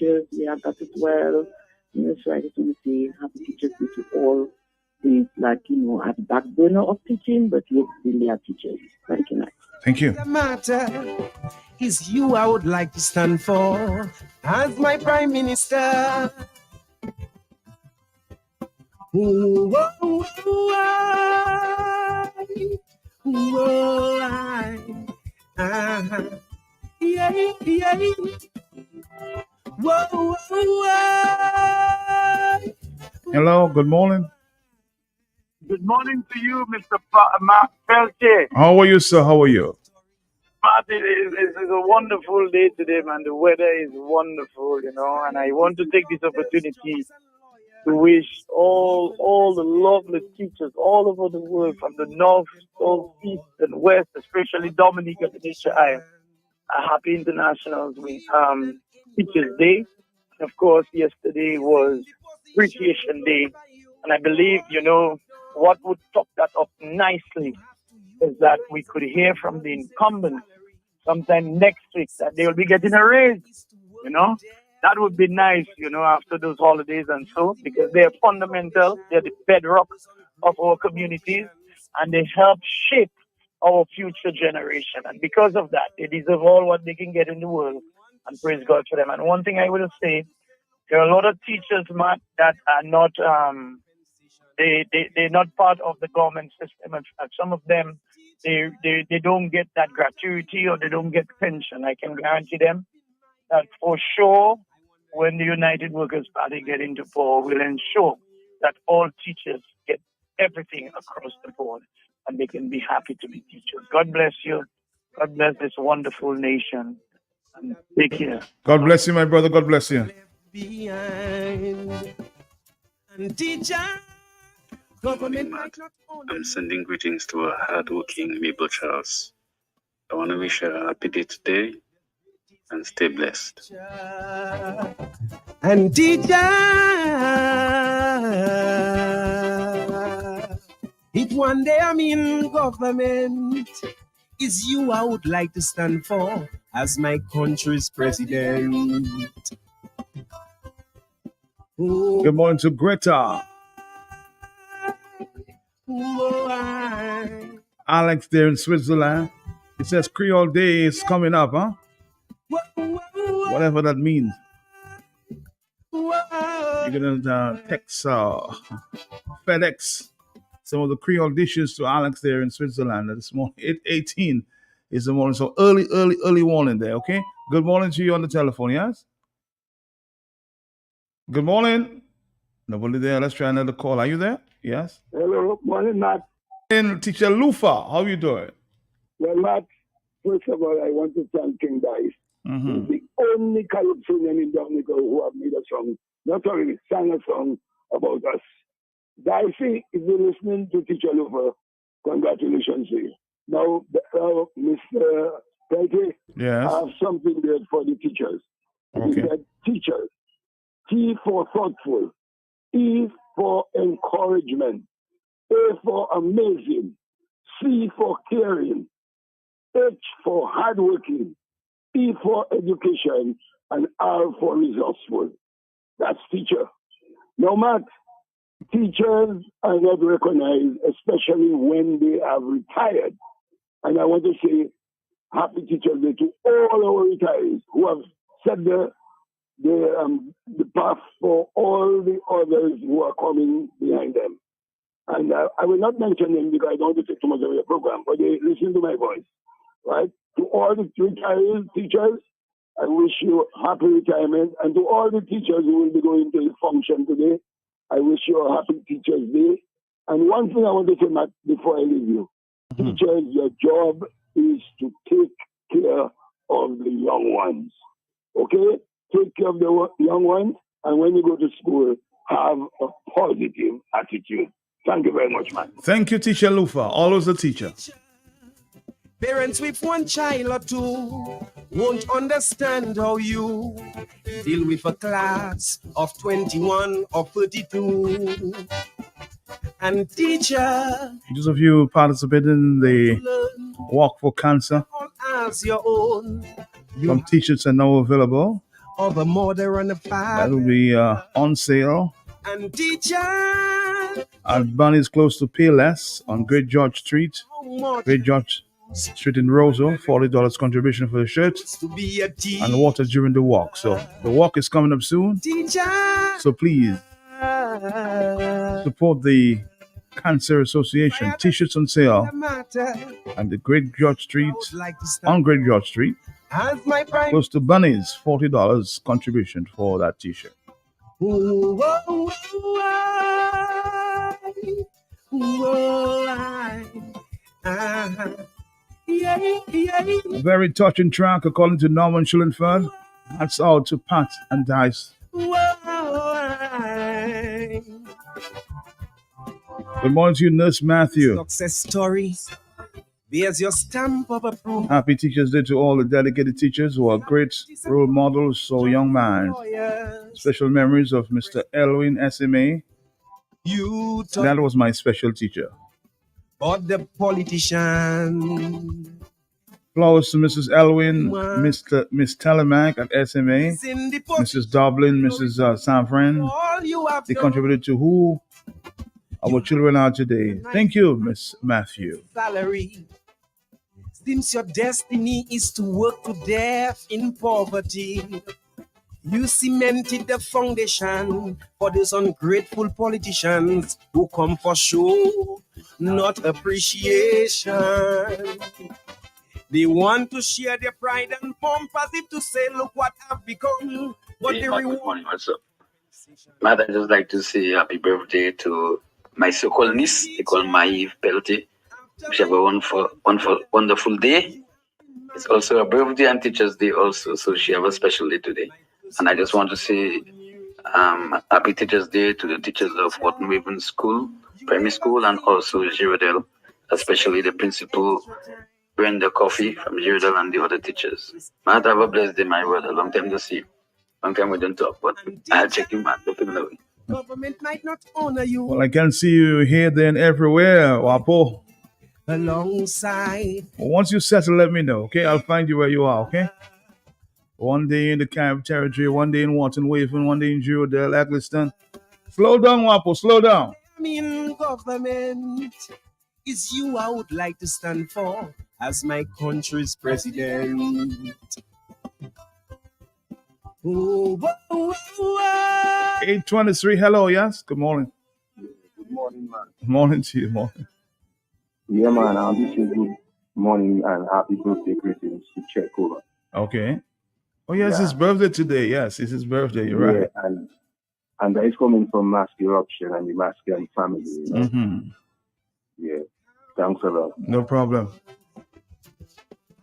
teachers. Yeah, that as well. So I just want to say happy Teachers Day to all these, like, at the back burner of teaching, but yet still they are teachers. Thank you, Matt. Thank you. The matter is you I would like to stand for as my Prime Minister. Ooh, oh, oh, yeah, yeah. Whoa, Hello, good morning. Good morning to you, Mr. Mark Peltier. How are you, sir? How are you? Mark, it is a wonderful day today, man. The weather is wonderful, and I want to take this opportunity to wish all the lovely teachers all over the world, from the north, south, east, and west, especially Dominic and Anisha, a happy International Teachers Day. And of course, yesterday was Appreciation Day. And I believe, what would top that up nicely is that we could hear from the incumbents sometime next week that they will be getting a raise, That would be nice, after those holidays and so, because they're fundamental, they're the bedrock of our communities, and they help shape our future generation. And because of that, they deserve all what they can get in the world, and praise God for them. And one thing I will say, there are a lot of teachers, Matt, that are not, they're not part of the government system. And some of them, they don't get that gratuity or they don't get pension. I can guarantee them that for sure, when the United Workers' Party get into power, will ensure that all teachers get everything across the board and they can be happy to be teachers. God bless you. God bless this wonderful nation. And take care. God bless you, my brother. God bless you. I'm sending greetings to a hardworking Mabel Charles. I want to wish her a happy day today and stay blessed. And teacher, if one day I'm in government, is you I would like to stand for as my country's president. Good morning to Greta. Alex there in Switzerland. It says Creole Day is coming up, huh? Whatever that means. You're going to text FedEx some of the Creole dishes to Alex there in Switzerland. This morning, 8:18 is the morning. So early morning there, okay? Good morning to you on the telephone, yes? Good morning. Nobody there. Let's try another call. Are you there? Yes? Hello. Morning, Matt. And Teacher Lufa, how are you doing? Well, Matt, first of all, I want to thank King Dice. He's the only Californian in Dominica who have made a song, not only sang a song about us. Dicey, if you're listening to Teacher Lufa, congratulations to you. Now, Mr. Peltier, yes. I have something there for the teachers. Okay. He said, teachers, T for thoughtful, E for encouragement, A for amazing, C for caring, H for hardworking, E for education, and R for resourceful. That's teacher. Now, Matt, teachers are not recognized, especially when they have retired. And I want to say happy Teachers Day to all our retirees who have set the path for all the others who are coming behind them. And I will not mention them because I don't want to take too much of your program, but they listen to my voice, right? To all the retirees, teachers, I wish you happy retirement. And to all the teachers who will be going to the function today, I wish you a happy Teachers Day. And one thing I want to say, Matt, before I leave you, teachers, your job is to take care of the young ones. Okay? Take care of the young ones, and when you go to school, have a positive attitude. Thank you very much, man. Thank you, Teacher Lufa. Always a teacher. Parents with one child or two won't understand how you deal with a class of 21 or 32. And teacher, those of you participating in the Walk for Cancer, as your own, some t-shirts are now available. or the mother and the That father. will be on sale And teacher, at Bunny's close to Payless on Great George Street. how much Great George Street in Roseau, $40 contribution for the shirt to be a teacher. and water during the walk. So the walk is coming up soon. Teacher. So please support the Cancer Association. T-shirts on sale and the Great George Street on Great George Street. As my prime. Close to Bunny's, $40 contribution for that T-shirt. A very touching track according to Norman Schullenfeld. That's out to Pat and Dice. Good morning to you, Nurse Matthew. Success stories. There's your stamp of approval. Happy Teachers Day to all the dedicated teachers who are great role models for young minds. Special memories of Mr. Elwin SMA. You That was my special teacher. But the politician Flowers to Mrs. Elwin, Miss Telemac at SMA, Mrs. Dublin, Mrs. Sanfran. all you have They done. contributed to who our children are today. Thank you, Miss Matthew. Salary. Since your destiny is to work to death in poverty, you cemented the foundation for these ungrateful politicians who come for show, not appreciation. They want to share their pride and pomp as if to say, look what I've become. But Hey, the Mark, good reward. morning. What's up? Matt, I'd just like to say happy birthday to my so-called niece. They call Maeve Pelty. Wish have a wonderful day. It's also her birthday and Teacher's Day also, so she have a special day today. And I just want to say happy Teacher's Day to the teachers of Wharton Waven School, Primary School, and also Girardel, especially the principal, Brenda Coffey from Girardel, and the other teachers. Matt, have a blessed day, my brother. Long time to see you. Long time we don't talk, but I'll check you, man. Definitely. Government might not honor you Well, I can see you here, there, and everywhere, Wapo. alongside. Once you settle, let me know, okay? I'll find you where you are, okay? One day in the Carib Territory, one day in Wharton Waven, one day in Girardel, Eggleston. Slow down, Wapo, slow down. I mean, government is you I would like to stand for as my country's president. Ooh, whoa, whoa, whoa. 823, hello, yes? Good morning. Good morning, man. Morning to you, morning. Yeah, man. This is good morning and happy birthday greetings to check over. Okay. Oh, yes, Yeah. his birthday today. Yes, it's his birthday. You're right. Yeah, and that is coming from Mask Eruption and the Maskian family. You know? Mm-hmm. Yeah. Thanks a lot. No problem.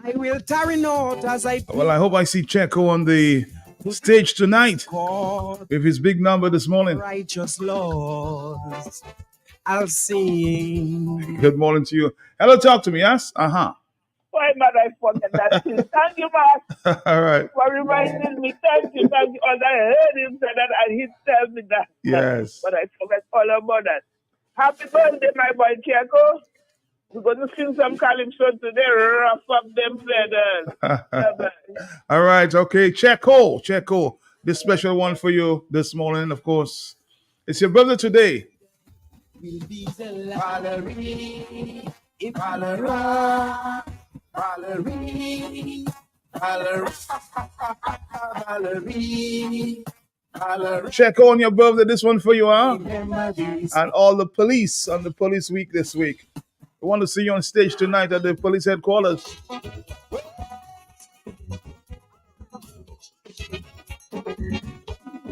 I will tarry not as I Well, I hope I see Checo on the stage tonight call with his big number this morning. righteous laws. I'll sing. Good morning to you. Hello, talk to me, yes? Uh-huh. Why not I forget that thing? Thank you, Mark, All right. for reminding me. Thank you. Because I heard him say that and he tell me that. Yes. But I forgot all about that. Happy birthday, my boy Chiako. We're going to sing some calypso today. Rough up them feathers. Bye-bye. All right. Okay. Checo. This special one for you this morning, of course. It's your birthday today. Will be the Valerie, Valerie, Valerie, Valerie, Valerie. Checo on your birthday. This one for you, huh? Memories. And all the police on the police week this week. We want to see you on stage tonight at the police headquarters.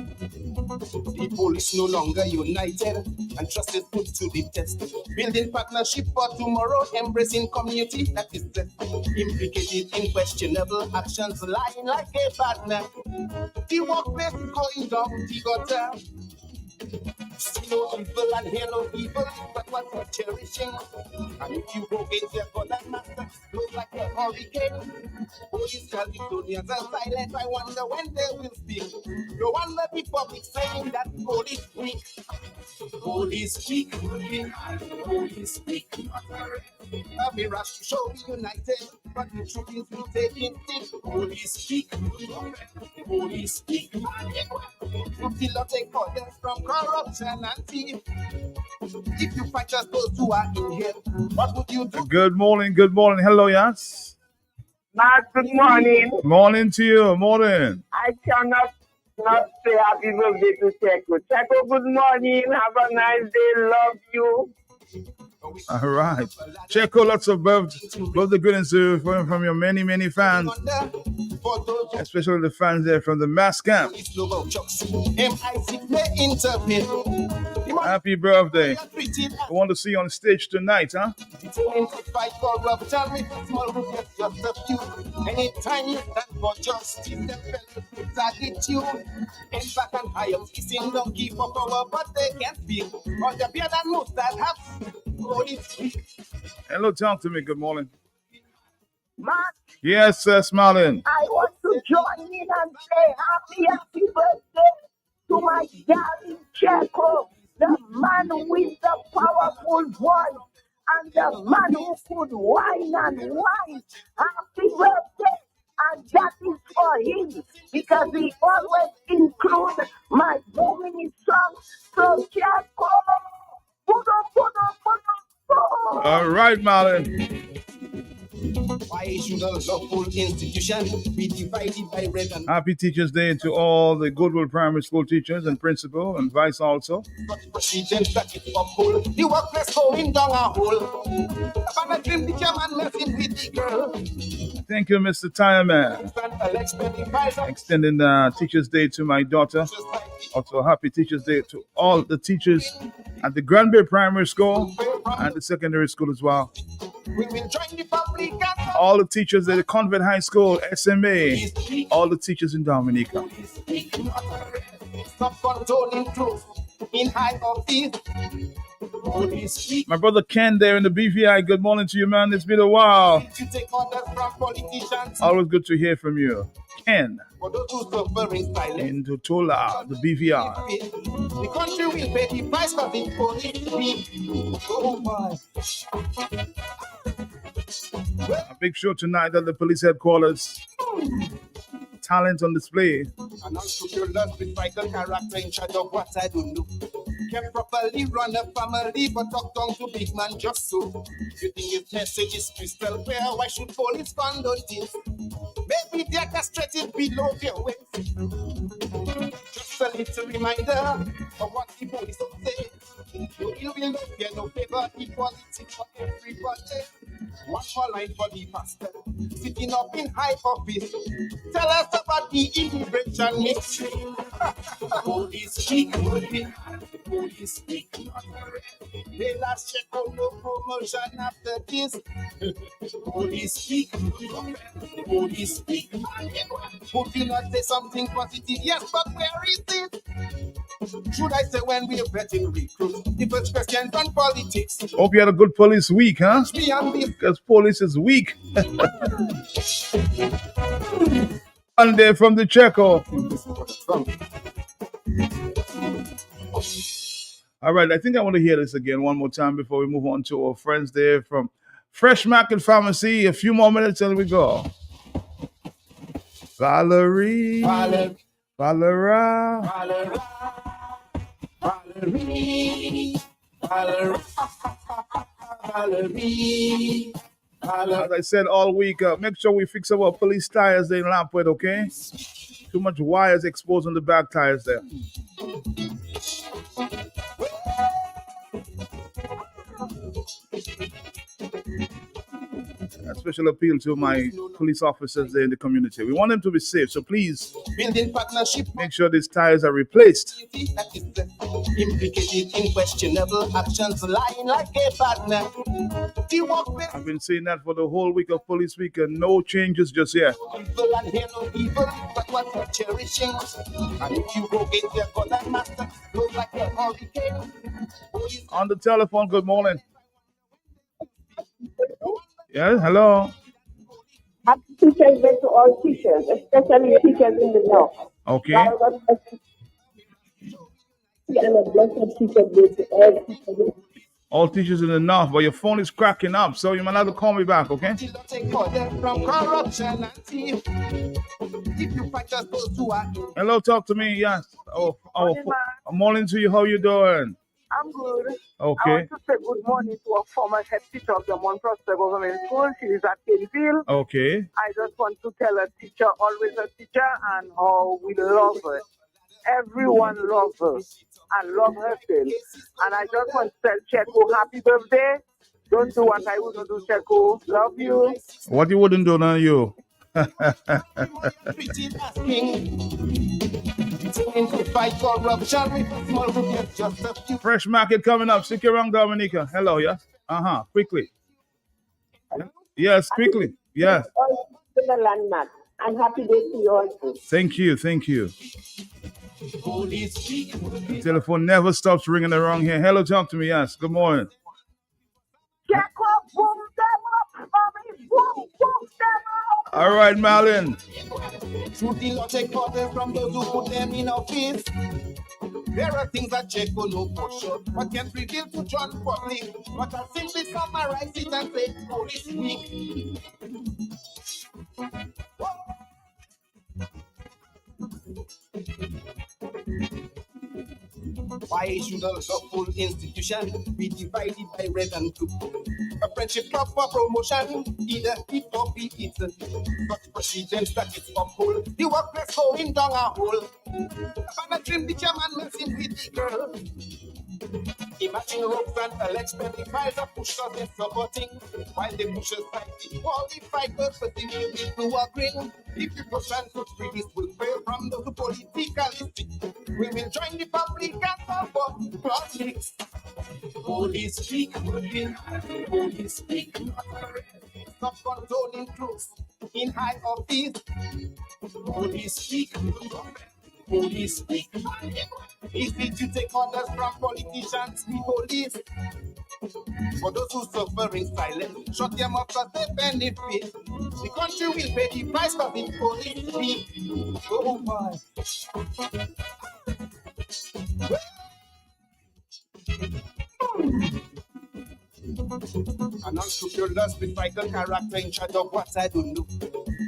The police no longer united and trust is put to the test. Building partnership for tomorrow, embracing community that is blessed. Implicated in questionable actions, lying like a partner. The workplace going down the gutter. See no evil and hear no evil, but what we're cherishing. And if you go against your God and master, blows like a hurricane. Police Caledonians are silent, I wonder when they will speak. No wonder the public saying that police weak. Police speak, police speak. We rush to show we united, but the truth is we taking it. Police speak, police speak. Truth will not take order from corruption and thief. If you fight just those who are in here, what would you do? Good morning, good morning. Hello, yes. Mark, good morning. Morning to you, morning. I cannot not say happy birthday to Checo. Checo, good morning. Have a nice day. Love you. All right. Checo, lots of birthday greetings from your many, many fans. Especially the fans there from the mass camp. Happy birthday. I want to see you on stage tonight, huh? Anytime you stand for justice, the fellows target you. In fact, and higher, kissing donkey for power, but they can't feel. On the beard and most that have. Hello, talk to me. Good morning. Mark, Yes, smiling. I want to join in and say happy birthday to my darling Checo, the man with the powerful voice and the man who could whine and whine. Happy birthday! And that is for him because he always includes my booming song. So Checo, put on. All right, Marlon. Why should a lawful institution be divided by red and Happy Teachers Day to all the Goodwill Primary School teachers and principal and vice also. president that is uphold? The workplace going down a hole. About a dream, the chairman messing with the girl. Thank you, Mr. Tireman. Extending Teachers Day to my daughter. Also, happy Teachers Day to all the teachers at the Granby Primary School and the secondary school as well. We will join the public All the teachers at the Convent High School, SMA, all the teachers in Dominica. Stop controlling truth in high office. My brother Ken there in the BVI, good morning to you, man. It's been a while. You take orders from politicians. Always good to hear from you. Ken For those who suffer in silence. in Totola, the BVI. The country will pay the price for the police. Oh my. A big show tonight at the police headquarters. Talent on display. And also your love with vital character in charge of what I don't know. Can properly run a family, but talk down to big man just so. You think his message is crystal clear? Why should police condone this? Maybe they're castrated below their waist. Just a little reminder of what the police don't say. No ill will, no fear, no favor, equality for everybody. One more line for the pastor, sitting up in high office. Tell us about the immigration mystery. Police speak, police speak. They last check on no promotion after this. Police speak, police speak. Would you not say something positive? Yes, but where is it? Should I say when we're betting recruits? The first question on politics. Hope you had a good police week, huh? Because police is weak. One day from the Checo. All right, I think I want to hear this again one more time before we move on to our friends there from Fresh Market Pharmacy. A few more minutes and we go. Valerie. Valerie. Valerie. As I said all week, make sure we fix our police tires in Lampwood, okay? Too much wires exposed on the back tires there. A special appeal to my police officers there in the community. We want them to be safe, so please building partnership. Make sure these tires are replaced. Implicated in questionable actions, lying like a partner. I've been saying that for the whole week of Police Week, and no changes just yet. Evil and hear no evil, but what you're cherishing. And if you go get your gun and master, look like a hurricane. On the telephone, good morning. Yes, hello. Happy Teachers Day to all teachers, especially teachers in the north. Okay. And a blessed teacher day to all teachers. All teachers in the north, but your phone is cracking up, so you might have to call me back, okay? Take order from corruption and thief. If you fight us those who are in. Hello, talk to me. Yes. Morning, man. Morning to you. How you doing? I'm good. I Okay. want to say good morning to a former head teacher of the Mount Prospect Government School. She is at Kenfield. Okay. I just want to tell a teacher, always a teacher, and how we love her. Everyone loves her and love her still. And I just want to tell Checo, happy birthday. Don't do what I wouldn't do, Checo. Love you. What you wouldn't do now, you? Treated as king. To fight corruption with a small group, yes, just a few. Fresh market coming up. Stick around, Dominica. Hello, yes? Quickly. Yes, quickly. Yes. The landmark. And happy day to you also. Thank you. Thank you. The telephone never stops ringing around here. Hello, talk to me. Yes. Good morning. Checo, boom them up, mommy. Boom them up. All right, Marlon. Through the law, take order from those who put them in office. There are things that Checo know for sure, but can't reveal to John public. But I'll simply summarize it and say, police weak. Why should a lawful institution be divided by red and blue? A friendship club for promotion, either it or be it. Such presidents that is uphold, the workplace going down a hole. And a dream the chairman messing with the girl. Imagine ropes and alex pedophiles are pushed on their supporting, while the pushers fight the fighters for the new people are green. If the person could free this will fail from the politicalistic, we will join the public and for politics. Police speak, police speak, not arrest. Stop condoning truths in high office. Police speak, police speak. Easy to take orders from politicians, the police. For those who suffer in silence, shut them up because they benefit. The country will pay the price for the police speak. Oh my. An unscrupulous, betrayal character in charge of what I don't know.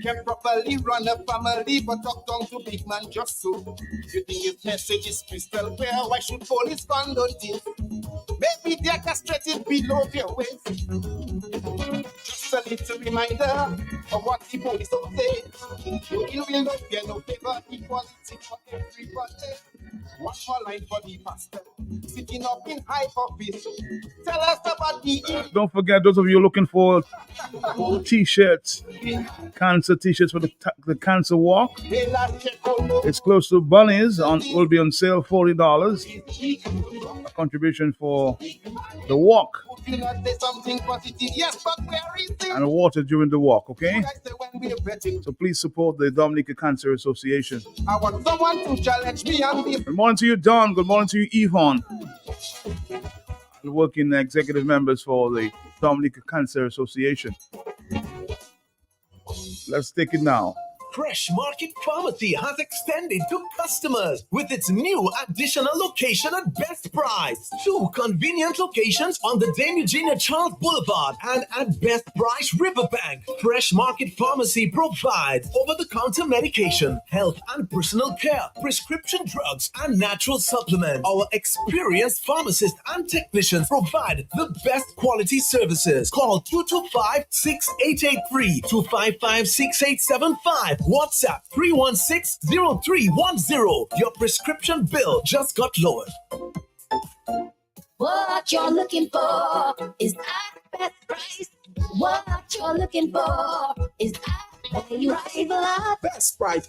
Can properly run a family, but talk down to big man just so. You think his message is crystal clear? Why should police condone this? Maybe they're castrated below their waist. Just a little reminder of what the police don't say. No ill will, no fear, no favor, equality for everybody. One more line for the pastor, sitting up in high office. Tell us about the... Don't forget, those of you looking for t-shirts, cancer t-shirts for the cancer walk. It's close to Bunnies. Will be on sale, $40. A contribution for the walk and water during the walk, okay? So please support the Dominica Cancer Association. I want someone to challenge me and be... Good morning to you, Don. Good morning to you, Yvonne. Working executive members for the Dominica Cancer Association. Let's take it now. Fresh Market Pharmacy has extended to customers with its new additional location at Best Price. 2 convenient locations on the Dame Eugenia Charles Boulevard and at Best Price Riverbank. Fresh Market Pharmacy provides over-the-counter medication, health and personal care, prescription drugs, and natural supplements. Our experienced pharmacists and technicians provide the best quality services. Call 225-6883, 255-6875. WhatsApp 316-0310. Your prescription bill just got lowered. What you're looking for is at Best Price. What you're looking for is at Best Price,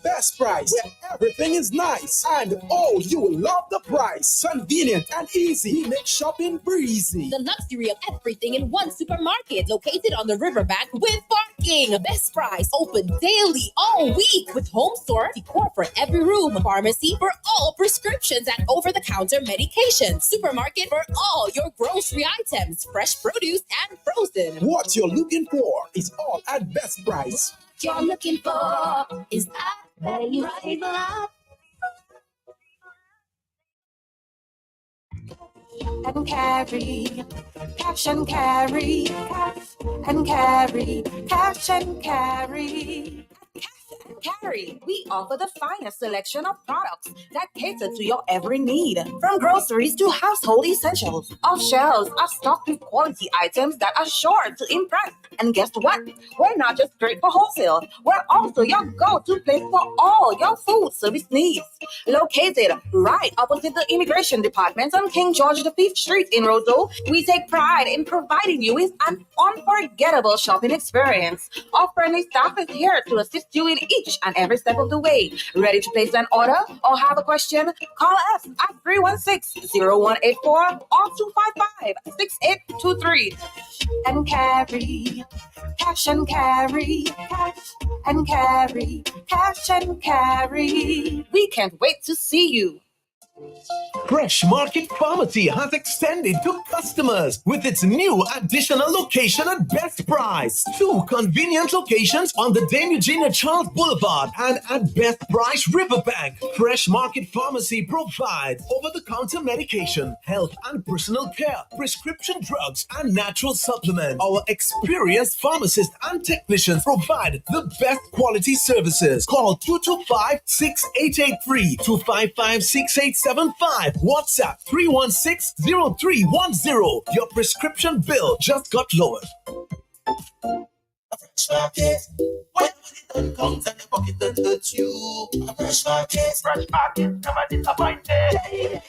where everything is nice and oh, you will love the price. Convenient and easy, make shopping breezy. The luxury of everything in one supermarket located on the riverbank with parking. Best Price, open daily all week with home store, decor for every room, pharmacy for all prescriptions and over-the-counter medication, supermarket for all your grocery items, fresh produce and frozen. What you're looking for is all at Best Price. What you're looking for is at Value Rival. and carry, cash and carry, cash and carry, cash and carry. Carry, we offer the finest selection of products that cater to your every need. From groceries to household essentials, our shelves are stocked with quality items that are sure to impress. And guess what? We're not just great for wholesale, we're also your go-to place for all your food service needs. Located right opposite the Immigration Department on King George V Street in Roseau, we take pride in providing you with an unforgettable shopping experience. Our friendly staff is here to assist you in each and every step of the way. Ready to place an order or have a question? Call us at 316-0184 or 255-6823. And carry, cash and carry, cash and carry, cash and carry. We can't wait to see you. Fresh Market Pharmacy has extended to customers with its new additional location at best price. 2 convenient locations on the Dame Eugenia Charles Boulevard and at Best Price Riverbank. Fresh Market Pharmacy provides over-the-counter medication, health and personal care, prescription drugs, and natural supplements. Our experienced pharmacists and technicians provide the best quality services. Call 225-6883, 255-6875, WhatsApp 316-0310. Your prescription bill just got lowered. Fresh Market, when it comes and your pocket don't hurt you. Fresh Market, never disappointed.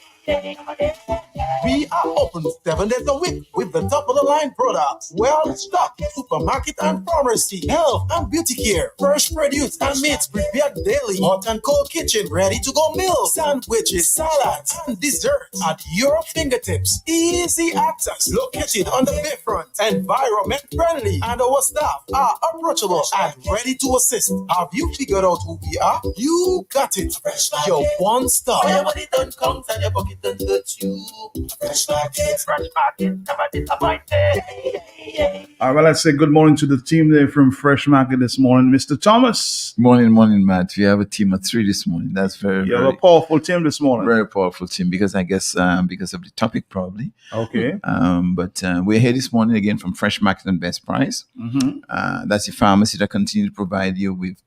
We are open 7 days a week with the top of the line products. Well stocked supermarket and pharmacy, health and beauty care, fresh produce and meats prepared daily, hot and cold kitchen, ready to go meals, sandwiches, salads, and desserts at your fingertips. Easy access, located on the bayfront, environment friendly, and our staff are approachable and ready to assist. Have you figured out who we are? You got it. Fresh your one stop. Your money don't count and your pocket don't hurt you. Fresh Market, never disappointed. All right, well, let's say good morning to the team there from Fresh Market this morning. Mr. Thomas. Morning, Matt. We have a team of 3 this morning. That's very, You have a powerful team this morning. very powerful team because I guess because of the topic probably. Okay. But we're here this morning again from Fresh Market and Best Price. That's the pharmacy that continues to provide you with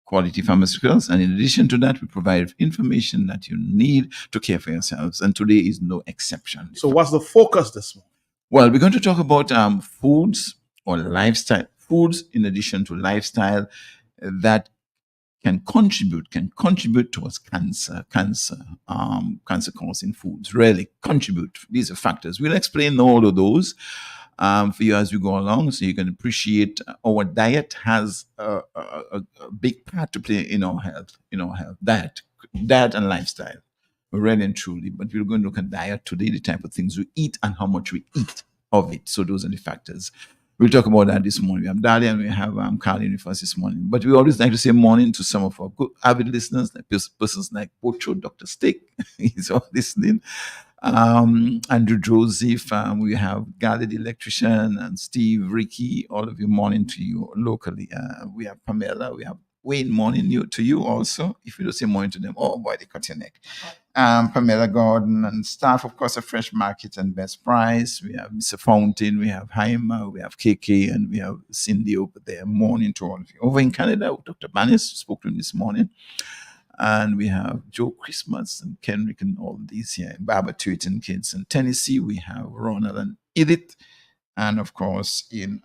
quality pharmaceuticals. And in addition to that, we provide information that you need to care for yourselves. And today is no exception. So what's the focus this morning? Well, we're going to talk about foods or lifestyle, foods in addition to lifestyle that can contribute towards cancer causing foods, really contribute. These are factors. We'll explain all of those for you as we go along, so you can appreciate our diet has a big part to play in our health, diet and lifestyle, really and truly. But we're going to look at diet today, the type of things we eat and how much we eat of it. So those are the factors. We'll talk about that this morning. We have Dahlia and we have Carly with us this morning. But we always like to say morning to some of our good avid listeners, like persons like Pocho, Dr. Stick, he's all listening. Andrew Joseph, we have Gally the electrician, and Steve, Ricky, all of you, morning to you locally. We have Pamela, we have Wayne, morning to you also. If you don't say morning to them, oh boy, they cut your neck. Pamela Gordon and staff, of course, of Fresh Market and Best Price. We have Mr. Fountain, we have Haima, we have KK, and we have Cindy over there. Morning to all of you. Over in Canada, Dr. Banis spoke to him this morning. And we have Joe Christmas and Kenrick and all these here. Barbara Turton kids. In Tennessee, we have Ronald and Edith. And of course, in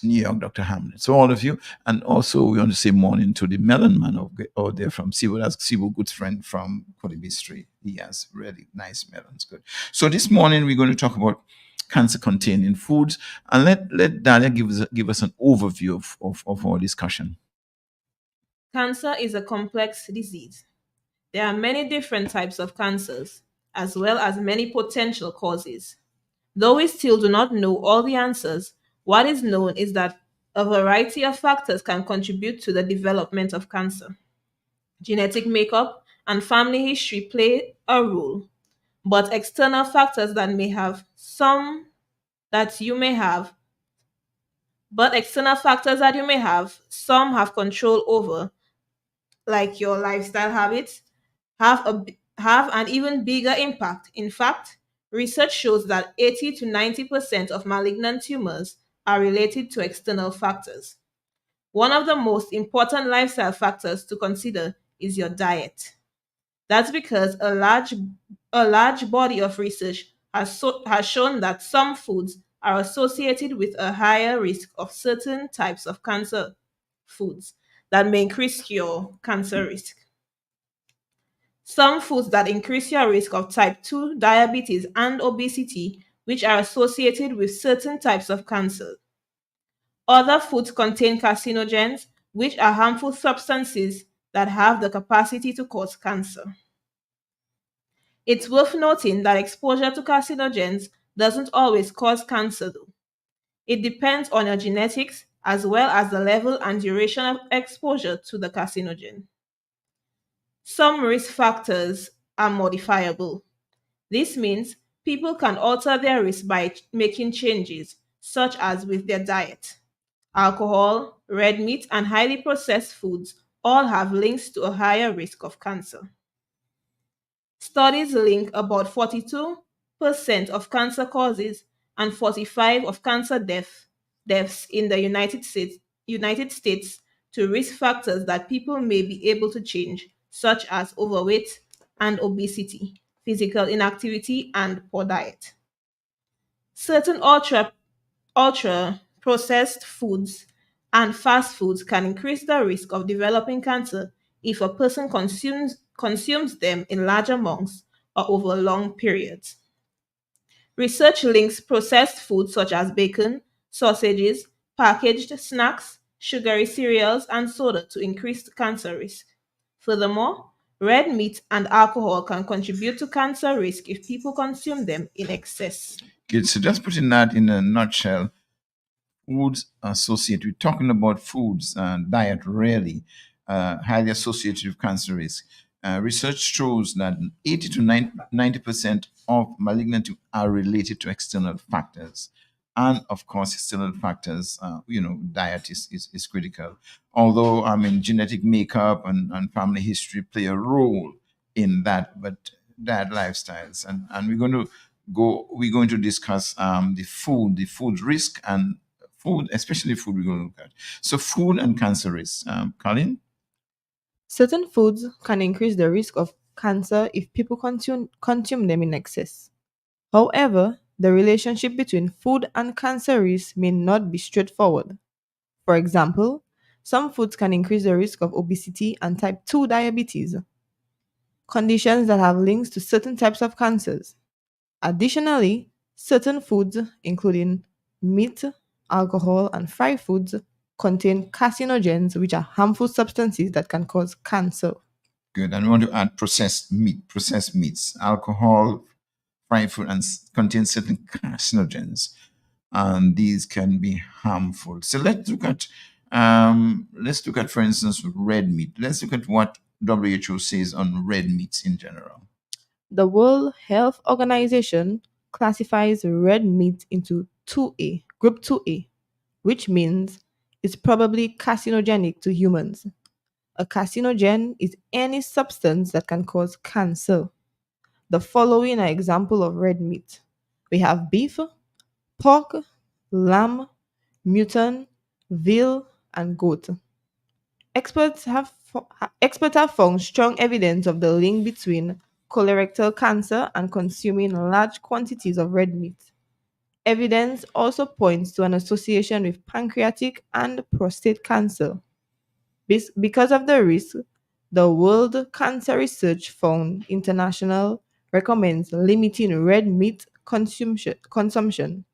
New York, Dr. Hamlet. So all of you. And also, we want to say morning to the melon man out there from Sibo. That's Sibo, good friend from Cody Street. He has really nice melons. Good. So this morning, we're going to talk about cancer-containing foods. And let Dahlia give us an overview of our discussion. Cancer is a complex disease. There are many different types of cancers, as well as many potential causes. Though we still do not know all the answers, what is known is that a variety of factors can contribute to the development of cancer. Genetic makeup and family history play a role, but external factors that you may have, some have control over, like your lifestyle habits, have an even bigger impact. In fact, research shows that 80 to 90% of malignant tumors are related to external factors. One of the most important lifestyle factors to consider is your diet. That's because a large body of research has shown that some foods are associated with a higher risk of certain types of cancer foods that may increase your cancer risk. Some foods that increase your risk of type 2 diabetes and obesity, which are associated with certain types of cancer. Other foods contain carcinogens, which are harmful substances that have the capacity to cause cancer. It's worth noting that exposure to carcinogens doesn't always cause cancer, though. It depends on your genetics as well as the level and duration of exposure to the carcinogen. Some risk factors are modifiable. This means people can alter their risk by making changes, such as with their diet. Alcohol, red meat, and highly processed foods all have links to a higher risk of cancer. Studies link about 42% of cancer causes and 45 of cancer deaths in the United States to risk factors that people may be able to change, such as overweight and obesity, physical inactivity, and poor diet. Certain ultra processed foods and fast foods can increase the risk of developing cancer if a person consumes them in large amounts or over long periods. Research links processed foods such as bacon, sausages, packaged snacks, sugary cereals, and soda to increased cancer risk. Furthermore, red meat and alcohol can contribute to cancer risk if people consume them in excess. Good. So just putting that in a nutshell, foods associated, we're talking about foods and diet really, highly associated with cancer risk. Research shows that 80 to 90% of malignant are related to external factors. And of course, external factors, diet is critical. Although, I mean, genetic makeup and family history play a role in that, but diet lifestyles. And we're going to discuss the food risk and food, especially food we're going to look at. So food and cancer risk. Colin? Certain foods can increase the risk of cancer if people consume them in excess. However, the relationship between food and cancer risk may not be straightforward. For example, some foods can increase the risk of obesity and type 2 diabetes, conditions that have links to certain types of cancers. Additionally, certain foods, including meat, alcohol, and fried foods, contain carcinogens, which are harmful substances that can cause cancer. Good. And we want to add processed meats, alcohol, fried food, and contain certain carcinogens, and these can be harmful. So let's look at, for instance, red meat. Let's look at what WHO says on red meats in general. The World Health Organization classifies red meat into 2A, Group 2A, which means it's probably carcinogenic to humans. A carcinogen is any substance that can cause cancer. The following are examples of red meat. We have beef, pork, lamb, mutton, veal, and goat. Experts have found strong evidence of the link between colorectal cancer and consuming large quantities of red meat. Evidence also points to an association with pancreatic and prostate cancer. Because of the risk, the World Cancer Research Fund International recommends limiting red meat consumption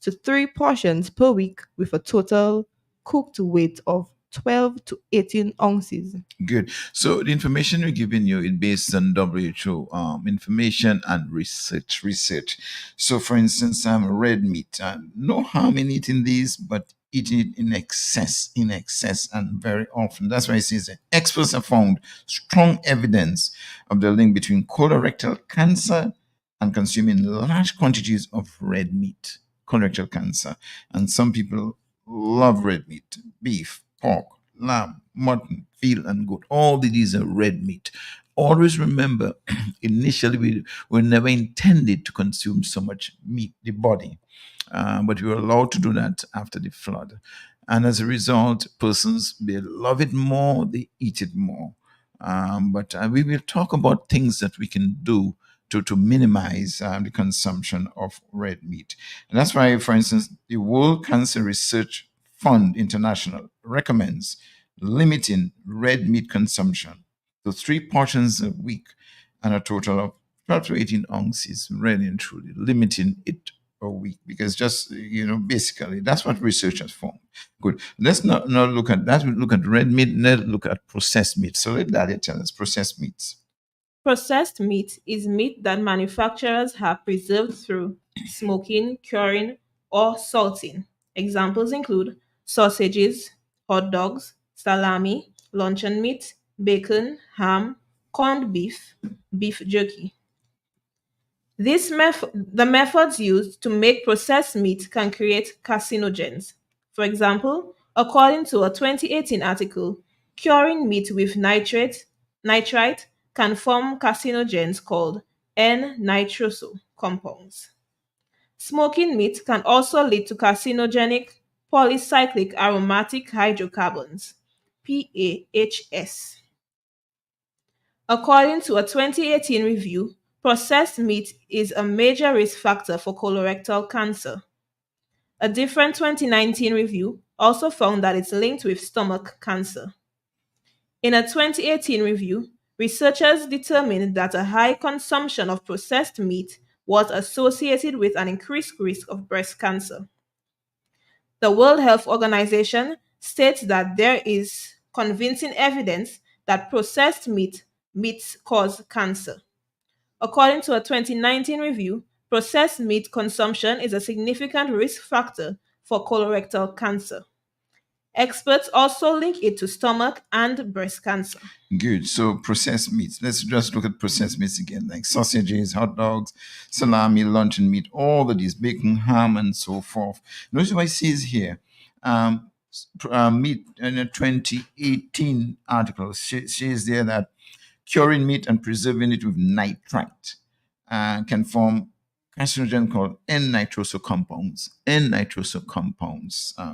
to 3 portions per week with a total cooked weight of 12 to 18 ounces. Good. So the information we're giving you is based on WHO information and research. So for instance, red meat, no harm in eating these, but eating it in excess and very often. That's why it says that experts have found strong evidence of the link between colorectal cancer and consuming large quantities of red meat, colorectal cancer. And some people love red meat, beef, pork, lamb, mutton, veal, and goat. All these are red meat. Always remember, initially we were never intended to consume so much meat, the body, but we were allowed to do that after the flood. And as a result, persons, they love it more, they eat it more. But we will talk about things that we can do to minimize the consumption of red meat. And that's why, for instance, the World Cancer Research Fund International recommends limiting red meat consumption to 3 portions a week and a total of 12 to 18 ounces, really and truly, limiting it a week because just, basically that's what research has found. Good. Let's not look at that. We look at red meat, let's look at processed meat. So let Dalia tell us processed meats. Processed meat is meat that manufacturers have preserved through smoking, curing, or salting. Examples include sausages, hot dogs, salami, luncheon meat, bacon, ham, corned beef, beef jerky. The methods used to make processed meat can create carcinogens. For example, according to a 2018 article, curing meat with nitrite can form carcinogens called N-nitroso compounds. Smoking meat can also lead to carcinogenic polycyclic aromatic hydrocarbons, PAHs. According to a 2018 review, processed meat is a major risk factor for colorectal cancer. A different 2019 review also found that it's linked with stomach cancer. In a 2018 review, researchers determined that a high consumption of processed meat was associated with an increased risk of breast cancer. The World Health Organization states that there is convincing evidence that processed meats cause cancer. According to a 2019 review, processed meat consumption is a significant risk factor for colorectal cancer. Experts also link it to stomach and breast cancer. Good. So processed meats. Let's just look at processed meats again, like sausages, hot dogs, salami, luncheon meat, all of these, bacon, ham, and so forth. Notice what it says here. Meat in a 2018 article says there that curing meat and preserving it with nitrite can form carcinogen called N-nitroso compounds,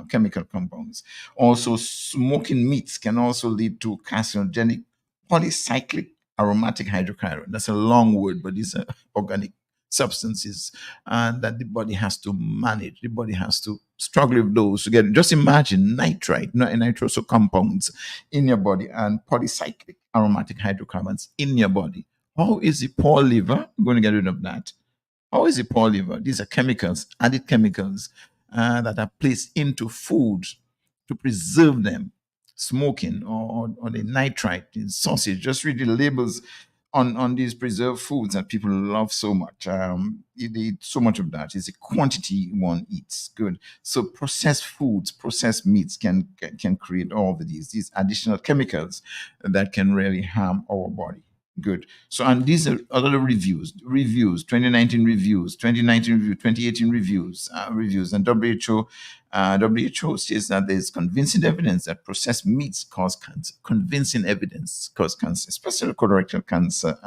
chemical compounds. Also, smoking meats can also lead to carcinogenic polycyclic aromatic hydrocarbon. That's a long word, but these are organic substances that the body has to manage. The body has to struggle with those together. Just imagine nitrite, nitroso compounds in your body and polycyclic aromatic hydrocarbons in your body. How is the poor liver going to get rid of that? How is the poor liver? These are chemicals, added chemicals that are placed into food to preserve them. Smoking or the nitrite in sausage. Just read the labels on these preserved foods that people love so much. They eat so much of that. It's the quantity one eats. Good. So processed foods, processed meats can create all of these additional chemicals that can really harm our body. Good. So, and these are other reviews, 2019 reviews, 2019 review, 2018 reviews, and WHO says that there's convincing evidence that processed meats cause cancer. Convincing evidence cause cancer, especially colorectal cancer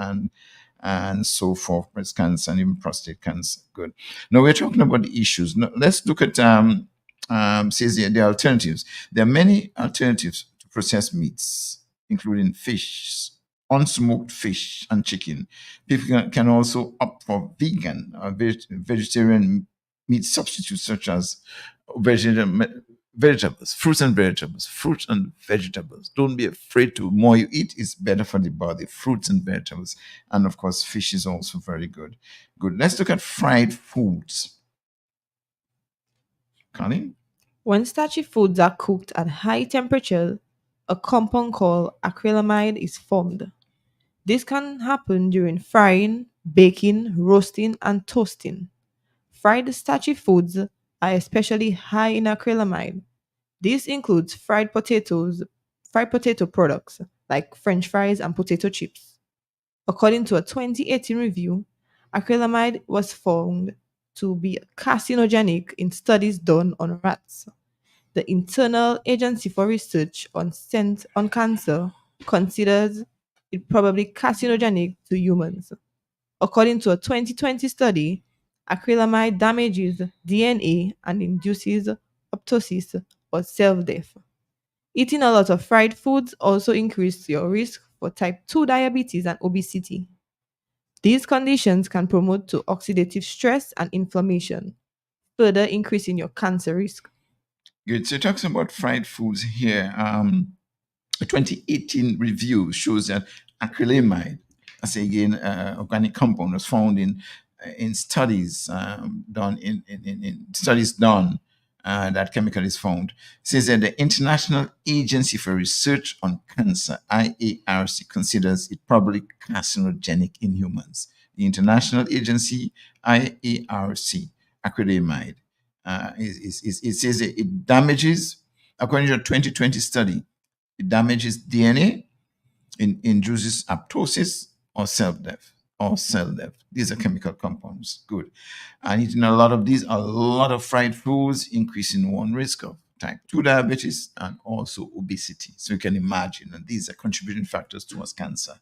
and so forth, breast cancer and even prostate cancer. Good. Now we're talking about the issues. Now, let's look at says the alternatives. There are many alternatives to processed meats, including fish, unsmoked fish and chicken. People can also opt for vegan or vegetarian meat substitutes such as vegetables, fruits and vegetables. Don't be afraid to. More you eat is better for the body. Fruits and vegetables, and of course, fish is also very good. Good. Let's look at fried foods. Colin? When starchy foods are cooked at high temperature, a compound called acrylamide is formed. This can happen during frying, baking, roasting, and toasting. Fried starchy foods are especially high in acrylamide. This includes fried potato products like French fries and potato chips. According to a 2018 review, acrylamide was found to be carcinogenic in studies done on rats. The Internal Agency for Research on Cancer considers it's probably carcinogenic to humans. According to a 2020 study, acrylamide damages DNA and induces apoptosis or self-death. Eating a lot of fried foods also increases your risk for type 2 diabetes and obesity. These conditions can promote to oxidative stress and inflammation, further increasing your cancer risk. Good. So, talking about fried foods here, a 2018 review shows that acrylamide, I say again, organic compound, was found in studies done in studies done. That chemical is found. It says that the International Agency for Research on Cancer, IARC, considers it probably carcinogenic in humans. The International Agency, IARC, acrylamide, it says that it damages, according to a 2020 study, it damages DNA, induces apoptosis or self-death. Cell death. These are chemical compounds. Good. And eating a lot of these, a lot of fried foods, increasing one risk of type 2 diabetes and also obesity. So you can imagine that these are contributing factors towards cancer.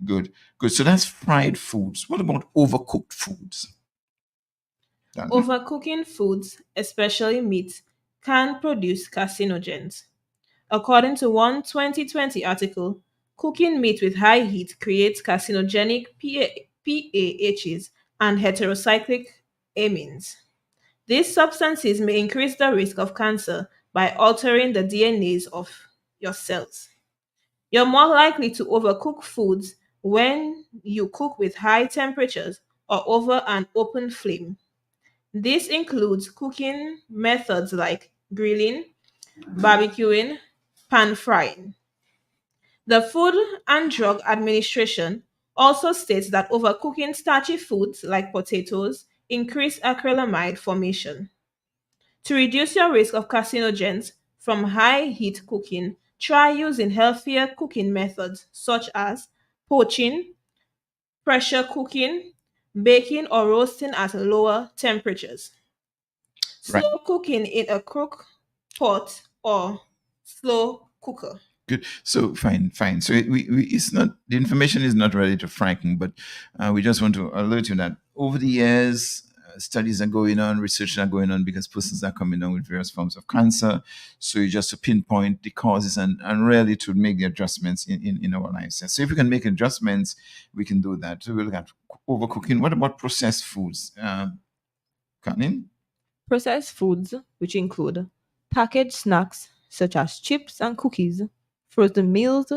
Good. So that's fried foods. What about overcooked foods? Overcooking foods, especially meat, can produce carcinogens. According to one 2020 article, cooking meat with high heat creates carcinogenic PAHs and heterocyclic amines. These substances may increase the risk of cancer by altering the DNAs of your cells. You're more likely to overcook foods when you cook with high temperatures or over an open flame. This includes cooking methods like grilling, barbecuing, pan frying. The Food and Drug Administration also states that overcooking starchy foods like potatoes increase acrylamide formation. To reduce your risk of carcinogens from high heat cooking, try using healthier cooking methods such as poaching, pressure cooking, baking, or roasting at lower temperatures. Right. Slow cooking in a crock pot or slow cooker. Good. So fine. So it's not, the information is not ready to frighten, but we just want to alert you that over the years, studies are going on, research are going on because persons are coming down with various forms of cancer. So you just to pinpoint the causes and really to make the adjustments in our lives. So if we can make adjustments, we can do that. So we'll look at overcooking. What about processed foods? Kanin? Processed foods, which include packaged snacks such as chips and cookies, frozen meals,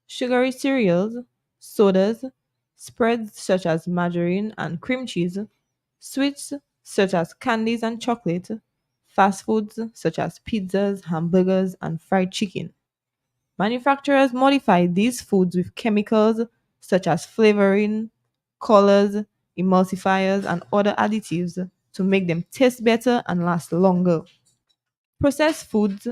sugary cereals, sodas, spreads such as margarine and cream cheese, sweets such as candies and chocolate, fast foods such as pizzas, hamburgers, and fried chicken. Manufacturers modify these foods with chemicals such as flavoring, colors, emulsifiers, and other additives to make them taste better and last longer. Processed foods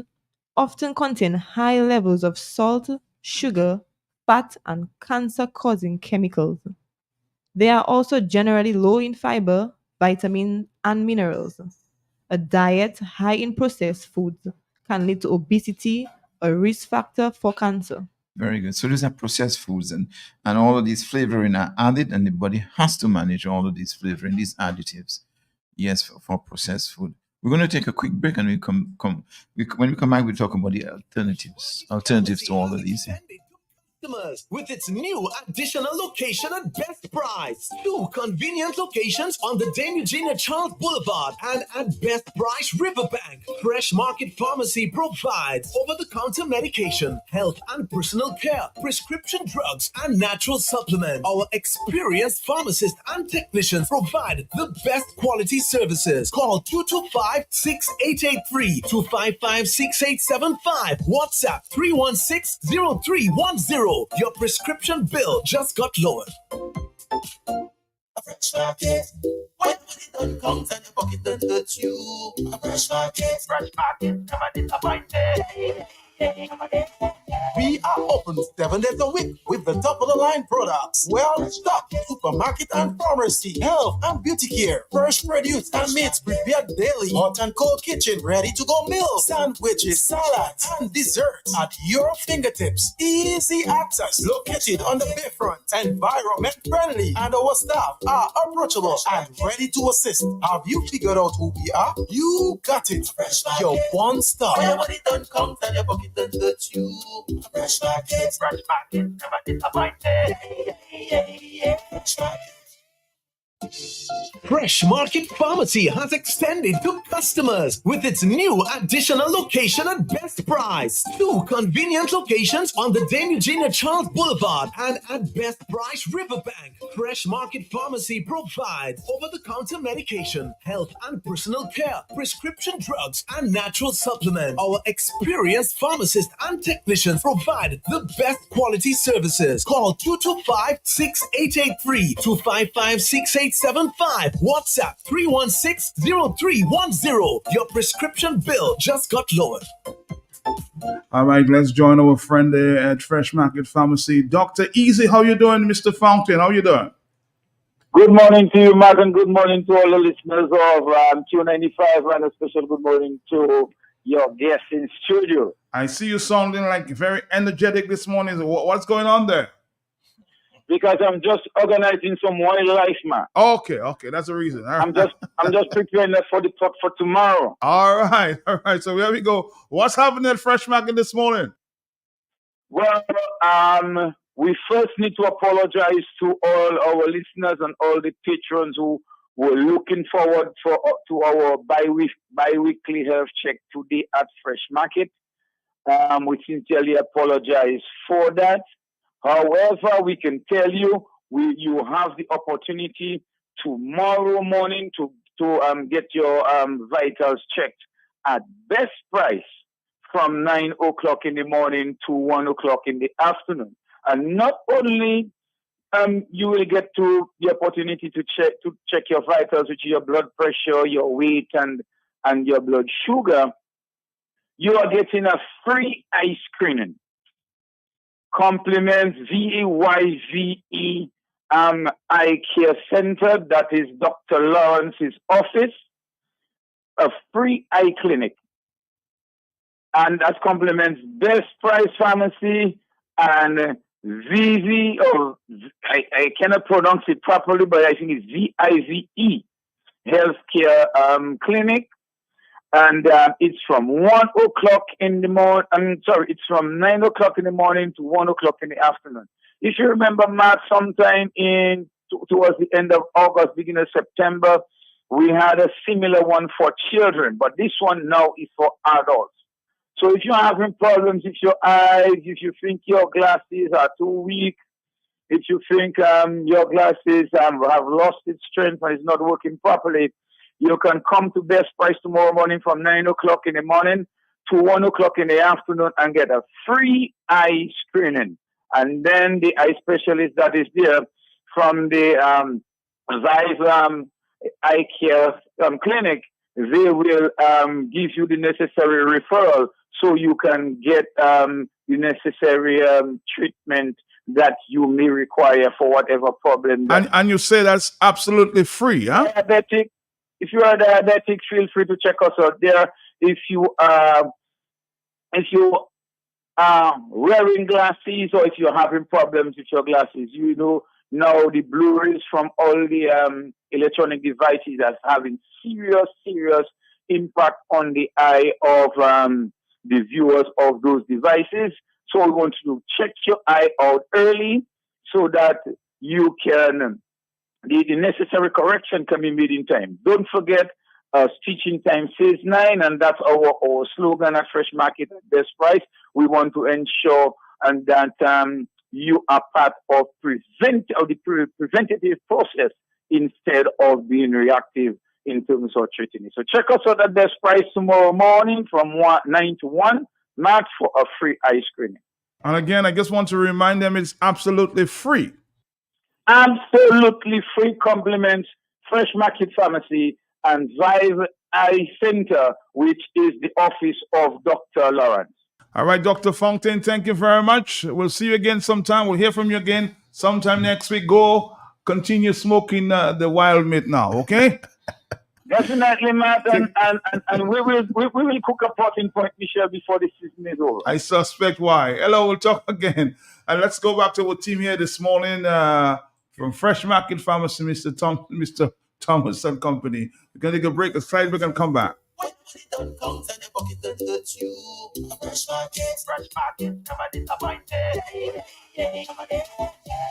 often contain high levels of salt, sugar, fat, and cancer-causing chemicals. They are also generally low in fiber, vitamins, and minerals. A diet high in processed foods can lead to obesity, a risk factor for cancer. Very good. So these are processed foods, and all of these flavoring are added, and the body has to manage all of these flavoring, these additives. Yes, for processed food. We're going to take a quick break, and when we come back, we talk about the alternatives to all of these. Customers with its new additional location at Best Price. 2 convenient locations on the Dame Eugenia Charles Boulevard and at Best Price Riverbank. Fresh Market Pharmacy provides over-the-counter medication, health and personal care, prescription drugs, and natural supplements. Our experienced pharmacists and technicians provide the best quality services. Call 225-6883, 255-6875, WhatsApp 316-0310. Your prescription bill just got lowered. A fresh market. When money don't count and your pocket don't hurt you. A fresh market. Never disappointed. We are open 7 days a week with the top of the line products. Well stocked supermarket and pharmacy, health and beauty care, fresh produce and meats prepared daily, hot and cold kitchen, ready to go meals, sandwiches, salads, and desserts at your fingertips. Easy access, located on the bayfront, environment friendly, and our staff are approachable and ready to assist. Have you figured out who we are? You got it. Fresh your one stop. Your money don't count and your pocket don't touch you. Fresh market, never disappointed. Fresh market. Fresh Market Pharmacy has extended to customers with its new additional location at Best Price. 2 convenient locations on the Dame Eugenia Charles Boulevard and at Best Price Riverbank. Fresh Market Pharmacy provides over-the-counter medication, health and personal care, prescription drugs, and natural supplements. Our experienced pharmacists and technicians provide the best quality services. Call 225-6883, 255-6875, WhatsApp 316-0310. Your prescription bill just got lowered. All right, let's join our friend there at Fresh Market Pharmacy, Dr. Easy. How you doing, Mr. Fountain? How you doing? Good morning to you, Matt, and good morning to all the listeners of Q95, and a special good morning to your guests in studio. I see you sounding like very energetic this morning. What's going on there? Because I'm just organizing some wildlife, man. Okay, that's the reason. All right. I'm just preparing that for the talk for tomorrow. All right. So here we go. What's happening at Fresh Market this morning? Well, we first need to apologize to all our listeners and all the patrons who were looking forward to our bi-weekly health check today at Fresh Market. We sincerely apologize for that. However, we can tell you, you have the opportunity tomorrow morning to get your vitals checked at Best Price from 9 o'clock in the morning to 1 o'clock in the afternoon. And not only you will get the opportunity to check your vitals, which is your blood pressure, your weight, and your blood sugar, you are getting a free eye screening. Compliments VAYVE Eye Care Center, that is Dr. Lawrence's office, a free eye clinic. And that complements Best Price Pharmacy and VV, or I cannot pronounce it properly, but I think it's VIVE Healthcare Clinic. And it's from 1 o'clock in the morning. It's from 9 o'clock in the morning to 1 o'clock in the afternoon. If you remember, Mark, sometime towards the end of August, beginning of September, we had a similar one for children, but this one now is for adults. So if you're having problems with your eyes, if you think your glasses are too weak, if you think your glasses have lost its strength and it's not working properly, you can come to Best Price tomorrow morning from 9 o'clock in the morning to 1 o'clock in the afternoon and get a free eye screening. And then the eye specialist that is there from the Vive Eye Care Clinic, they will give you the necessary referral so you can get the necessary treatment that you may require for whatever problem. And you say that's absolutely free, huh? Diabetic. If you are diabetic, feel free to check us out there. If you are wearing glasses or if you're having problems with your glasses, you know now the Blu-rays from all the electronic devices are having serious impact on the eye of the viewers of those devices. So we want you to check your eye out early so that you can the necessary correction can be made in time. Don't forget, stitching time says 9, and that's our slogan at Fresh Market at Best Price. We want to ensure and that you are part of the preventative process instead of being reactive in terms of treating it. So check us out at Best Price tomorrow morning from 9 to 1, March, for a free eye screening. And again, I just want to remind them it's absolutely free. Absolutely free. Compliments Fresh Market Pharmacy and Vive Eye Center, which is the office of Dr. Lawrence. All right, Dr. Fountain, thank you very much. We'll see you again sometime. We'll hear from you again sometime next week. Go continue smoking the wild meat now, okay? Definitely, Matt, and we will cook a pot in Point Michelle before the season is over. I suspect why. Hello, we'll talk again. And let's go back to our team here this morning from Fresh Market Pharmacy, Mr. Thomas and Company. We're going to take a break, a side break, and come back. Don't count and your pocket don't hurt you. Fresh market, never disappointed.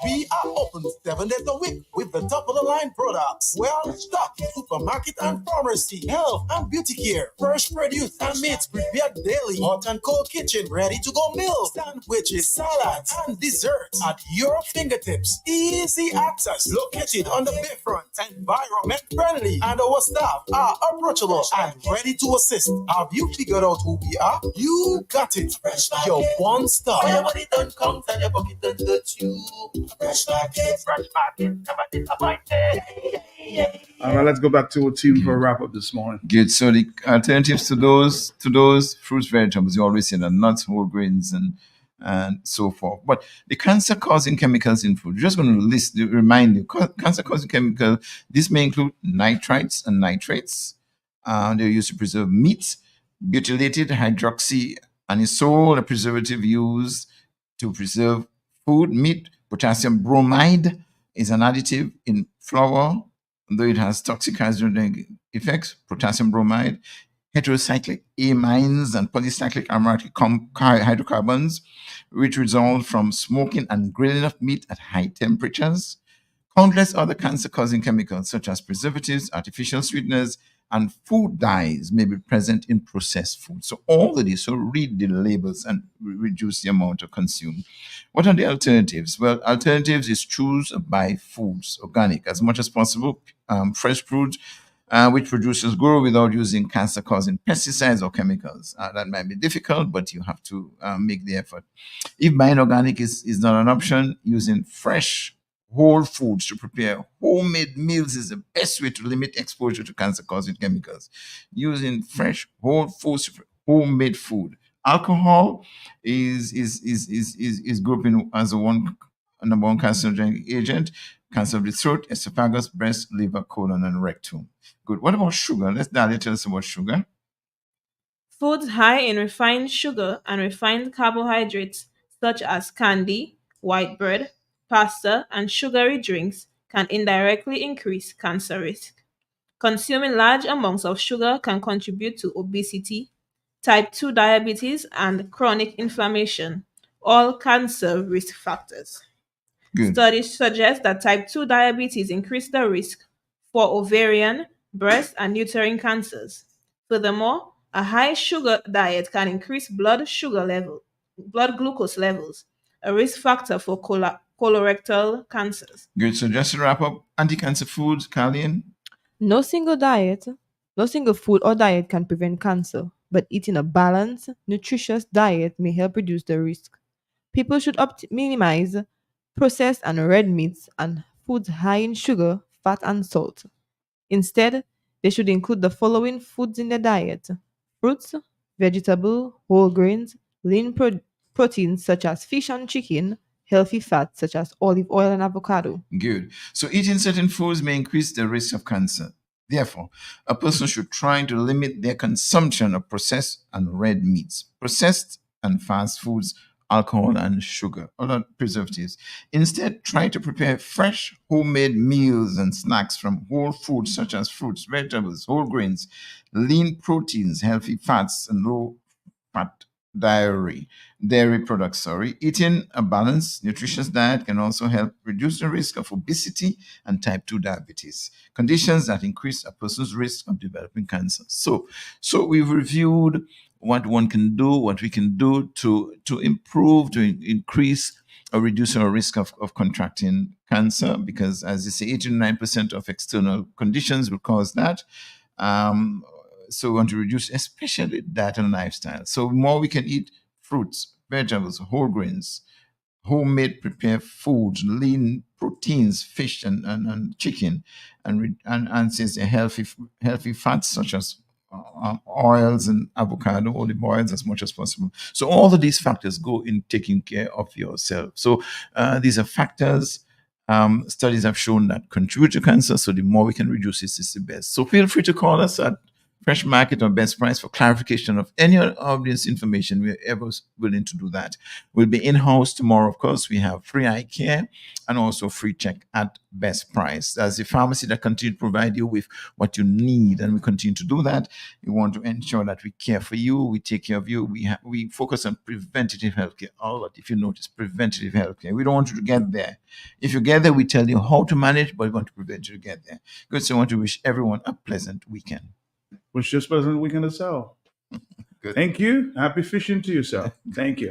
We are open 7 days a week with the top of the line products. Well stocked supermarket and pharmacy, health and beauty care, fresh produce and meats prepared daily, hot and cold kitchen, ready to go meals, sandwiches, salads, and desserts at your fingertips. Easy access, located on the bayfront, environment friendly, and our staff are approachable and ready to assist. Have you figured out who we are? You got it. Fresh Your one stop. When your money don't count and your pocket don't hurt you. Fresh market, never disappointed. All right, let's go back to our team for a wrap up this morning. Good. So the alternatives to those fruits, vegetables, you always say that nuts, whole grains, and so forth. But the cancer-causing chemicals in food, just going to remind you, cancer-causing chemicals, this may include nitrites and nitrates. They're used to preserve meat, butylated hydroxyanisole, a preservative used to preserve food, meat. Potassium bromide is an additive in flour, though it has toxic carcinogenic effects. Potassium bromide, heterocyclic amines and polycyclic aromatic hydrocarbons, which result from smoking and grilling of meat at high temperatures. Countless other cancer-causing chemicals, such as preservatives, artificial sweeteners, and food dyes may be present in processed food. So all of this, so read the labels and reduce the amount of consumed. What are the alternatives? Well, alternatives is choose or buy foods, organic, as much as possible, fresh fruit, which producers grow without using cancer-causing pesticides or chemicals. That might be difficult, but you have to make the effort. If buying organic is not an option, using fresh whole foods to prepare homemade meals is the best way to limit exposure to cancer-causing chemicals. Using fresh whole foods to homemade food. Alcohol is grouped as number one carcinogenic agent. Cancer of the throat, esophagus, breast, liver, colon, and rectum. Good. What about sugar? Let's Dahlia tell us about sugar. Foods high in refined sugar and refined carbohydrates, such as candy, white bread, pasta, and sugary drinks, can indirectly increase cancer risk. Consuming large amounts of sugar can contribute to obesity, type 2 diabetes, and chronic inflammation, all cancer risk factors. Good. Studies suggest that type 2 diabetes increases the risk for ovarian, breast, and uterine cancers. Furthermore, a high sugar diet can increase blood glucose levels, a risk factor for colorectal cancers. Good. So just to wrap up, anti-cancer foods, Carlene? No single food or diet can prevent cancer, but eating a balanced, nutritious diet may help reduce the risk. People should minimize processed and red meats and foods high in sugar, fat, and salt. Instead, they should include the following foods in their diet: fruits, vegetables, whole grains, lean proteins such as fish and chicken, healthy fats such as olive oil and avocado. Good. So eating certain foods may increase the risk of cancer. Therefore, a person should try to limit their consumption of processed and red meats, processed and fast foods, alcohol and sugar, other preservatives. Instead, try to prepare fresh, homemade meals and snacks from whole foods such as fruits, vegetables, whole grains, lean proteins, healthy fats, and low-fat dairy products. Eating a balanced, nutritious diet can also help reduce the risk of obesity and type 2 diabetes, conditions that increase a person's risk of developing cancer. So we've reviewed what one can do, what we can do to improve, to increase or reduce our risk of contracting cancer, because as you say, 89% of external conditions will cause that. So we want to reduce especially that and lifestyle. So more we can eat fruits, vegetables, whole grains, homemade prepared foods, lean proteins, fish and chicken, and since healthy fats such as oils and avocado, olive oils as much as possible. So all of these factors go in taking care of yourself. So these are factors. Studies have shown that contribute to cancer. So the more we can reduce it, is the best. So feel free to call us at Fresh Market or Best Price for clarification of any of this information. We're ever willing to do that. We'll be in-house tomorrow, of course. We have free eye care and also free check at Best Price. As a pharmacy that continue to provide you with what you need, and we continue to do that. We want to ensure that we care for you, we take care of you. We focus on preventative healthcare. All that, if you notice, preventative healthcare. We don't want you to get there. If you get there, we tell you how to manage, but we want to prevent you to get there. Good. So I want to wish everyone a pleasant weekend. Wish you a pleasant weekend as well. Good. Thank you. Happy fishing to yourself. Thank you.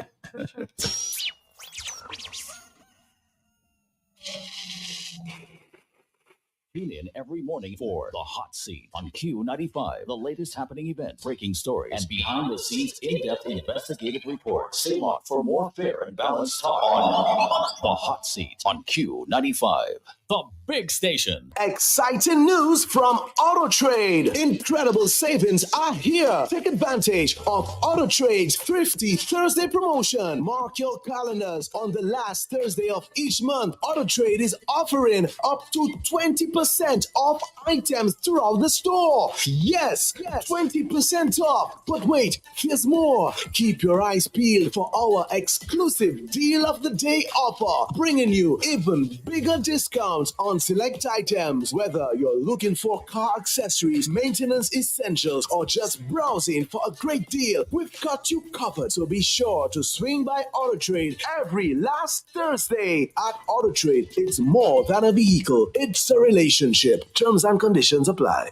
Tune in every morning for The Hot Seat on Q95, the latest happening events, breaking stories, and behind-the-scenes in-depth investigative reports. Stay locked for more fair and balanced talk on The Hot Seat on Q95, the big station. Exciting news from AutoTrade. Incredible savings are here. Take advantage of AutoTrade's Thrifty Thursday promotion. Mark your calendars. On the last Thursday of each month, AutoTrade is offering up to 20% off items throughout the store. Yes, 20% off. But wait, there's more. Keep your eyes peeled for our exclusive Deal of the Day offer, bringing you even bigger discounts on select items. Whether you're looking for car accessories, maintenance essentials, or just browsing for a great deal, we've got you covered. So be sure to swing by AutoTrade every last Thursday. At AutoTrade, it's more than a vehicle, it's a relationship. Terms and conditions apply.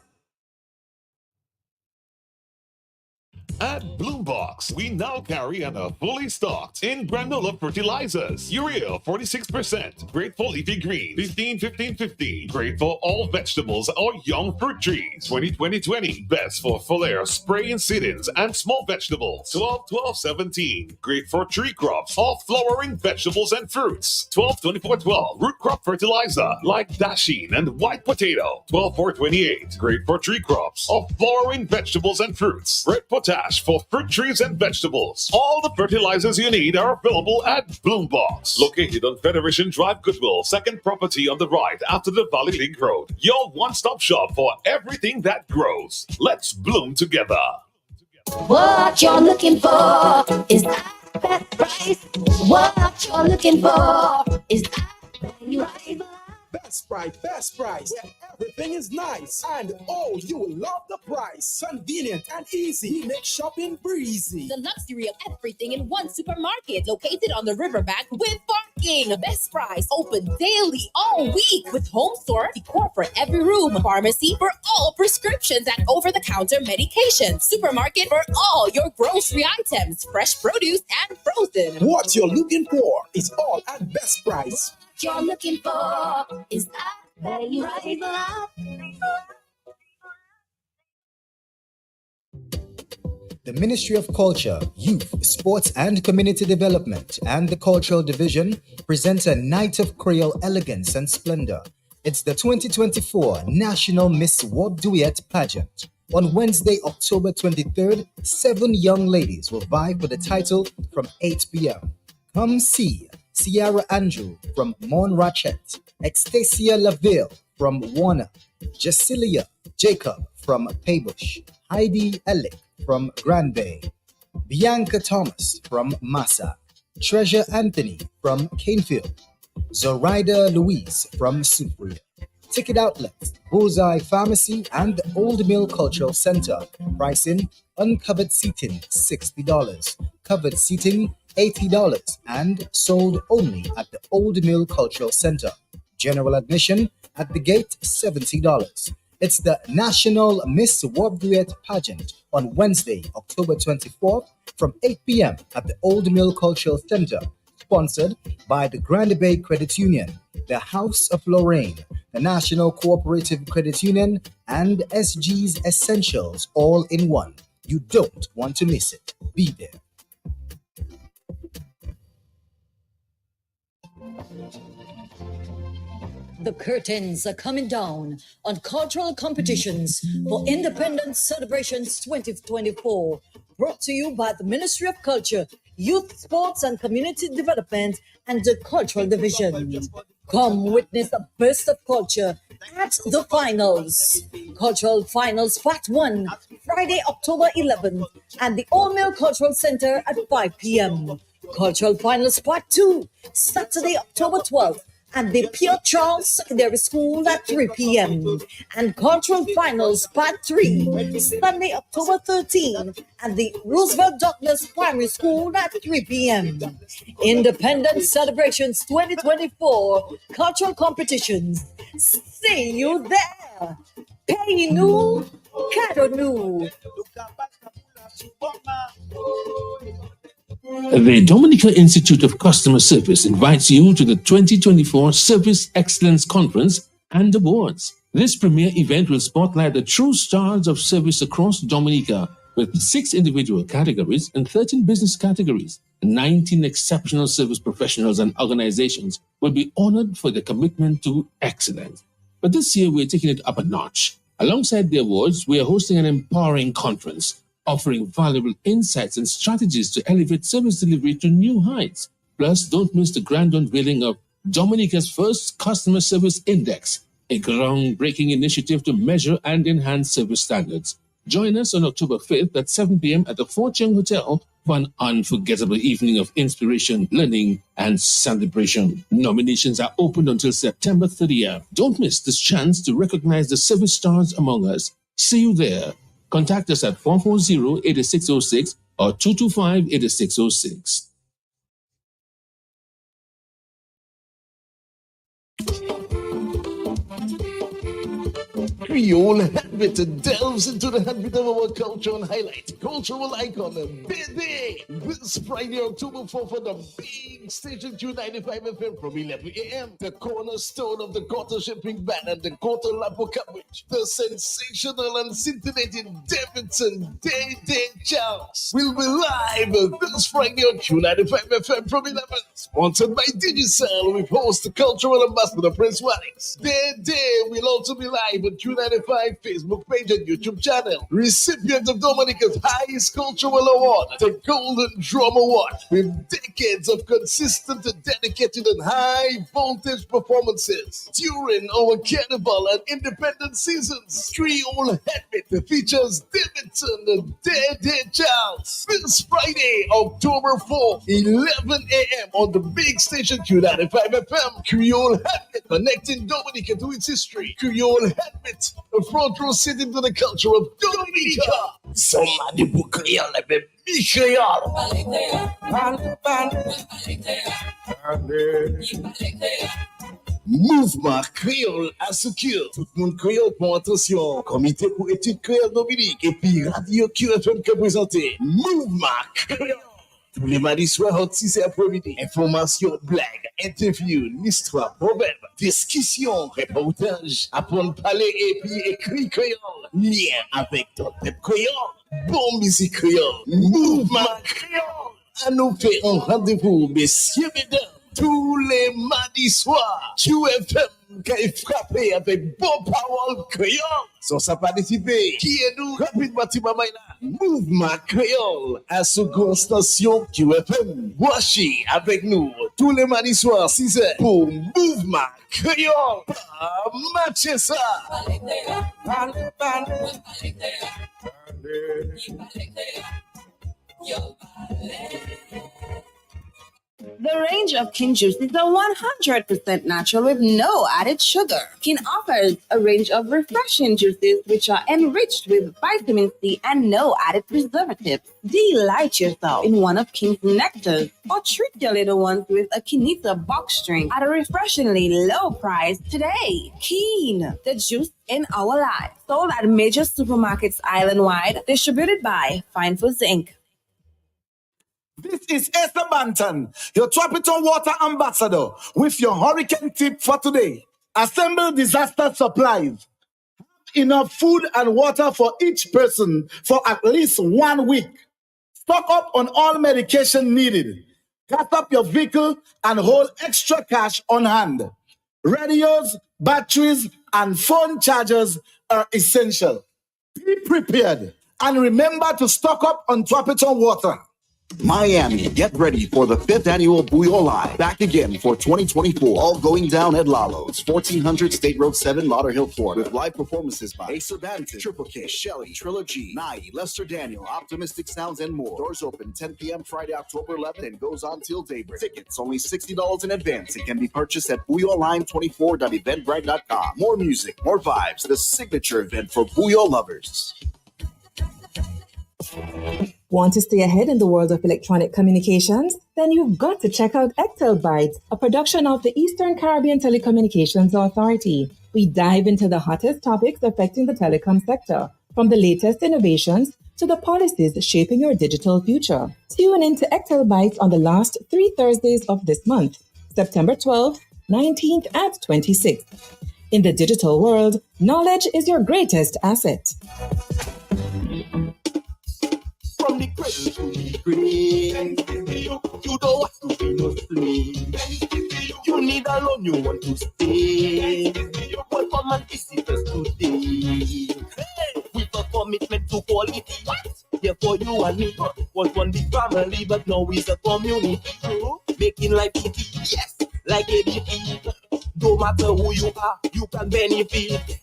At Bloombox, we now carry and are fully stocked in granola fertilizers. Urea 46%, Grateful Leafy Green 15-15-15, great for all vegetables or young fruit trees. 20-20-20, best for foliar spray and seedings and small vegetables. 12-12-17, great for tree crops or flowering vegetables and fruits. 12-24-12, root crop fertilizer like dasheen and white potato. 12-4-28, great for tree crops or flowering vegetables and fruits. Red potash for fruit trees and vegetables. All the fertilizers you need are available at Bloombox, located on Federation Drive, Goodwill, second property on the right after the Valley Link Road. Your one-stop shop for everything that grows. Let's bloom together. What you're looking for is at Best Price. What you're looking for is at Rival. Best price, where everything is nice. And oh, you will love the price. Convenient and easy. Make shopping breezy. The luxury of everything in one supermarket, located on the riverbank with parking. Best Price, open daily, all week, with home store, decor for every room, pharmacy for all prescriptions and over-the-counter medications, supermarket for all your grocery items, fresh produce and frozen. What you're looking for is all at Best Price. What you're looking for is at Rival. The Ministry of Culture, Youth, Sports and Community Development and the Cultural Division presents a night of Creole elegance and splendor. It's the 2024 National Miss Wub Duet Pageant. On Wednesday, October 23rd, 7 young ladies will vie for the title from 8 p.m. Come see Ciara Andrew from Mon Rachet, Ecstasia Laville from Warner, Jasilia Jacob from Paybush, Heidi Ellick from Grand Bay, Bianca Thomas from Massa, Treasure Anthony from Canefield, Zoraida Louise from Supria. Ticket outlets, Bullseye Pharmacy and Old Mill Cultural Center. Pricing, uncovered seating $60, covered seating $80, and sold only at the Old Mill Cultural Center. General admission at the gate $70. It's the National Miss Wub Duet Pageant on Wednesday, October 24th from 8 p.m. at the Old Mill Cultural Center. Sponsored by the Grand Bay Credit Union, the House of Lorraine, the National Cooperative Credit Union, and SG's Essentials all in one. You don't want to miss it. Be there. The curtains are coming down on cultural competitions for Independence Celebrations 2024. Brought to you by the Ministry of Culture, Youth, Sports and Community Development and the Cultural Division. Come witness a burst of culture at the finals. Cultural Finals Part 1, Friday, October 11th at the All Mill Cultural Center at 5 p.m. Cultural Finals Part 2, Saturday, October 12th at the Pure Charles Secondary School at 3 p.m. And Cultural Finals Part 3, Sunday, October 13th at the Roosevelt Douglas Primary School at 3 p.m. Independence Celebrations 2024 Cultural Competitions. See you there. Pay new, Cato new. The Dominica Institute of Customer Service invites you to the 2024 Service Excellence Conference and Awards. This premier event will spotlight the true stars of service across Dominica with 6 individual categories and 13 business categories. 19 exceptional service professionals and organizations will be honored for their commitment to excellence. But this year, we're taking it up a notch. Alongside the awards, we are hosting an empowering conference offering valuable insights and strategies to elevate service delivery to new heights. Plus, don't miss the grand unveiling of Dominica's first Customer Service Index, a groundbreaking initiative to measure and enhance service standards. Join us on October 5th at 7 p.m. at the Fortune Hotel for an unforgettable evening of inspiration, learning, and celebration. Nominations are open until September 30th. Don't miss this chance to recognize the service stars among us. See you there. Contact us at 440-8606 or 225-8606. Creole Headbit delves into the headbit of our culture and highlight cultural icon Bede this Friday, October 4th for the big station 295 FM from 11 a.m. The cornerstone of the quarter shipping band and the quarter lapo coverage. The sensational and scintillating Davidson Day Charles will be live this Friday on Q95 FM from 11. Sponsored by Digicel with host the cultural ambassador Prince Wallings. Day will also be live on Q95 Facebook page and YouTube channel. Recipient of Dominica's highest cultural award, the Golden Drum Award, with decades of consistent, dedicated, and high voltage performances during our Carnival and Independent seasons. Creole Headbit features Davidson and Day Charles this Friday, October 4th, 11 a.m. on the big station Q95 FM. Creole Headbit, connecting Dominica to its history. Creole Headbit, a front row seat into the culture of Dominica. Somebody book Creole, baby. Creole. Mouvement Créole à Secure. Tout le monde créole pour attention. Comité pour études créole Dominique et puis Radio QFM qui a présenté Mouvement Créole. Tous les mardis soirs, au 6 après-midi. Information, blagues, interviews, l'histoire, proverbes, discussions, reportages, apprendre à parler et puis écrit créole. Lien avec ton tête créole. Bon musique créole. Mouvement créole. À nous faire un rendez-vous, messieurs, mesdames. Tous les mardis soirs, QFM qui est frappé avec bon parole créole. Sans ça participer, qui est nous? Rapidement, Mouvement Créole à seconde station QFM. Voici avec nous tous les mardis soirs 6h pour Mouvement Créole. Pas matcher ça. The range of Kin juices are 100% natural with no added sugar. Kin offers a range of refreshing juices which are enriched with vitamin C and no added preservatives. Delight yourself in one of Kin's nectars or treat your little ones with a Kinita box drink at a refreshingly low price today. Kin, the juice in our lives. Sold at major supermarkets island-wide. Distributed by Fine Foods Inc. This is Esther Banton, your Tropical Water Ambassador, with your hurricane tip for today. Assemble disaster supplies. Have enough food and water for each person for at least 1 week. Stock up on all medication needed. Gas up your vehicle and hold extra cash on hand. Radios, batteries, and phone chargers are essential. Be prepared and remember to stock up on Twapiton water. Miami, get ready for the 5th annual Booyah Live. Back again for 2024. All going down at Lalo's, 1400 State Road 7, Lauderhill, Florida. With live performances by Acer Banton, Triple K, Shelly, Trilogy, Nye, Lester Daniel, Optimistic Sounds, and more. Doors open 10 p.m. Friday, October 11th and goes on till daybreak. Tickets only $60 in advance and can be purchased at BooyahLine24.eventbrite.com. More music, more vibes. The signature event for Booyah lovers. Want to stay ahead in the world of electronic communications? Then you've got to check out Ectel Bytes, a production of the Eastern Caribbean Telecommunications Authority. We dive into the hottest topics affecting the telecom sector, from the latest innovations to the policies shaping your digital future. Tune in to Ectel Bytes on the last 3 Thursdays of this month, September 12th, 19th, and 26th. In the digital world, knowledge is your greatest asset. From the cradle to the grave, you don't want to be no slave. You need a loan, you want to stay. Welcome and visit us today. With a commitment to quality. Therefore you and me was one big family, but now it's a community. Making life easy, yes, like ADP. No matter who you are, you can benefit.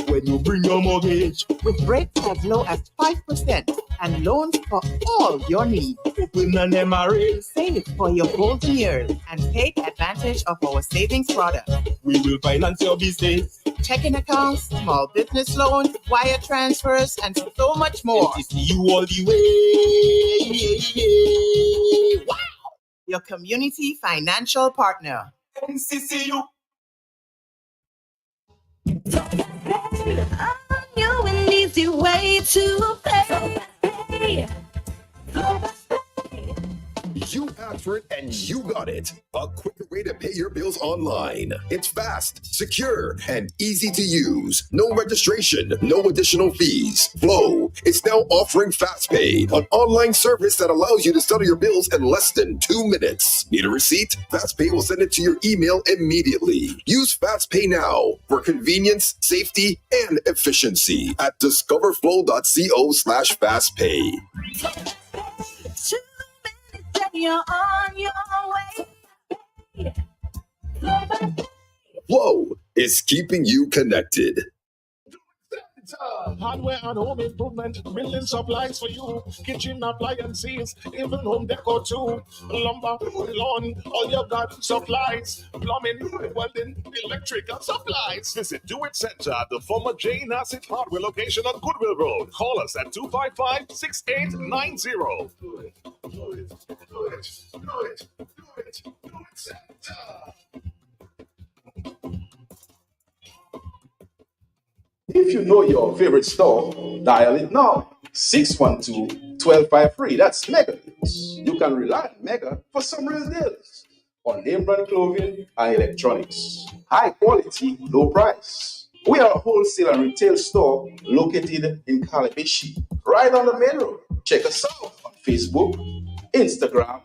When you bring your mortgage with rates as low as 5% and loans for all your needs. Open an MRA, save for your golden years and take advantage of our savings product. We will finance your business. Checking accounts, small business loans, wire transfers, and so much more. See you all the way. Wow! Your community financial partner. NCCU. You an easy way to pay. You asked for it and you got it. A quicker way to pay your bills online. It's fast, secure, and easy to use. No registration, no additional fees. Flow is now offering FastPay, an online service that allows you to settle your bills in less than 2 minutes. Need a receipt? FastPay will send it to your email immediately. Use FastPay now for convenience, safety, and efficiency at discoverflow.co/fastpay. You're on your way. Flow is keeping you connected. Hardware and home improvement, building supplies for you, kitchen appliances, even home decor too, lumber, lawn, all your garden supplies, plumbing, welding, electrical supplies. Visit Do It Center at the former J. Nassif Hardware location on Goodwill Road. Call us at 255-6890. Do it Center. If you know your favorite store, dial it now. 612-1253. That's Mega Deals. You can rely on Mega for some real deals on name brand clothing and electronics. High quality, low price. We are a wholesale and retail store located in Calabishi, right on the main road. Check us out on Facebook, Instagram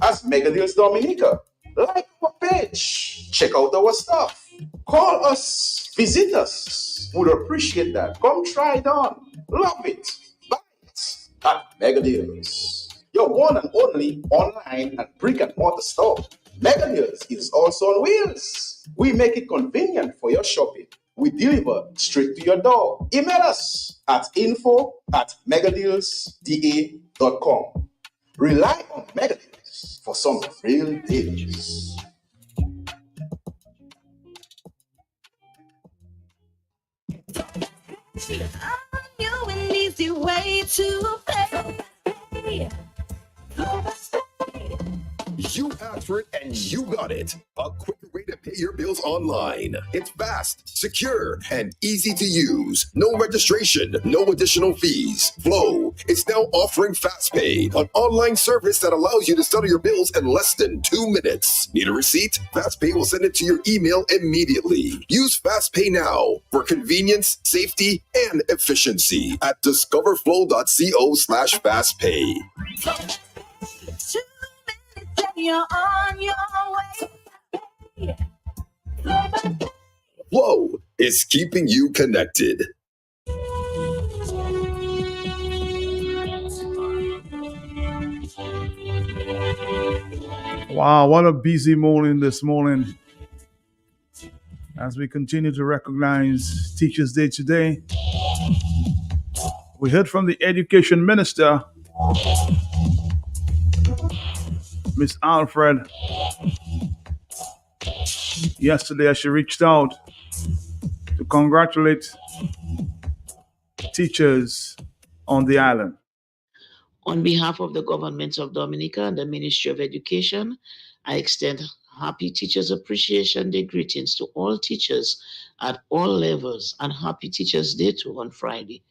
as Mega Deals Dominica. Like our page. Check out our stuff. Call us. Visit us. Would appreciate that. Come try it on. Love it. Buy it at Mega Deals. Your one and only online and brick and mortar store. Mega Deals is also on wheels. We make it convenient for your shopping. We deliver straight to your door. Email us at info@megadealsda.com. Rely on Mega Deals for some real deals. You an easy way to pay. You asked for it and you got it. A quicker way to pay your bills online. It's fast, secure, and easy to use. No registration, no additional fees. Flow is now offering FastPay, an online service that allows you to settle your bills in less than 2 minutes. Need a receipt? FastPay will send it to your email immediately. Use FastPay now for convenience, safety, and efficiency at discoverflow.co/fastpay. You're on your way. Flow is keeping you connected. Wow, what a busy morning this morning. As we continue to recognize Teachers Day today, we heard from the Education Minister, Miss Alfred, yesterday as she reached out to congratulate teachers on the island. On behalf of the government of Dominica and the Ministry of Education, I extend Happy Teachers Appreciation Day greetings to all teachers at all levels and Happy Teachers Day too on Friday.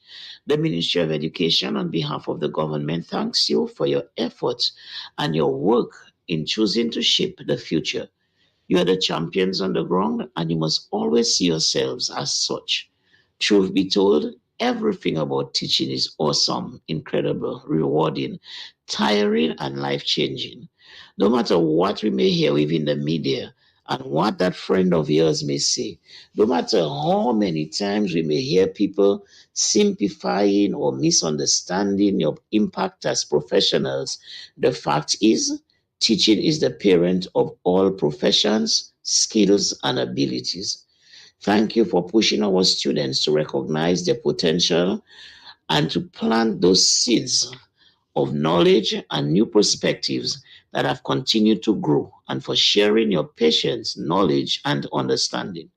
The Ministry of Education, on behalf of the government, thanks you for your efforts and your work in choosing to shape the future. You are the champions on the ground, and you must always see yourselves as such. Truth be told, everything about teaching is awesome, incredible, rewarding, tiring, and life-changing. No matter what we may hear within the media and what that friend of yours may say, no matter how many times we may hear people simplifying or misunderstanding your impact as professionals, the fact is, teaching is the parent of all professions, skills, and abilities. Thank you for pushing our students to recognize their potential and to plant those seeds of knowledge and new perspectives that have continued to grow, and for sharing your patience, knowledge, and understanding.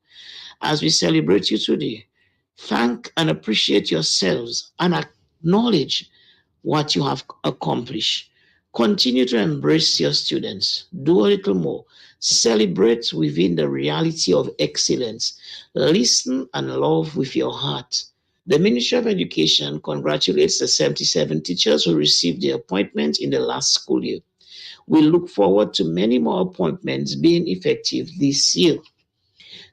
As we celebrate you today, thank and appreciate yourselves and acknowledge what you have accomplished. Continue to embrace your students. Do a little more. Celebrate within the reality of excellence. Listen and love with your heart. The Ministry of Education congratulates the 77 teachers who received their appointment in the last school year. We look forward to many more appointments being effective this year.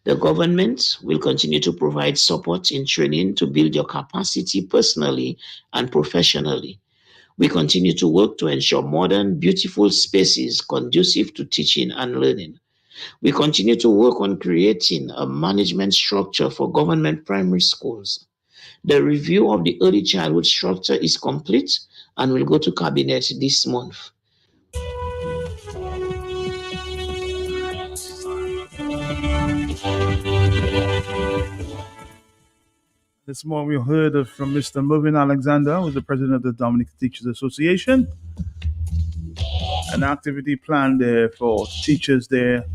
The government will continue to provide support in training to build your capacity personally and professionally. We continue to work to ensure modern, beautiful spaces conducive to teaching and learning. We continue to work on creating a management structure for government primary schools. The review of the early childhood structure is complete and will go to cabinet this month. This morning we heard from Mr. Mervyn Alexander, who is the president of the Dominica Teachers Association. An activity planned there for teachers there.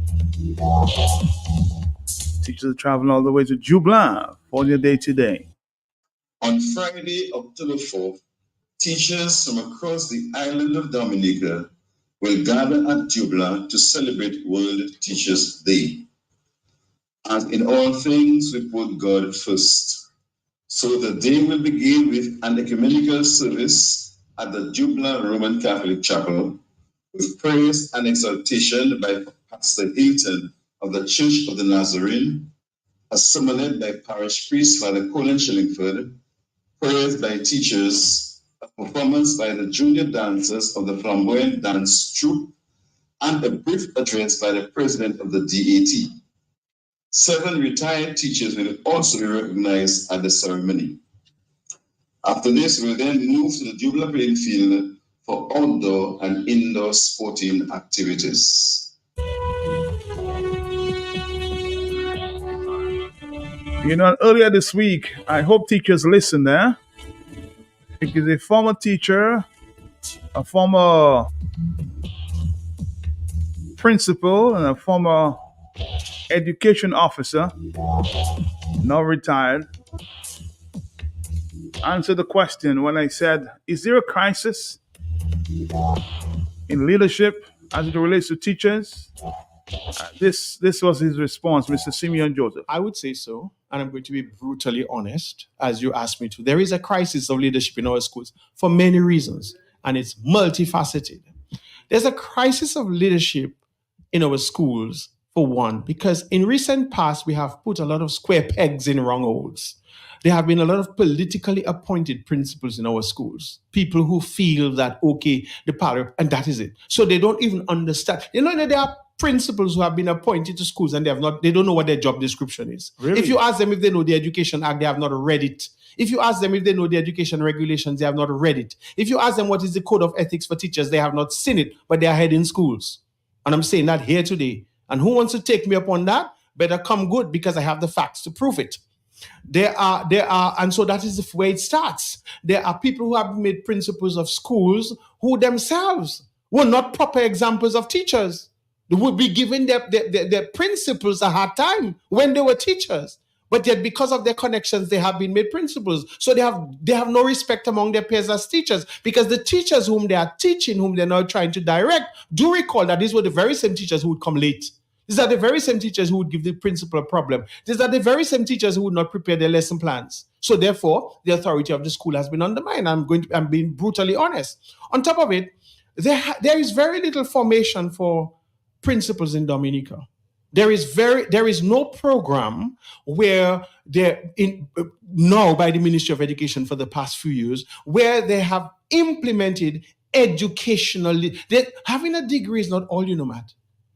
Teachers are traveling all the way to Dublin for their day today. On Friday, October 4th, teachers from across the island of Dominica will gather at Dublin to celebrate World Teachers' Day. As in all things, we put God first. So the day will begin with an ecumenical service at the Dublin Roman Catholic Chapel with praise and exaltation by Pastor Hilton of the Church of the Nazarene, a sermon led by parish priest Father Colin Shillingford, prayers by teachers, a performance by the junior dancers of the Flamboyant Dance Troupe, and a brief address by the president of the DAT. 7 retired teachers will also be recognized at the ceremony. After this, we'll then move to the Dublin playing field for outdoor and indoor sporting activities. You know, earlier this week, I hope teachers listen there, because a former teacher, a former principal, and a former education officer, now retired, answered the question when I said, is there a crisis in leadership as it relates to teachers? This was his response, Mr. Simeon Joseph. I would say so, and I'm going to be brutally honest, as you asked me to. There is a crisis of leadership in our schools for many reasons, and it's multifaceted. There's a crisis of leadership in our schools, for one, because in recent past, we have put a lot of square pegs in round holes. There have been a lot of politically appointed principals in our schools, people who feel that, okay, the power, and that is it. So they don't even understand. You know, there are principals who have been appointed to schools and they don't know what their job description is. Really? If you ask them if they know the Education Act, they have not read it. If you ask them if they know the education regulations, they have not read it. If you ask them what is the code of ethics for teachers, they have not seen it, but they are heading schools. And I'm saying that here today. And who wants to take me up on that? Better come good, because I have the facts to prove it. There are, and so that is the way it starts. There are people who have made principals of schools who themselves were not proper examples of teachers. They would be giving their principals a hard time when they were teachers. But yet, because of their connections, they have been made principals. So they have no respect among their peers as teachers, because the teachers whom they are teaching, whom they're now trying to direct, do recall that these were the very same teachers who would come late. These are the very same teachers who would give the principal a problem. These are the very same teachers who would not prepare their lesson plans. So therefore, the authority of the school has been undermined. I'm being brutally honest. On top of it, there is very little formation for principals in Dominica. There is no program where now by the Ministry of Education for the past few years, where they have implemented educational. Having a degree is not all you know, Matt.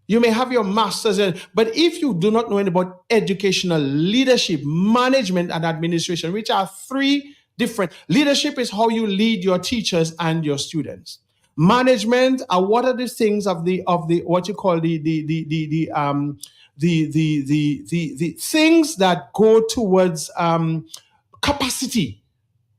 You may have your master's, but if you do not know anything about educational leadership, management, and administration, which are three different. Leadership is how you lead your teachers and your students. Management are what are the things of the what you call the things that go towards capacity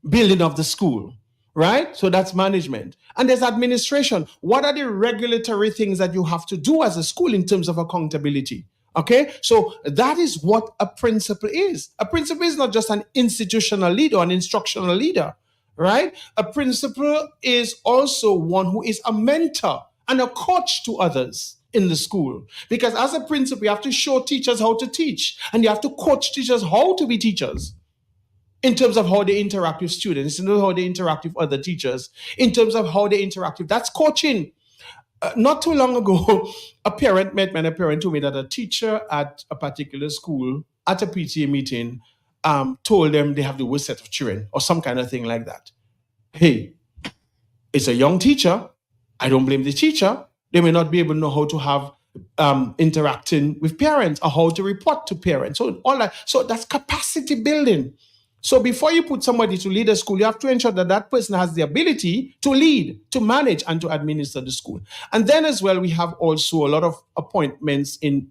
building of the school, right? So that's management. And there's administration. What are the regulatory things that you have to do as a school in terms of accountability? Okay, so that is what a principal is. A principal is not just an institutional leader, an instructional leader, right? A principal is also one who is a mentor and a coach to others in the school. Because as a principal, you have to show teachers how to teach, and you have to coach teachers how to be teachers in terms of how they interact with students, in terms of how they interact with other teachers, in terms of how they interact with, that's coaching. Not too long ago, a parent told me that a teacher at a particular school at a PTA meeting told them they have the worst set of children or some kind of thing like that. Hey, it's a young teacher. I don't blame the teacher. They may not be able to know how to have interacting with parents or how to report to parents. So all that. So that's capacity building. So before you put somebody to lead a school, you have to ensure that that person has the ability to lead, to manage, and to administer the school. And then as well, we have also a lot of appointments in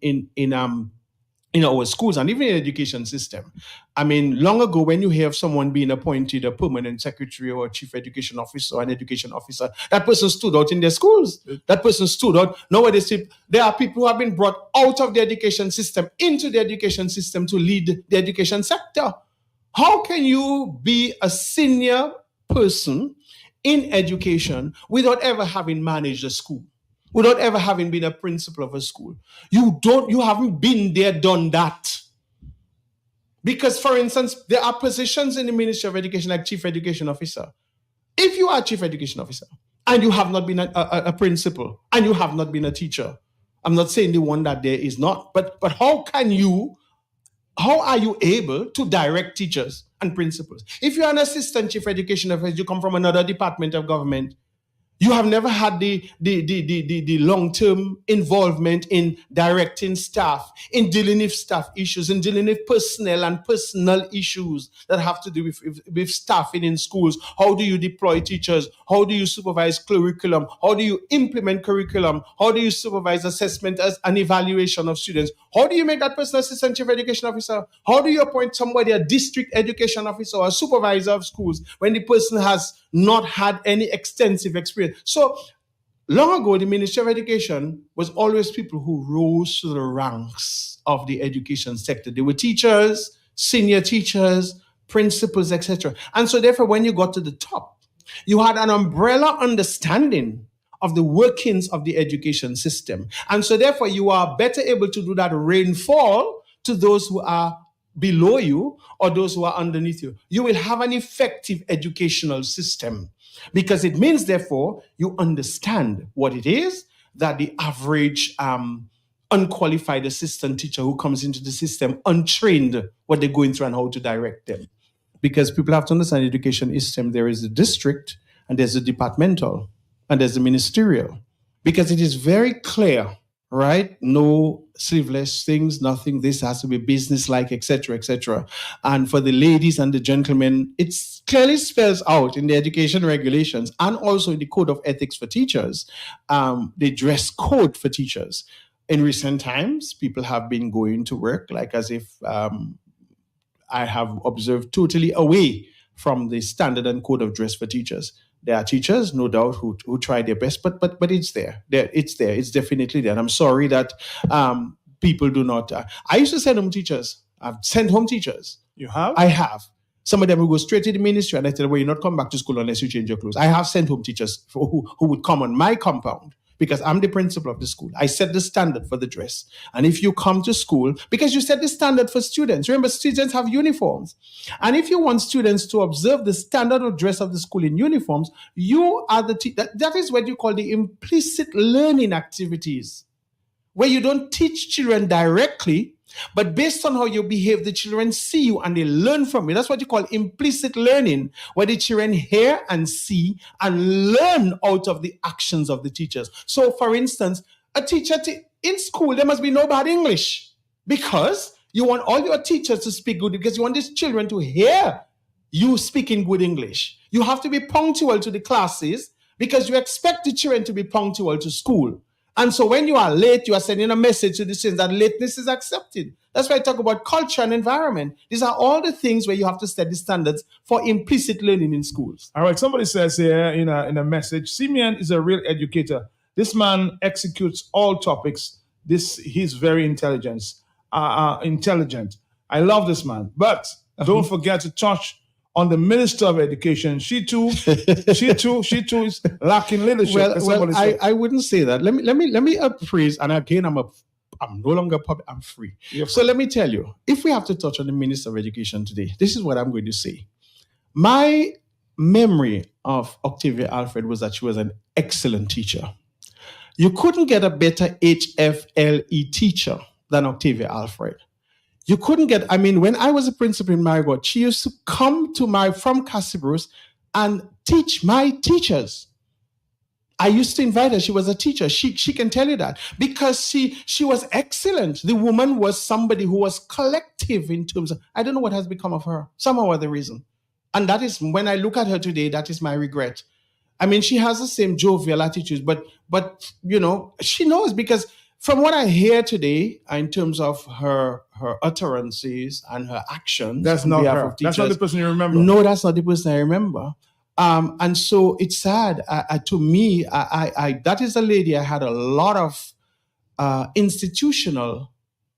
our schools and even in the education system. I mean, long ago, when you hear of someone being appointed a permanent secretary or a chief education officer or an education officer, that person stood out in their schools. That person stood out. Nowadays, there are people who have been brought out of the education system into the education system to lead the education sector. How can you be a senior person in education without ever having managed a school, without ever having been a principal of a school? You haven't been there, done that. Because, for instance, there are positions in the Ministry of Education like Chief Education Officer. If you are a Chief Education Officer and you have not been a principal and you have not been a teacher, I'm not saying the one that there is not, but how are you able to direct teachers and principals? If you're an assistant chief education officer, you come from another department of government, you have never had the long-term involvement in directing staff, in dealing with staff issues, in dealing with personnel and personal issues that have to do with staffing in schools. How do you deploy teachers? How do you supervise curriculum? How do you implement curriculum? How do you supervise assessment as an evaluation of students? How do you make that person assistant chief education officer? How do you appoint somebody a district education officer or a supervisor of schools when the person has not had any extensive experience? So long ago, the Ministry of Education was always people who rose to the ranks of the education sector. They were teachers, senior teachers, principals, etc. And so therefore, when you got to the top, you had an umbrella understanding of the workings of the education system. And so therefore, you are better able to do that rainfall to those who are below you or those who are underneath you. You will have an effective educational system because it means, therefore, you understand what it is that the average unqualified assistant teacher who comes into the system untrained, what they're going through and how to direct them. Because people have to understand the education system. There is a district and there's a departmental and there's a ministerial. Because it is very clear, right? No sleeveless things, nothing. This has to be business-like, etc., etc. And for the ladies and the gentlemen, it clearly spells out in the education regulations and also in the code of ethics for teachers, the dress code for teachers. In recent times, people have been going to work like as if I have observed totally away from the standard and code of dress for teachers. There are teachers, no doubt, who try their best, but it's there. It's there. It's definitely there. And I'm sorry that people do not. I used to send home teachers. I've sent home teachers. You have? I have. Some of them will go straight to the ministry and I tell them, well, you're not coming back to school unless you change your clothes. I have sent home teachers who would come on my compound because I'm the principal of the school. I set the standard for the dress. And if you come to school, because you set the standard for students, remember students have uniforms. And if you want students to observe the standard of dress of the school in uniforms, you are the that is what you call the implicit learning activities, where you don't teach children directly, but based on how you behave, the children see you and they learn from you. That's what you call implicit learning, where the children hear and see and learn out of the actions of the teachers. So, for instance, a teacher in school, there must be no bad English because you want all your teachers to speak good because you want these children to hear you speaking good English. You have to be punctual to the classes because you expect the children to be punctual to school. And so when you are late, you are sending a message to the students that lateness is accepted. That's why I talk about culture and environment. These are all the things where you have to set the standards for implicit learning in schools. All right, somebody says here in a message, Simeon is a real educator. This man executes all topics. He's very intelligent. I love this man. But don't forget to touch on the Minister of Education. She too is lacking leadership. Well, I wouldn't say that. Let me appraise, and again, I'm no longer public, I'm free. So let me tell you, if we have to touch on the Minister of Education today, this is what I'm going to say. My memory of Octavia Alfred was that she was an excellent teacher. You couldn't get a better HFLE teacher than Octavia Alfred. You couldn't get, when I was a principal in Marigot, she used to come to from Cassibros and teach my teachers. I used to invite her. She was a teacher. She can tell you that because she was excellent. The woman was somebody who was collective in terms of, I don't know what has become of her, somehow or the reason. And that is, when I look at her today, that is my regret. She has the same jovial attitude, but she knows, because from what I hear today, in terms of her utterances and her actions, that's not her. That's not the person you remember. No, that's not the person I remember. And so it's sad. To me, that is a lady I had a lot of institutional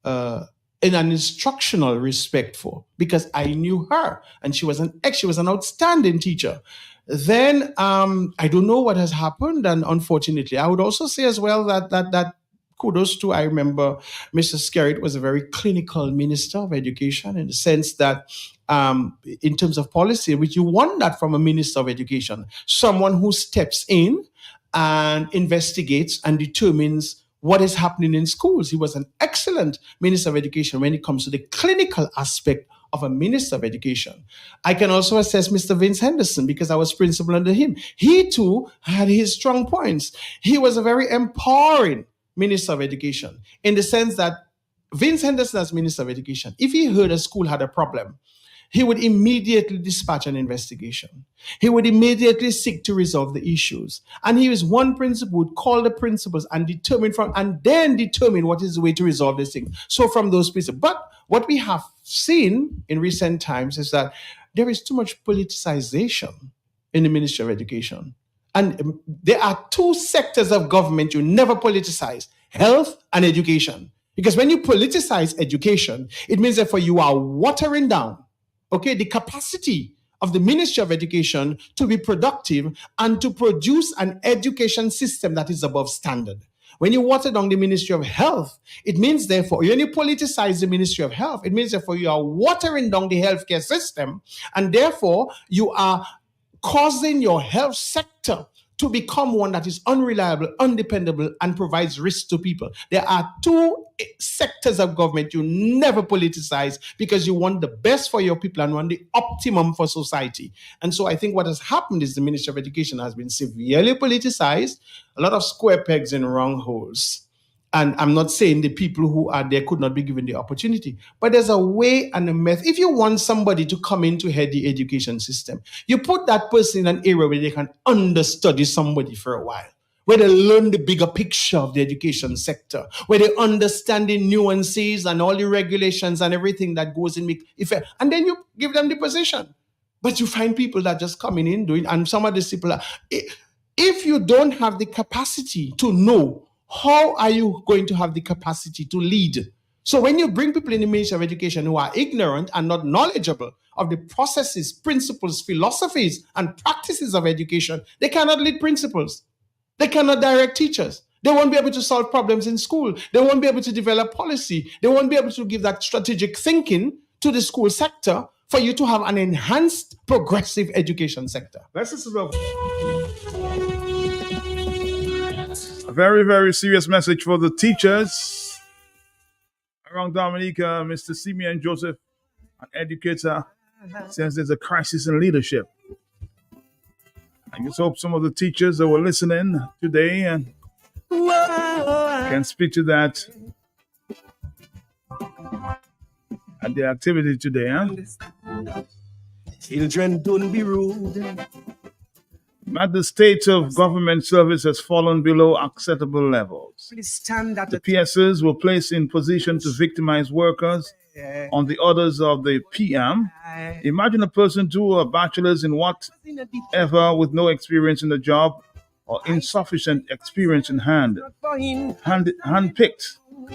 and an instructional respect for, because I knew her and she was an outstanding teacher. Then I don't know what has happened, and unfortunately, I would also say as well that kudos to, I remember Mr. Skerritt was a very clinical minister of education, in the sense that in terms of policy, which you want that from a minister of education, someone who steps in and investigates and determines what is happening in schools. He was an excellent minister of education when it comes to the clinical aspect of a minister of education. I can also assess Mr. Vince Henderson because I was principal under him. He too had his strong points. He was a very empowering Minister of Education, in the sense that Vince Henderson, as Minister of Education, if he heard a school had a problem, he would immediately dispatch an investigation. He would immediately seek to resolve the issues. And he was one principal would call the principals and determine what is the way to resolve this thing. So from those principals. But what we have seen in recent times is that there is too much politicization in the Ministry of Education. And there are two sectors of government you never politicize: health and education. Because when you politicize education, it means that you are watering down, the capacity of the Ministry of Education to be productive and to produce an education system that is above standard. When you water down the Ministry of Health, it means therefore, when you politicize the Ministry of Health, it means therefore you are watering down the healthcare system, and therefore you are causing your health sector to become one that is unreliable, undependable, and provides risk to people. There are two sectors of government you never politicize, because you want the best for your people and want the optimum for society. And so I think what has happened is the Ministry of Education has been severely politicized, a lot of square pegs in round holes. And I'm not saying the people who are there could not be given the opportunity, but there's a way and a method. If you want somebody to come in to head the education system, you put that person in an area where they can understudy somebody for a while, where they learn the bigger picture of the education sector, where they understand the nuances and all the regulations and everything that goes in effect, and then you give them the position. But you find people that just coming in doing, and some of these people are, if you don't have the capacity to know, how are you going to have the capacity to lead? So when you bring people in the Ministry of Education who are ignorant and not knowledgeable of the processes, principles, philosophies, and practices of education, they cannot lead principals. They cannot direct teachers. They won't be able to solve problems in school. They won't be able to develop policy. They won't be able to give that strategic thinking to the school sector for you to have an enhanced progressive education sector. Let's listen to a very, very serious message for the teachers around Dominica. Mr. Simeon Joseph, an educator, says there's a crisis in leadership. I just hope some of the teachers that were listening today and can speak to that at the activity today, huh? Children, don't be rude. But the state of government service has fallen below acceptable levels. Please stand at The PSs were placed in position to victimize workers on the orders of the PM. Imagine a person do a bachelor's in whatever with no experience in the job or insufficient experience in hand-picked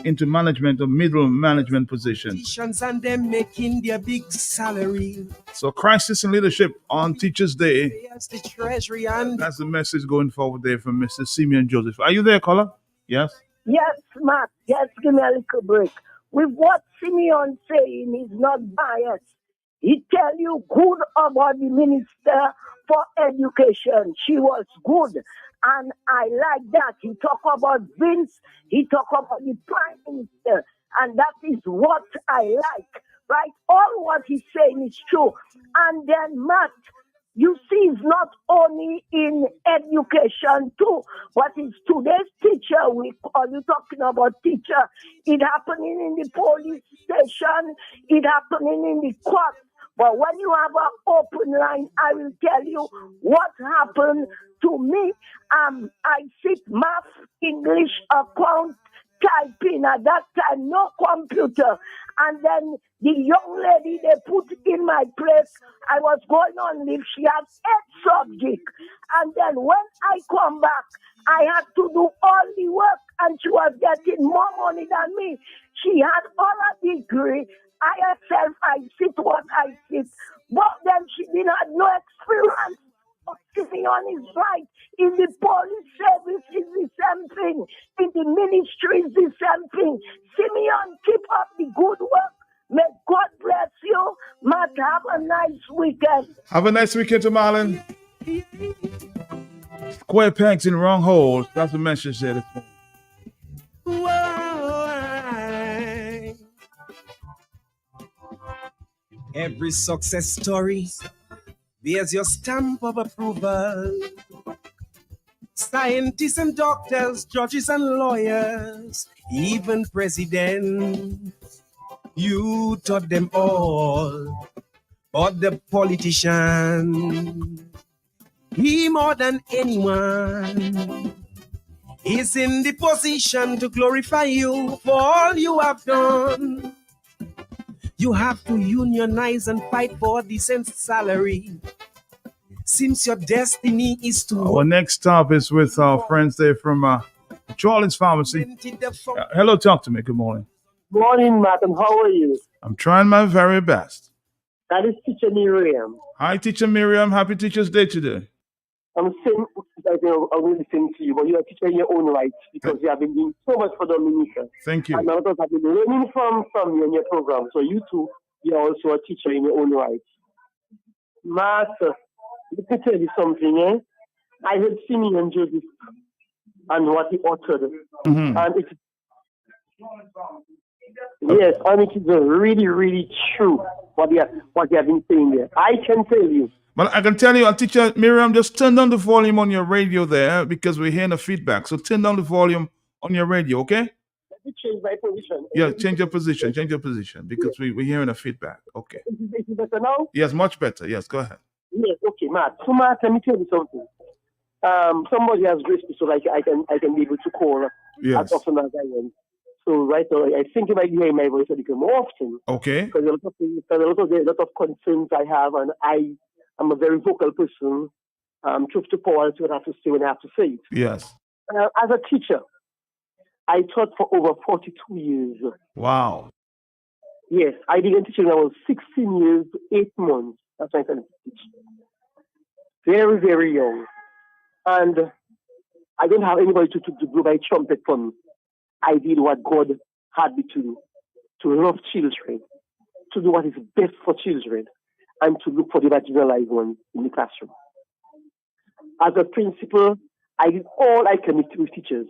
into management or middle management positions. And them making their big salary. So crisis in leadership on Teachers Day. Yes, the treasury and That's the message going forward there from Mr. Simeon Joseph. Are you there, caller? Yes? Yes, Matt. Yes, give me a little break. With what Simeon saying is not biased. He tell you good about the Minister for Education. She was good. And I like that. He talk about Vince. He talk about the Prime Minister. And that is what I like. Right? All what he's saying is true. And then, Matt, you see, it's not only in education too, but it's today's teacher week. Are you talking about teacher? It happening in the police station. It happening in the court. But when you have an open line, I will tell you what happened to me. I sit math, English, account, typing. At that time, no computer. And then the young lady they put in my place, I was going on leave. She had 8 subjects. And then when I come back, I had to do all the work, and she was getting more money than me. She had all a degree. I herself, I sit what I sit. But then she didn't have no experience. Simeon is right. In the police service is the same thing. In the ministry is the same thing. Simeon, keep up the good work. May God bless you. Matt, have a nice weekend. Have a nice weekend to Marlon. Square pegs in wrong holes. That's the message there this morning. Every success story bears your stamp of approval. Scientists and doctors, judges and lawyers, even presidents, you taught them all. But the politician, he more than anyone, is in the position to glorify you for all you have done. You have to unionize and fight for a decent salary. Since your destiny is to... Our next stop is with our friends there from Charlie's Pharmacy. Hello, talk to me. Good morning. Morning, madam. How are you? I'm trying my very best. That is Teacher Miriam. Hi, Teacher Miriam. Happy Teacher's Day today. I'm saying, I will listen to you, but you are teaching your own right because you have been doing so much for Dominica. Thank you. And a lot of us have been learning from you and your program. So you too, you are also a teacher in your own right. Master, let me tell you something, eh? I heard Simeon Joseph and what he uttered. Mm-hmm. And it's yes, and it is really, really true what they have been saying there. I can tell you. Well, I can tell you, Teacher Miriam, just turn down the volume on your radio there because we're hearing the feedback. So turn down the volume on your radio, okay? to change my position. Yeah, change your position. Change your position because we're hearing a feedback. Okay. Is it better now? Yes, much better. Yes, go ahead. Yes, okay, Matt. So, Matt, let me tell you something. Somebody has graced me so I can be able to call as often as I want. So right now, I think you might be hearing my voice a little more often. Okay. Because there's a lot of concerns I have, and I am a very vocal person. Truth to power, so I have to say when I have to say it. Yes. As a teacher, I taught for over 42 years. Wow. Yes, I began teaching when I was 16 years, 8 months. That's when I started to teach. Very, very young. And I don't have anybody to blow my trumpet for me. I did what God had me to do, to love children, to do what is best for children, and to look for the marginalized ones in the classroom. As a principal, I did all I can with teachers.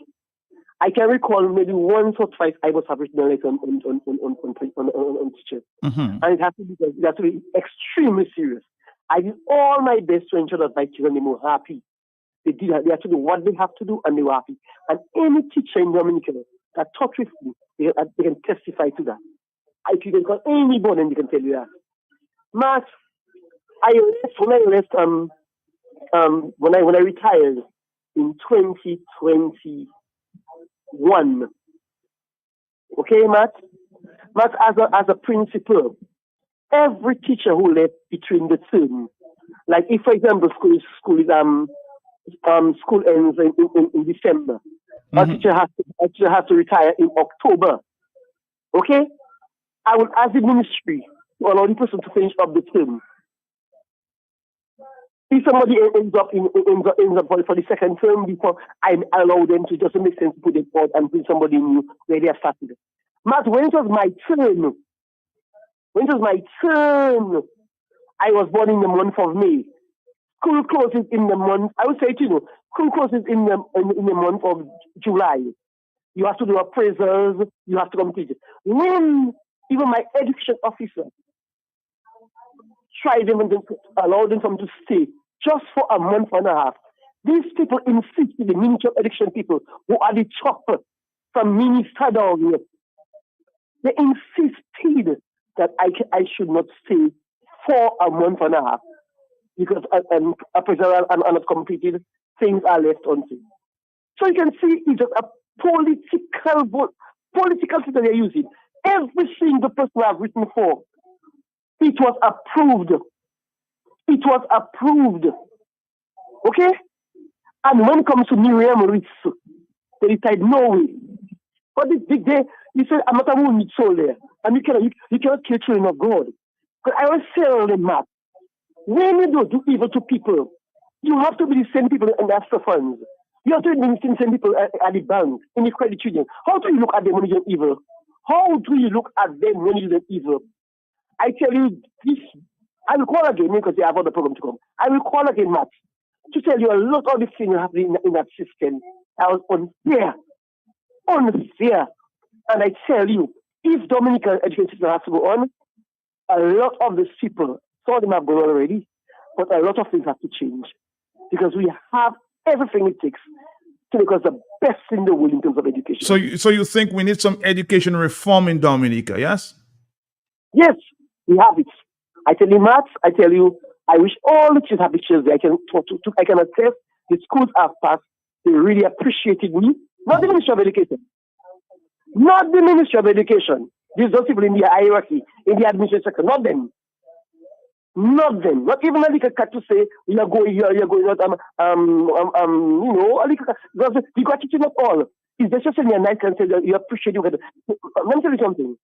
I can recall maybe once or twice I must have written a letter on teachers. Mm-hmm. And it has to be extremely serious. I did all my best to ensure that my children were happy. They had to do what they have to do, and they were happy. And any teacher in Dominica that taught with me, they can testify to that. If you can call anybody, and they can tell you that. Matt, when I retired in 2021. Okay, Matt? Matt, as a principal, every teacher who left between the term, like if, for example, school ends in December, a teacher has to retire in October. Okay? I will ask the ministry to allow the person to finish up the term. If somebody ends up for the second term before, I allow them to just make sense to put it out and bring somebody new where they are started. Matt, when it was my turn, I was born in the month of May. School closes in the month, I would say to you, school closes in the month of July. You have to do appraisals, you have to complete it. When even my education officer tried them and allowed them to stay just for a month and a half, these people insisted, the Ministry of Education people, who are the chopper from Minister down here, they insisted that I should not stay for a month and a half because appraisal and not completed, things are left unsaid. So you can see it's just a political system they're using. Every single person I've written for, it was approved. It was approved. Okay? And when it comes to Miriam Ritz, they decide no way. But you said, I'm not a wounded soul there. And you cannot kill children of God. But I always tell them, Matt, when you do evil to people, you have to be the same people and ask for funds. You have to be the same people at the bank, in the credit union. How do you look at them when you do evil? How do you look at them when you do evil? I tell you this, I will call again because they have other program to come. I will call again, Matt, to tell you a lot of the things happening in that system. I was unfair. And I tell you, if Dominican education system has to go on, a lot of these people, some of them have gone already, but a lot of things have to change because we have everything it takes to make us the best in the world in terms of education. So you think we need some education reform in Dominica, yes? Yes, we have it. I tell you, Matt, I wish all the kids have pictures. I can attest the schools have passed. They really appreciated me. Not the Ministry of Education. Not the Ministry of Education. These those people in the hierarchy, in the administration sector, not them. Not them. Not even a little cat to say, you're going out, you got teaching us all. It's just in your night and say that you appreciate you. Let me tell you something.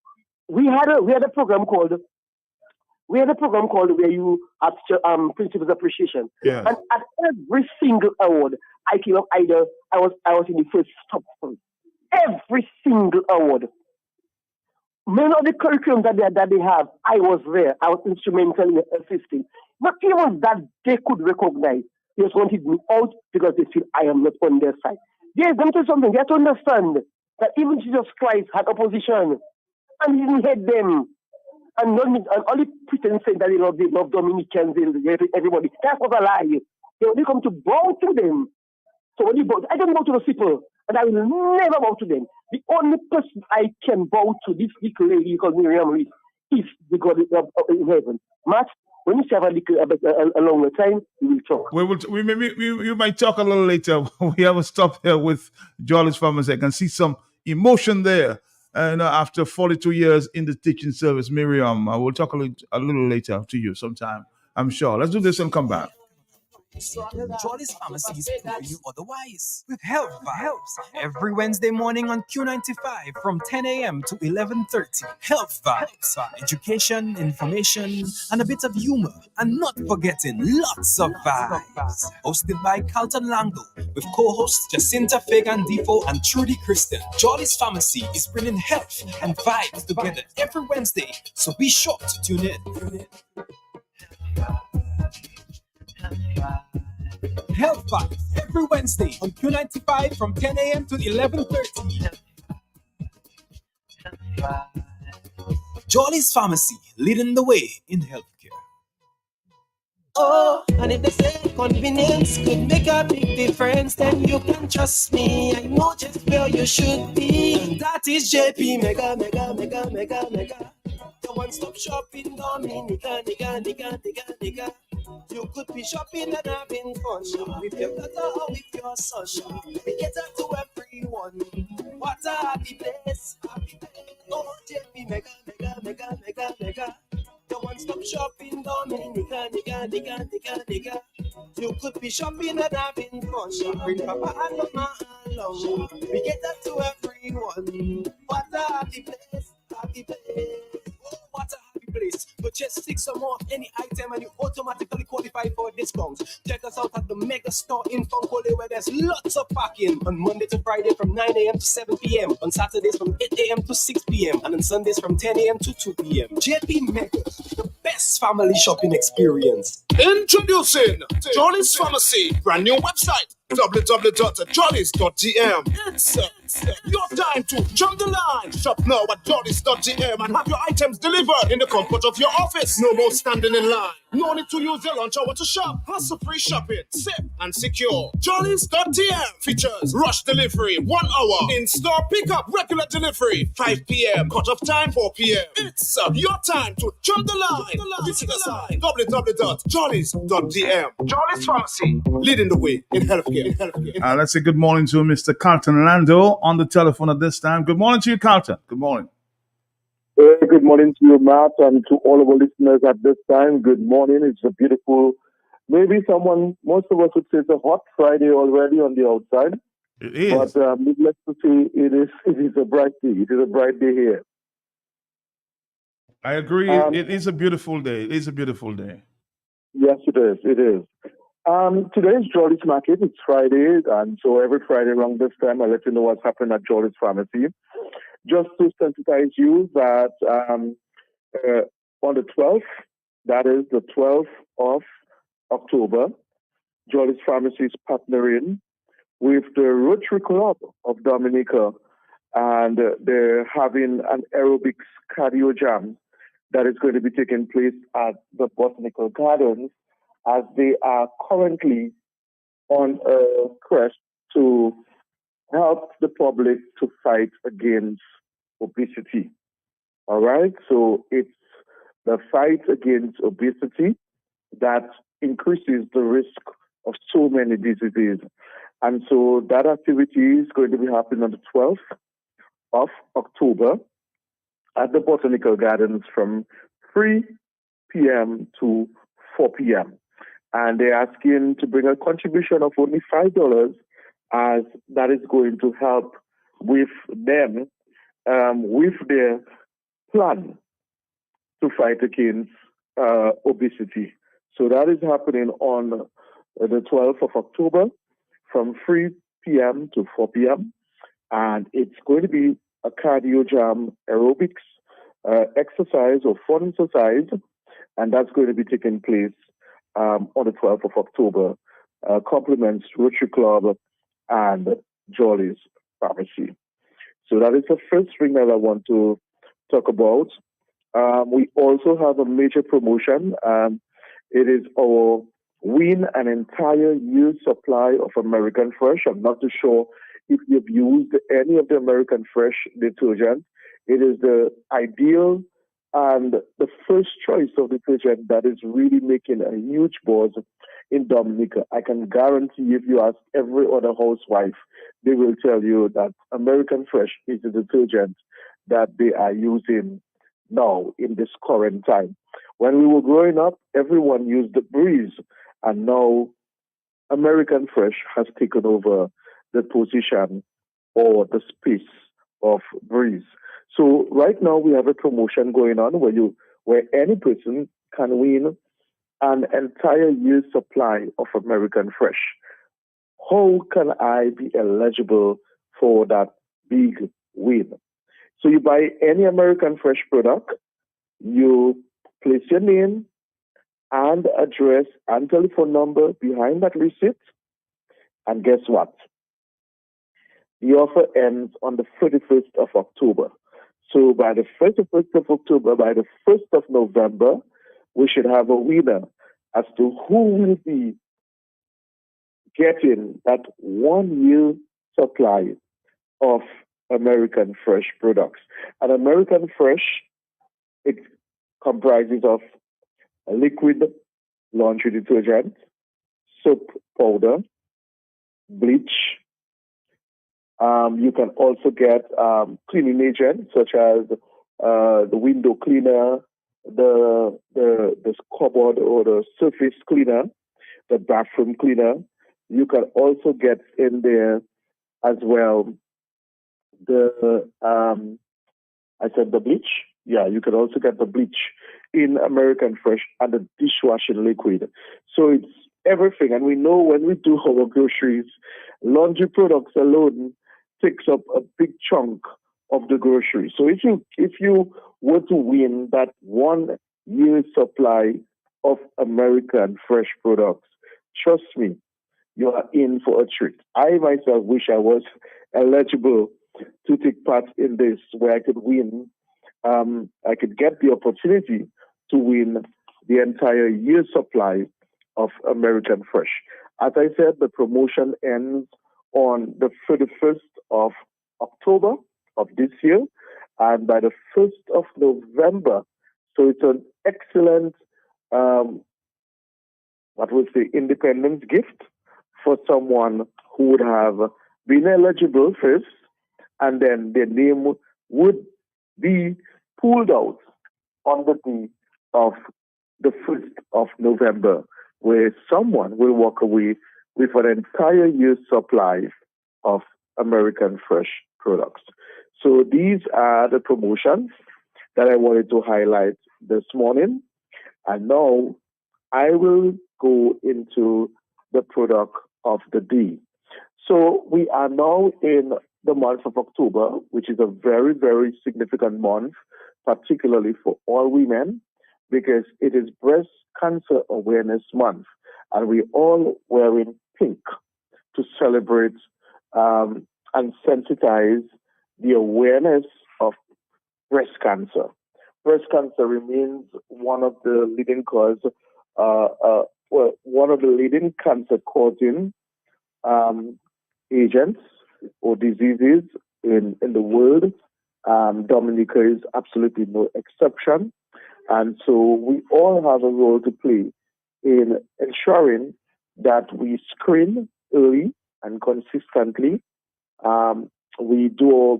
We had a program called where you have principals appreciation. Yes. And at every single award, I came up either I was in the first top. Every single award. Many of the curriculum that they have, I was there. I was instrumental in assisting. But even that they could recognize. They just wanted me out because they feel I am not on their side. Yes, let me tell you something. They have to understand that even Jesus Christ had opposition. And he didn't hate them. And only pretend saying that they love Dominicans, everybody. That was a lie. They only come to bow to them. So when you bow, I don't bow to those people. and I will never bow to them. The only person I can bow to, this little lady called Miriam Reed, is the God in heaven. Matt, when you have a longer time, we will talk. We might talk a little later. We have a stop here with Jolly's Pharmacy. I can see some emotion there. And after 42 years in the teaching service, Miriam, I will talk a little later to you sometime, I'm sure. Let's do this and come back. Jolly's Pharmacies prove you otherwise with Health Vibes every Wednesday morning on Q95 from 10 a.m. to 11:30. Health Vibes, education, information, and a bit of humor, and not forgetting lots of vibes. Hosted by Carlton Langdo with co-hosts Jacinta Fagan Defo and Trudy Kristen. Jolly's Pharmacy is bringing health and vibes together every Wednesday, so be sure to tune in. Health Vibes every Wednesday on Q95 from 10 a.m. to 11:30. Jolly's Pharmacy, leading the way in healthcare. Oh, and if they say convenience could make a big difference, then you can trust me. I know just where you should be. And that is JP Mega. The one-stop shop in Dominica, nigga. You could be shopping and having fun with your daughter or with your son. We get that to everyone. What a happy place. Oh, JP Mega. The one-stop shop in Dominica, nigga. You could be shopping and having fun. Bring Papa and Mama along. We get that to everyone. What a happy place. Oh, what a happy place. Purchase 6 or more of any item and you automatically qualify for a discount. Check us out at the Mega Store in Funkole, where there's lots of parking on Monday to Friday from 9 a.m. to 7 p.m. On Saturdays from 8 a.m. to 6 p.m. and on Sundays from 10 a.m. to 2 p.m. JP Mega, the best family shopping experience. Introducing Jolly's Pharmacy, brand new website, www.jollys.tm. It's your time to jump the line. Shop now at jollys.tm and have your items delivered in the comfort of your office. No more standing in line. No need to use your lunch hour to shop. Hassle-free shopping, safe and secure. Jollys.tm features rush delivery, 1 hour. In-store pickup, regular delivery, 5 p.m. Cut-off time, 4 p.m. It's your time to jump the line. Visit us at www.jollys.tm. Jolly's Pharmacy, leading the way in healthcare. Let's say good morning to Mr. Carlton Lando on the telephone at this time. Good morning to you, Carlton. Good morning. Good morning to you, Matt, and to all of our listeners at this time. Good morning. It's a beautiful, most of us would say it's a hot Friday already on the outside. It is. But needless to say, it is a bright day. It is a bright day here. I agree. It is a beautiful day. It is a beautiful day. Yes, it is. It is. Today is Jolly's Market. It's Friday, and so every Friday around this time, I'll let you know what's happening at Jolly's Pharmacy. Just to sensitize you that on the 12th, that is the 12th of October, Jolly's Pharmacy is partnering with the Rotary Club of Dominica, and they're having an aerobics cardio jam that is going to be taking place at the Botanical Gardens, as they are currently on a quest to help the public to fight against obesity. All right? So it's the fight against obesity that increases the risk of so many diseases. And so that activity is going to be happening on the 12th of October at the Botanical Gardens from 3 p.m. to 4 p.m. And they're asking to bring a contribution of only $5, as that is going to help with them with their plan to fight against obesity. So that is happening on the 12th of October from 3 p.m. to 4 p.m. And it's going to be a cardio jam aerobics exercise or fun exercise, and that's going to be taking place on the 12th of October. Compliments Rotary Club and Jolly's Pharmacy. So that is the first thing that I want to talk about. We also have a major promotion. It is our win an entire year's supply of American Fresh. I'm not too sure if you've used any of the American Fresh detergent, it is the ideal and the first choice of detergent that is really making a huge buzz in Dominica. I can guarantee if you ask every other housewife, they will tell you that American Fresh is the detergent that they are using now in this current time. When we were growing up, everyone used the Breeze, and now American Fresh has taken over the position or the space of Breeze. So right now we have a promotion going on where any person can win an entire year's supply of American Fresh. How can I be eligible for that big win? So you buy any American Fresh product, you place your name and address and telephone number behind that receipt, and guess what? The offer ends on the 31st of October. So by the 31st of October, by the 1st of November, we should have a winner as to who will be getting that 1 year supply of American Fresh products. And American Fresh, it comprises of a liquid laundry detergent, soap powder, bleach. You can also get cleaning agents such as the window cleaner, the cupboard or the surface cleaner, the bathroom cleaner. You can also get in there as well the bleach. Yeah, you can also get the bleach in American Fresh and the dishwashing liquid. So it's everything. And we know when we do our groceries, laundry products alone takes up a big chunk of the grocery. So if you were to win that 1 year supply of American Fresh products, trust me, you are in for a treat. I myself wish I was eligible to take part in this, where I could win. I could get the opportunity to win the entire year's supply of American Fresh. As I said, the promotion ends on the 31st of October of this year, and by the 1st of November. So it's an excellent, independence gift for someone who would have been eligible first, and then their name would be pulled out on the day of the 1st of November, where someone will walk away with an entire year's supply of American Fresh products. So these are the promotions that I wanted to highlight this morning. And now I will go into the product of the day. So we are now in the month of October, which is a very, very significant month, particularly for all women, because it is Breast Cancer Awareness Month. And we're all wearing pink to celebrate and sensitize the awareness of breast cancer. Breast cancer remains one of the leading one of the leading cancer-causing agents or diseases in the world. Dominica is absolutely no exception. And so we all have a role to play in ensuring that we screen early and consistently. We do our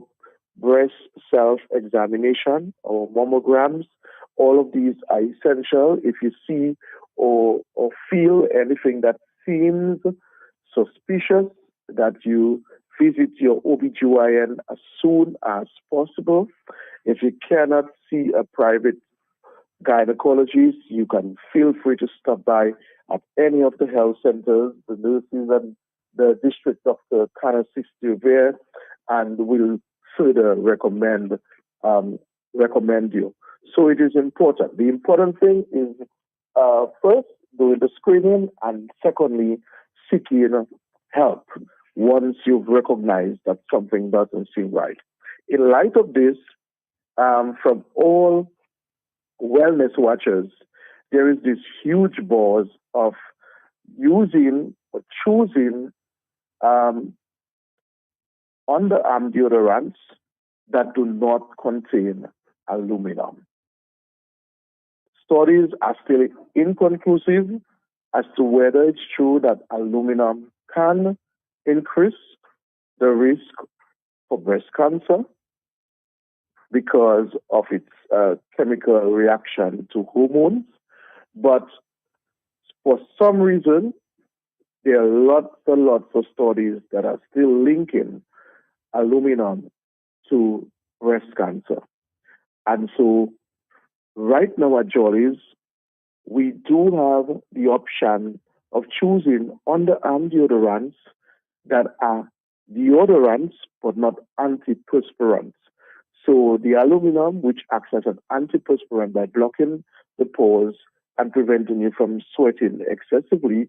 breast self-examination or mammograms. All of these are essential. If you see or feel anything that seems suspicious, that you visit your OBGYN as soon as possible. If you cannot see a private gynecologist, you can feel free to stop by at any of the health centers. The nurses and the district doctor can assist you there, and will further recommend you. So it is important. The important thing is first doing the screening, and secondly seeking help once you've recognized that something doesn't seem right. In light of this, from all wellness watchers, there is this huge buzz of using or choosing underarm deodorants that do not contain aluminum. Studies are still inconclusive as to whether it's true that aluminum can increase the risk for breast cancer because of its chemical reaction to hormones. But for some reason, there are lots and lots of studies that are still linking aluminum to breast cancer. And so right now at Jolly's, we do have the option of choosing underarm deodorants that are deodorants but not antiperspirants. So the aluminum, which acts as an antiperspirant by blocking the pores and preventing you from sweating excessively,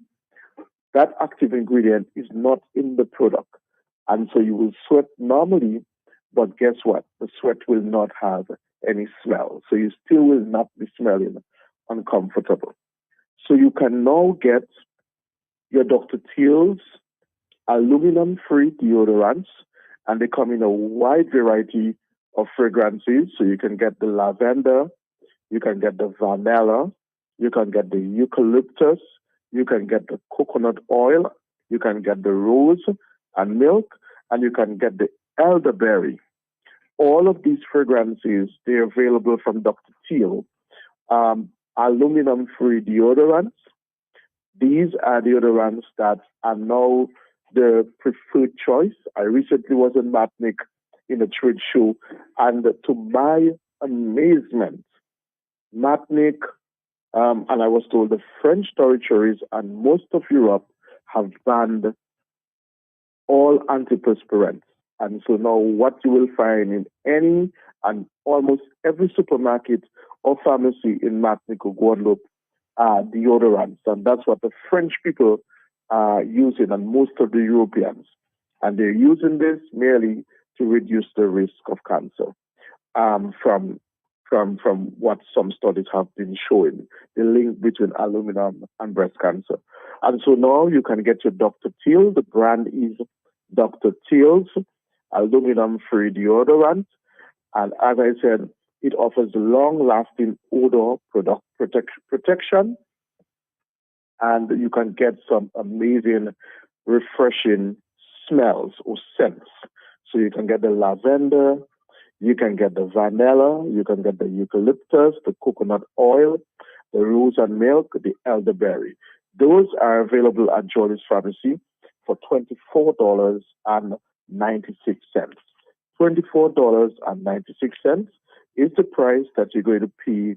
that active ingredient is not in the product. And so you will sweat normally, but guess what? The sweat will not have any smell. So you still will not be smelling uncomfortable. So you can now get your Dr. Teal's aluminum-free deodorants, and they come in a wide variety of fragrances. So you can get the lavender, you can get the vanilla, you can get the eucalyptus, you can get the coconut oil, you can get the rose and milk, and you can get the elderberry. All of these fragrances, they're available from Dr. Teal. Aluminum-free deodorants. These are deodorants that are now the preferred choice. I recently was in Matnik in a trade show, and to my amazement, Matnik, and I was told the French territories and most of Europe have banned all antiperspirants. And so now what you will find in any and almost every supermarket or pharmacy in Matnik or Guadeloupe are deodorants. And that's what the French people are using and most of the Europeans. And they're using this merely to reduce the risk of cancer from what some studies have been showing, the link between aluminum and breast cancer. And so now you can get your Dr. Teal. The brand is Dr. Teal's aluminum-free deodorant. And as I said, it offers long-lasting odor protection. And you can get some amazing, refreshing smells or scents. So you can get the lavender, you can get the vanilla, you can get the eucalyptus, the coconut oil, the rose and milk, the elderberry. Those are available at Jolly's Pharmacy for $24.96. $24.96 is the price that you're going to pay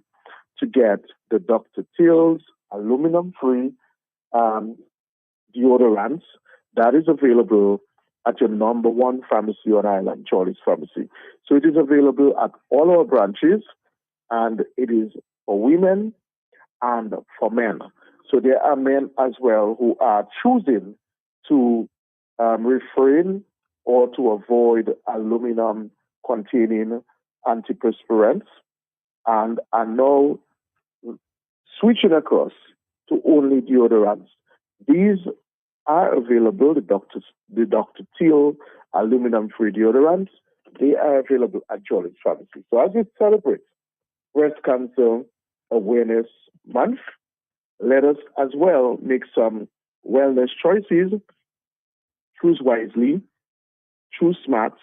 to get the Dr. Teal's aluminum-free deodorants. That is available at your number one pharmacy on island, Jolly's Pharmacy. So it is available at all our branches, and it is for women and for men. So there are men as well who are choosing to refrain or to avoid aluminum-containing antiperspirants and are now switching across to only deodorants. These are available, the Dr. Teal aluminum-free deodorants. They are available at Jolly's Pharmacy. So as we celebrate Breast Cancer Awareness Month, let us as well make some wellness choices. Choose wisely, choose smart,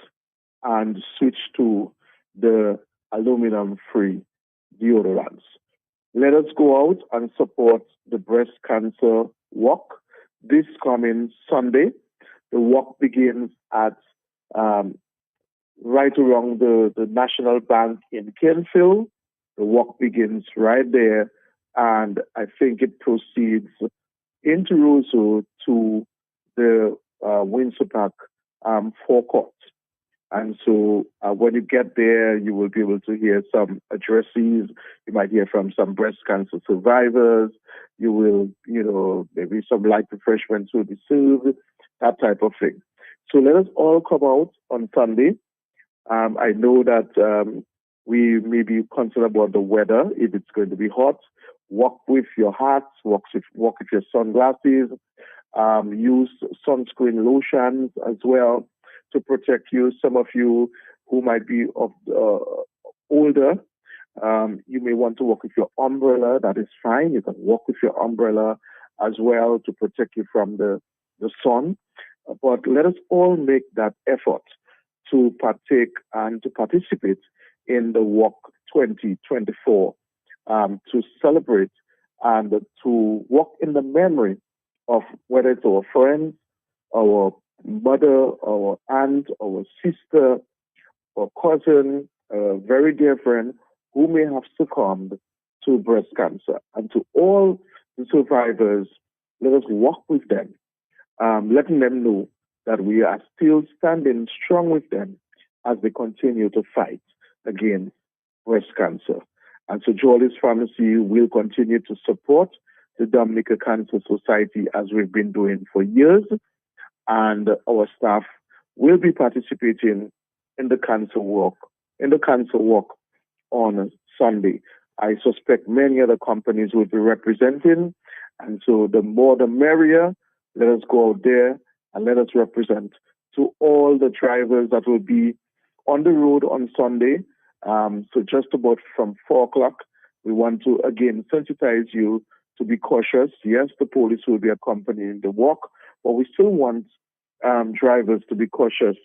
and switch to the aluminum-free deodorants. Let us go out and support the Breast Cancer Walk this coming Sunday. The walk begins at right around the National Bank in Kenfield. The walk begins right there, and I think it proceeds into Roseau to the Windsor Park forecourt. And so when you get there, you will be able to hear some addresses. You might hear from some breast cancer survivors. You will, maybe some light refreshments will be served, that type of thing. So let us all come out on Sunday. I know that we may be concerned about the weather, if it's going to be hot. Walk with your hats, walk with your sunglasses, use sunscreen lotions as well. to protect you. Some of you who might be of older, you may want to walk with your umbrella. That is fine. You can walk with your umbrella as well to protect you from the sun. But let us all make that effort to partake and to participate in the Walk 2024, to celebrate and to walk in the memory of whether it's our friends, our mother, our aunt, our sister, or cousin, a very dear friend who may have succumbed to breast cancer. And to all the survivors, let us walk with them, letting them know that we are still standing strong with them as they continue to fight against breast cancer. And so Jolly's Pharmacy will continue to support the Dominica Cancer Society as we've been doing for years. And our staff will be participating in the cancer walk on Sunday. I suspect many other companies will be representing. And so the more the merrier. Let us go out there and let us represent to all the drivers that will be on the road on Sunday. So just about from 4 o'clock, we want to again sensitize you to be cautious. Yes, the police will be accompanying the walk, but we still want drivers to be cautious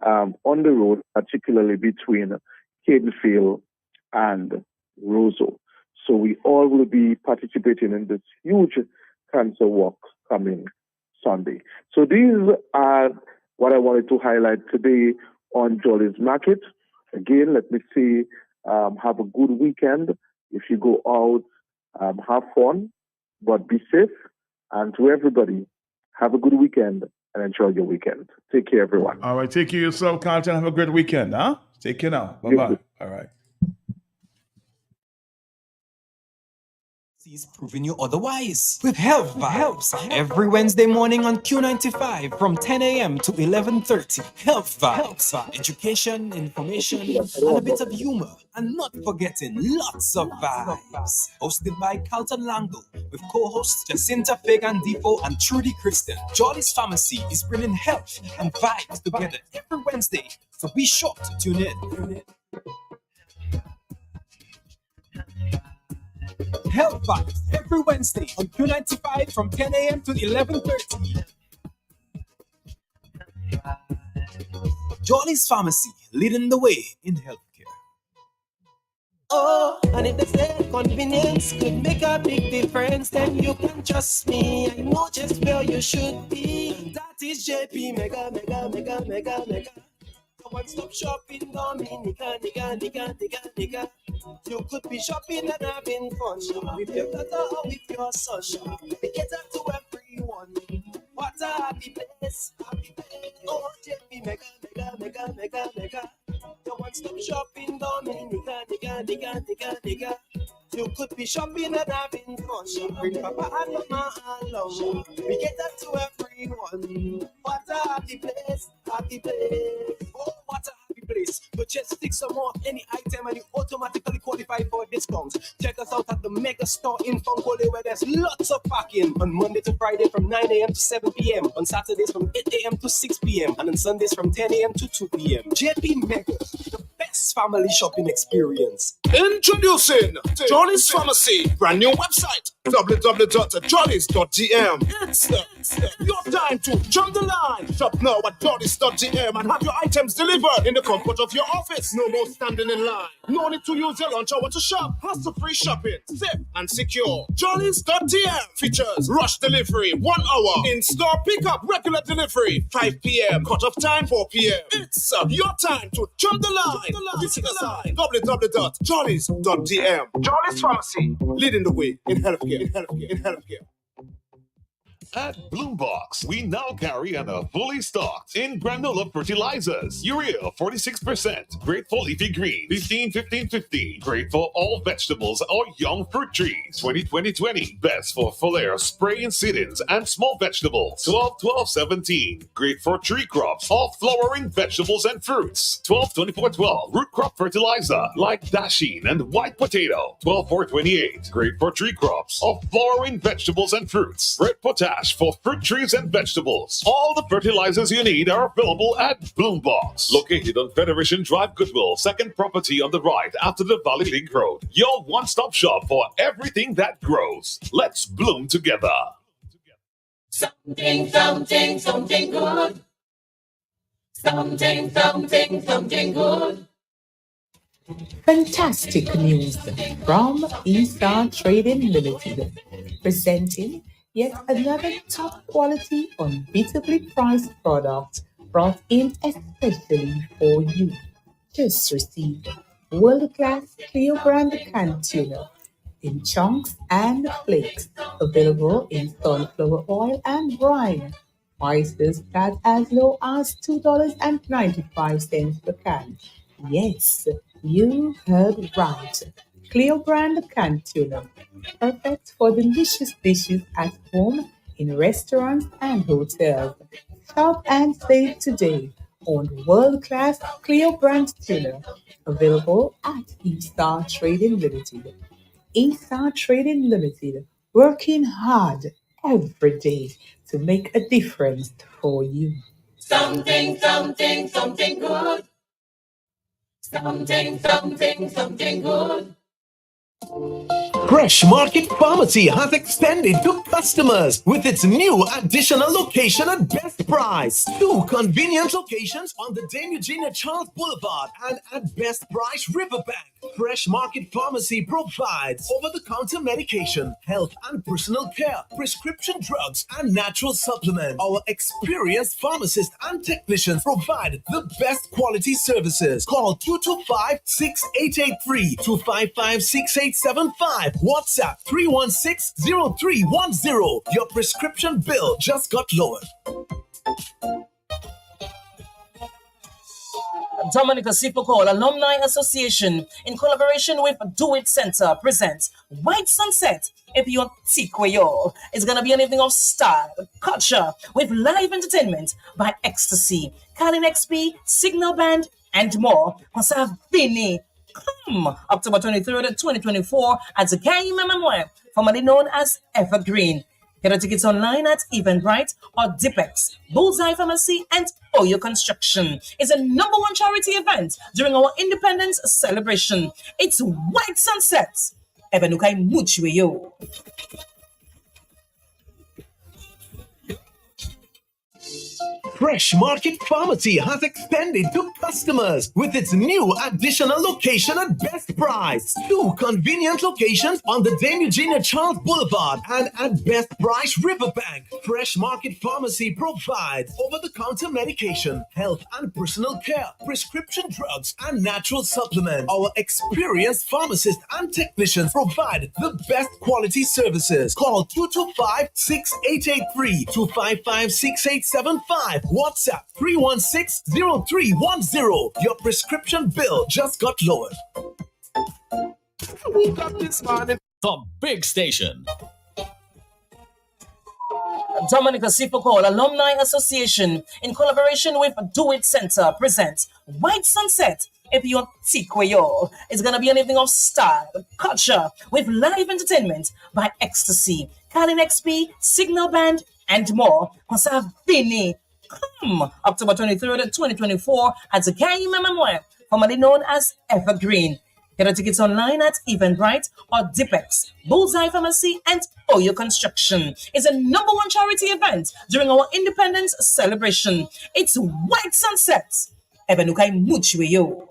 on the road, particularly between Cadenfield and Roseau. So we all will be participating in this huge cancer walk coming Sunday. So these are what I wanted to highlight today on Jolly's Market. Again, let me say, have a good weekend. If you go out, have fun, but be safe. And to everybody, have a good weekend and enjoy your weekend. Take care, everyone. All right, take care of yourself, Carlton. Have a great weekend, huh? Take care now. Bye-bye. All right. He's proving you otherwise with Health Vibes every Wednesday morning on Q95 from 10 a.m. to 11:30. Health Vibes, education, information, and a bit of humor, and not forgetting lots of vibes. Hosted by Carlton Lango with co-hosts Jacinta Fagan Defoe and Trudy Kristen. Jolly's Pharmacy is bringing health and vibes together every Wednesday, so be sure to tune in. Health Vibes every Wednesday on Q95 from 10 a.m. to 11:30. Jolly's Pharmacy, leading the way in healthcare. Oh, and if they say convenience could make a big difference, then you can trust me. I know just where you should be. And that is JP Mega. One-stop shopping, Dominica, nigga. You could be shopping and having fun with your daughter or with your son. We cater to everyone. What a happy place. Oh, JP Mega. The one-stop shopping, Dominica, nigga. You could be shopping and having fun. Bring Papa and Mama along. We cater to everyone. What a happy place. Oh, what a happy place. But just stick some more any item and you automatically qualify for discounts. Check us out at the Mega Store in Funkole where there's lots of parking on Monday to Friday from 9 a.m. to 7 p.m. On Saturdays from 8 a.m. to 6 p.m. and on Sundays from 10 a.m. to 2 p.m. JP Mega, the best family shopping experience. Introducing Jolly's Pharmacy, brand new website, www.jollys.gm. It's your time to jump the line. Shop now at jollys.gm and have your items delivered in the comfort of your office. No more standing in line. No need to use your lunch hour to shop. Hassle-free shopping, safe and secure. Jollys.gm features rush delivery, 1 hour. In-store pickup, regular delivery, 5 p.m. Cut-off time, 4 p.m. It's your time to jump the line. Visit us at www.jollys.gm. Jolly's Pharmacy, leading the way in healthcare. At Bloombox, we now carry and are fully stocked in granola fertilizers. Urea 46%, great for leafy green 15-15-15, great for all vegetables or young fruit trees 20-20-20, best for foliar spray and seedings and small vegetables 12-12-17, great for tree crops or flowering vegetables and fruits 12-24-12, root crop fertilizer like dasheen and white potato 12-4-28, great for tree crops or flowering vegetables and fruits. Red potash Dash for fruit trees and vegetables. All the fertilizers you need are available at Bloombox, located on Federation Drive, Goodwill, second property on the right after the Valley Link Road. Your one-stop shop for everything that grows. Let's bloom together. Something good. Something good. Fantastic news from Eaststar Trading Limited, presenting yet another top quality, unbeatably priced product brought in especially for you. Just receive world-class Cleo brand canned tuna in chunks and flakes, available in sunflower oil and brine. Prices start as low as $2.95 per can. Yes, you heard right. Cleo brand canned tuna, perfect for delicious dishes at home, in restaurants and hotels. Shop and save today on world-class Cleo brand tuna, available at Eaststar Trading Limited. Eaststar Trading Limited, working hard every day to make a difference for you. Something good. Something good. Fresh Market Pharmacy has extended to customers with its new additional location at best price. 2 convenient locations on the Dame Eugenia Charles Boulevard and at Best Price Riverbank. Fresh Market Pharmacy provides over-the-counter medication, health and personal care, prescription drugs, and natural supplements. Our experienced pharmacists and technicians provide the best quality services. Call 225-6883, 255-6875. WhatsApp 316-0310. Your prescription bill just got lowered. Dominica Sipokol Alumni Association, in collaboration with Do It Center, presents White Sunset Epion Tikwayo. It's going to be an evening of style, culture, with live entertainment by Ecstasy, Kalin XP, Signal Band, and more. Conserve Vini. Come October 23rd, 2024 at the KMMM, formerly known as Evergreen. Get your tickets online at Eventbrite or Dipex, Bullseye Pharmacy, and Oyo Construction. It's a #1 charity event during our independence celebration. It's White Sunset. Ebenukai Muchweyo. Fresh Market Pharmacy has extended to customers with its new additional location at best price. 2 convenient locations on the Dame Eugenia Charles Boulevard and at Best Price Riverbank. Fresh Market Pharmacy provides over-the-counter medication, health and personal care, prescription drugs, and natural supplements. Our experienced pharmacists and technicians provide the best quality services. Call 225-6883, 255-6875. WhatsApp 316-0310. Your prescription bill just got lowered. We got this morning. The big station. Dominica Sipokol Alumni Association, in collaboration with Do It Center, presents White Sunset Epion Tikwayo. It's going to be an evening of style, culture, with live entertainment by Ecstasy, Kalin XP, Signal Band, and more. Conserve Vini. Come October 23rd, 2024 at the KMMM, formerly known as Evergreen. Get your tickets online at Eventbrite or Dipex, Bullseye Pharmacy, and Oyo Construction. It's a #1 charity event during our independence celebration. It's White Sunset. Ebenukai Muchweyo.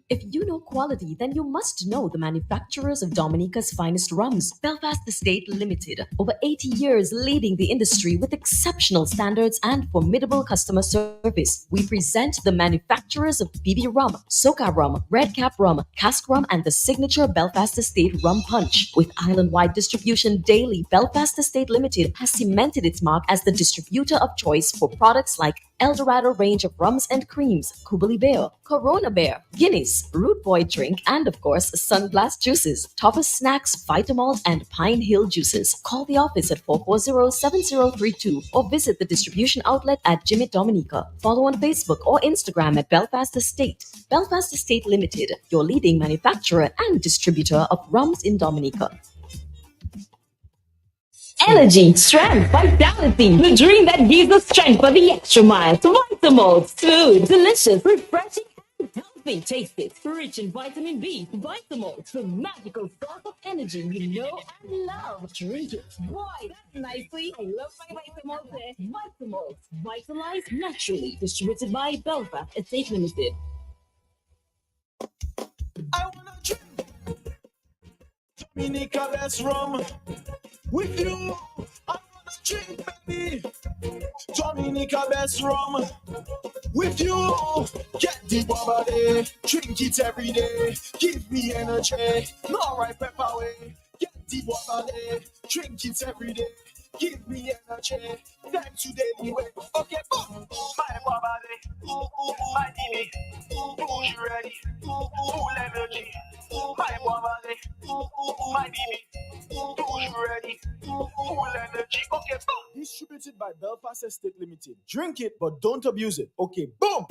If you know quality, then you must know the manufacturers of Dominica's finest rums. Belfast Estate Limited, over 80 years leading the industry with exceptional standards and formidable customer service. We present the manufacturers of BB Rum, Soca Rum, Red Cap Rum, Cask Rum, and the signature Belfast Estate Rum Punch. With island-wide distribution daily, Belfast Estate Limited has cemented its mark as the distributor of choice for products like Eldorado range of rums and creams, Kubali Bear, Corona Bear, Guinness, Root Boy drink, and of course, Sunblast juices, Toppers snacks, Vitamalt, and Pine Hill juices. Call the office at 440-7032 or visit the distribution outlet at Jimmy Dominica. Follow on Facebook or Instagram at Belfast Estate. Belfast Estate Limited, your leading manufacturer and distributor of rums in Dominica. Energy, strength, vitality. The dream that gives us strength for the extra mile. Vitamalt food. Delicious, refreshing, and healthy. Taste it. Rich in vitamin B. Vitamalt, the magical source of energy you know and love. Drink it. Boy, that's nicely. I love my Vitamalt there. Vitamalt. Vitalized naturally. Distributed by Belfast Estate Limited. I wanna drink Dominica best rum with you. I wanna drink, baby. Dominica best rum with you. Get the body, drink it every day. Give me energy, no right pepper way. Get the body, drink it every day. Give me energy, time to daily way. Okay, boom. My body, my Dini, who's ready? Full energy. My body, my Dini, who's ready? Full energy. Okay, boom. Distributed by Belfast Estate Limited. Drink it, but don't abuse it. Okay, boom.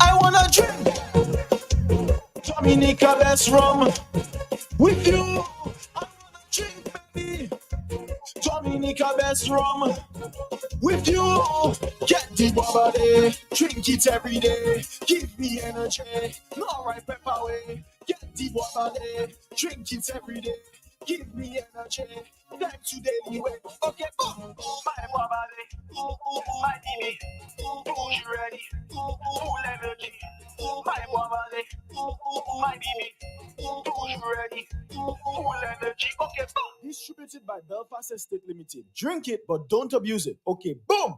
I wanna drink Dominica best rum with you. I wanna drink, baby. Dominica best rum with you. Get the body, drink it every day. Give me energy, no right pepper way. Get the body, drink it every day. Give me energy, time to daily way. Okay, boom. My body, my Dini, who's ready? Full energy. My body, my Dini, who's ready? Full energy. Okay, boom. Distributed by Belfast Estate Limited. Drink it, but don't abuse it. Okay, boom.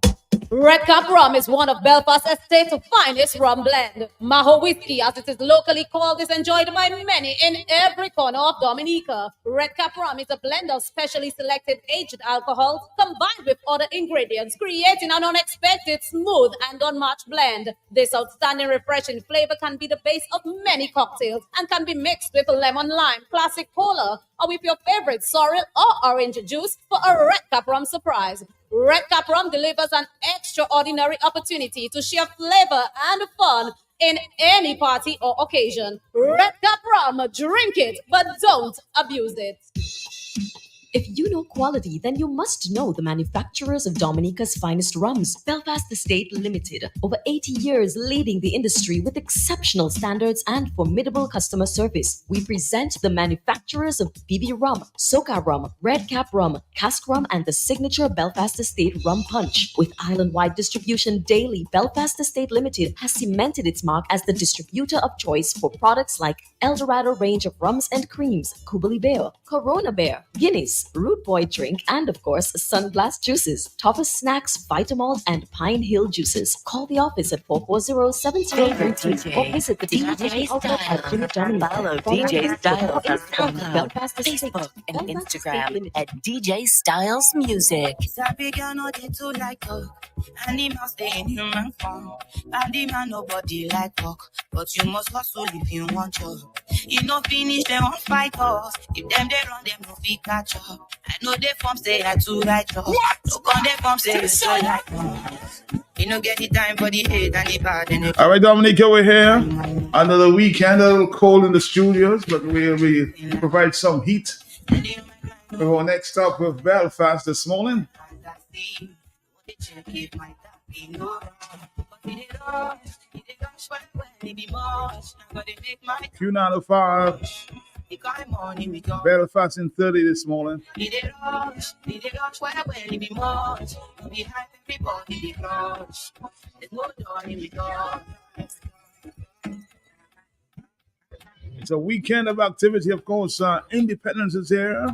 Red Cap Rum is one of Belfast Estate's finest rum blend. Maho whiskey, as it is locally called, is enjoyed by many in every corner of Dominica. Red Cap Rum is a blend of specially selected aged alcohols combined with other ingredients, creating an unexpected, smooth, and unmatched blend. This outstanding, refreshing flavor can be the base of many cocktails and can be mixed with lemon lime, classic cola, or with your favorite sorrel or orange juice for a Red Cap Rum surprise. Red Cap Rum delivers an extraordinary opportunity to share flavor and fun in any party or occasion. Red Cap Rum, drink it, but don't abuse it. If you know quality, then you must know the manufacturers of Dominica's finest rums, Belfast Estate Limited. Over 80 years leading the industry with exceptional standards and formidable customer service. We present the manufacturers of BB Rum, Soca Rum, Red Cap Rum, Cask Rum, and the signature Belfast Estate Rum Punch. With island-wide distribution daily, Belfast Estate Limited has cemented its mark as the distributor of choice for products like Eldorado range of rums and creams, Kubali Bear, Corona Bear, Guinness, Root Boy drink, and of course, Sunblast juices, Toppers snacks, Vitamalt, and Pine Hill juices. Call the office at 440-7032 or visit the distribution outlet at Jimmy Dominica. Follow DJ Styles on SoundCloud, Facebook, and Instagram at DJ Styles Music. Sabi girl no dey too like talk. Animals stay in human form. Body man nobody like talk, but you must hustle if you want job. You no finish them won't fight us. If them they run them no fit catch up. I know they form say I too right job. Look on they form say it's so like you no get the time for the hate and the bad and the All right, Dominica, we're here. Another weekend, a little cold in the studios, but we'll provide some heat. We're on next up with Belfast this morning. Q95. Belfast in 30 this morning. It's a weekend of activity, of course. Independence is here.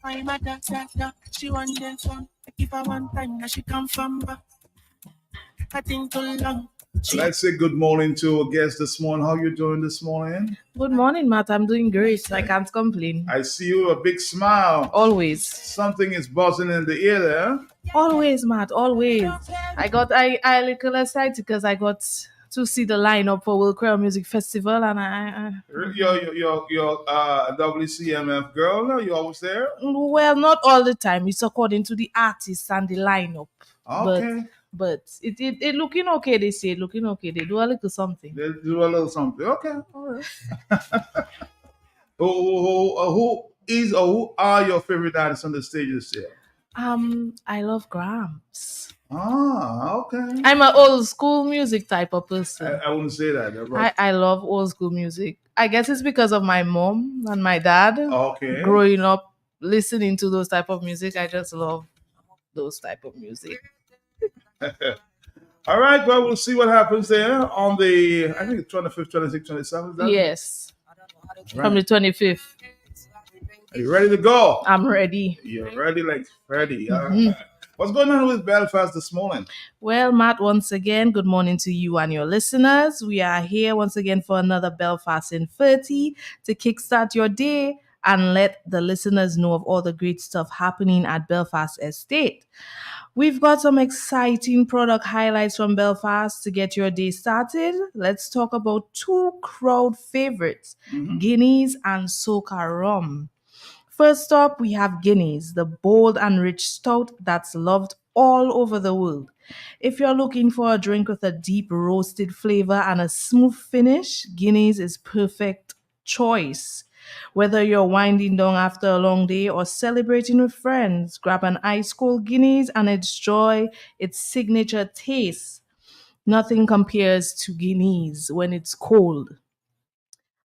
I'm a dancer, she want dance one. I give her one time, now she come from back. I think too long. Let's say good morning to a guest this morning. How you doing this morning? Good morning, Matt. I'm doing great. I can't complain. I see you, a big smile. Always. Something is buzzing in the ear there. Always, Matt, always. I little excited because I got to see the lineup for World Creole Music Festival, and You're WCMF girl. No, you always there. well, not all the time. It's according to the artists and the lineup. Okay. But it looking okay. They say looking okay. They do a little something. They do a little something. Okay. All right. Who are your favorite artists on the stage this year? I love Gramps. Okay. I'm an old school music type of person. I wouldn't say that. I love old school music. I guess it's because of my mom and my dad. Okay. Growing up listening to those type of music, I just love those type of music. All right, well, we'll see what happens there on the, I think, 25th, 26th, 27th. Yes. Right. From the 25th. Are you ready to go? I'm ready. You're ready like Freddy. Mm-hmm. Right. What's going on with Belfast this morning? Well, Matt, once again, good morning to you and your listeners. We are here once again for another Belfast in 30 to kickstart your day and let the listeners know of all the great stuff happening at Belfast Estate. We've got some exciting product highlights from Belfast to get your day started. Let's talk about two crowd favorites, Guinness and Soca Rum. First up, we have Guinness, the bold and rich stout that's loved all over the world. If you're looking for a drink with a deep roasted flavor and a smooth finish, Guinness is perfect choice. Whether you're winding down after a long day or celebrating with friends, grab an ice cold Guinness and enjoy its signature taste. Nothing compares to Guinness when it's cold.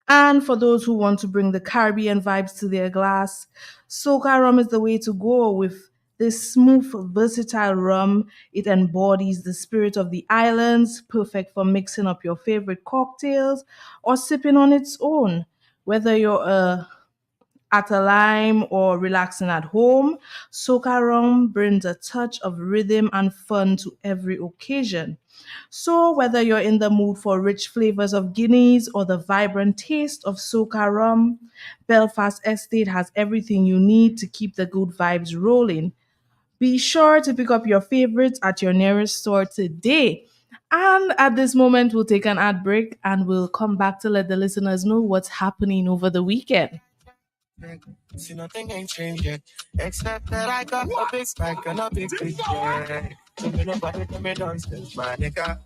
And for those who want to bring the Caribbean vibes to their glass, Soca Rum is the way to go with this smooth, versatile rum. It embodies the spirit of the islands, perfect for mixing up your favorite cocktails or sipping on its own. Whether you're at a lime or relaxing at home, Soca Rum brings a touch of rhythm and fun to every occasion. So whether you're in the mood for rich flavors of Guinness or the vibrant taste of Soca Rum, Belfast Estate has everything you need to keep the good vibes rolling. Be sure to pick up your favorites at your nearest store today. And at this moment, we'll take an ad break and we'll come back to let the listeners know what's happening over the weekend. See, nothing ain't changed yet, except that I got a big stack and a big check. So when nobody tell me don't step, my nigga.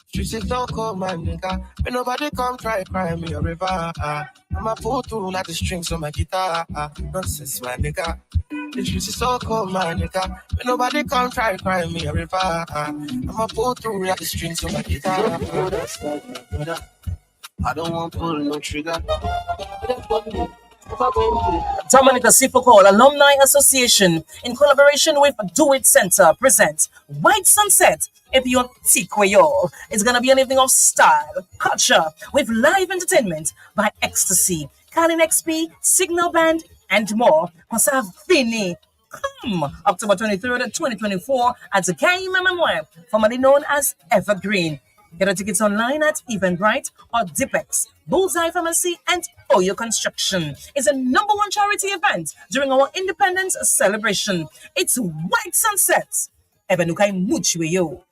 Streets is so cold, my nigga. When nobody come try cry me a river. I'ma pull through like the strings on my guitar. Nonsense, my nigga. The streets is so cold, my nigga. When nobody come try cry me a river. I'ma pull through like the strings on my guitar. I don't want to pull no trigger. Dominica Sifoko Alumni Association, in collaboration with Do It Center, presents White Sunset Epion Tikweyo. It's gonna be an evening of style, culture, with live entertainment by Ecstasy, Kalin XP, Signal Band, and more. Fini. Come October 23rd, 2024 at the KMMM, formerly known as Evergreen. Get your tickets online at Eventbrite or Dipex, Bullseye Pharmacy, and Oyo Construction. It's a #1 charity event during our independence celebration. It's White Sunset. Ebenukai Muchweyo.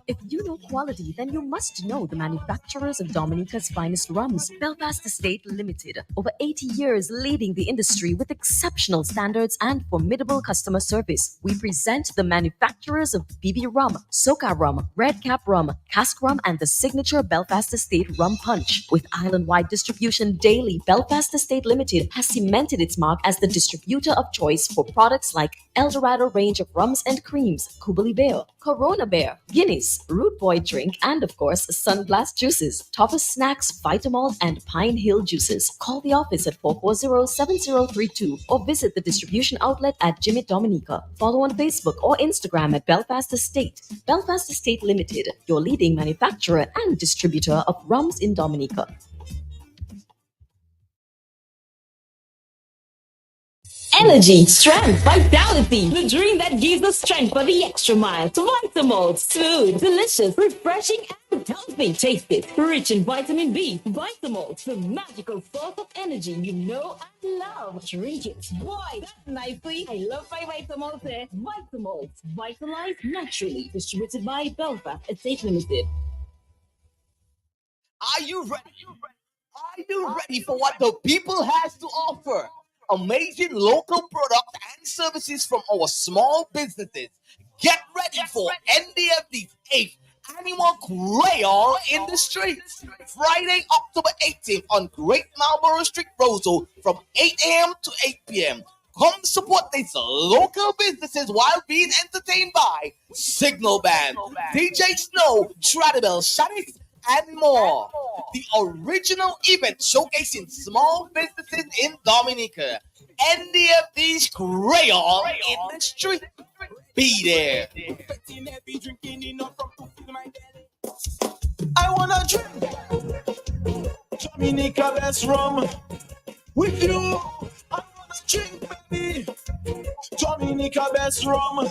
If you know quality, then you must know the manufacturers of Dominica's finest rums. Belfast Estate Limited. Over 80 years leading the industry with exceptional standards and formidable customer service. We present the manufacturers of BB Rum, Soca Rum, Red Cap Rum, Cask Rum, and the signature Belfast Estate Rum Punch. With island-wide distribution daily, Belfast Estate Limited has cemented its mark as the distributor of choice for products like Eldorado range of rums and creams, Kubali Bear, Corona Bear, Guinness, Root Boy drink, and of course, Sunglass juices, Topper Snacks, Vitamalt, and Pine Hill juices. Call the office at 440-7032 or visit the distribution outlet at Jimmy Dominica. Follow on Facebook or Instagram at Belfast Estate. Belfast Estate Limited, your leading manufacturer and distributor of rums in Dominica. Energy, strength, vitality. The drink that gives the strength for the extra mile. Vitamalt, smooth, delicious, refreshing, and healthy. Taste it. Rich in vitamin B. Vitamalt, the magical source of energy you know and love. Drink it. Boy, that's nicely. I love my Vitamalt. Vitamalt, vitalized naturally. Distributed by Belfast Estate Limited. Are you ready? Are you ready for what the people has to offer? Amazing local products and services from our small businesses. Get ready for NDFD's 8th annual Creole in the Streets. Friday, October 18th on Great Marlborough Street, Roseau from 8 a.m. to 8 p.m. Come support these local businesses while being entertained by Signal Band, DJ Snow, Tradibel, Shadis, and more. The original event showcasing small businesses in Dominica. NDFD's Creole in the Street. Be there. I wanna drink Dominica best rum with you. I wanna drink, baby, Dominica best rum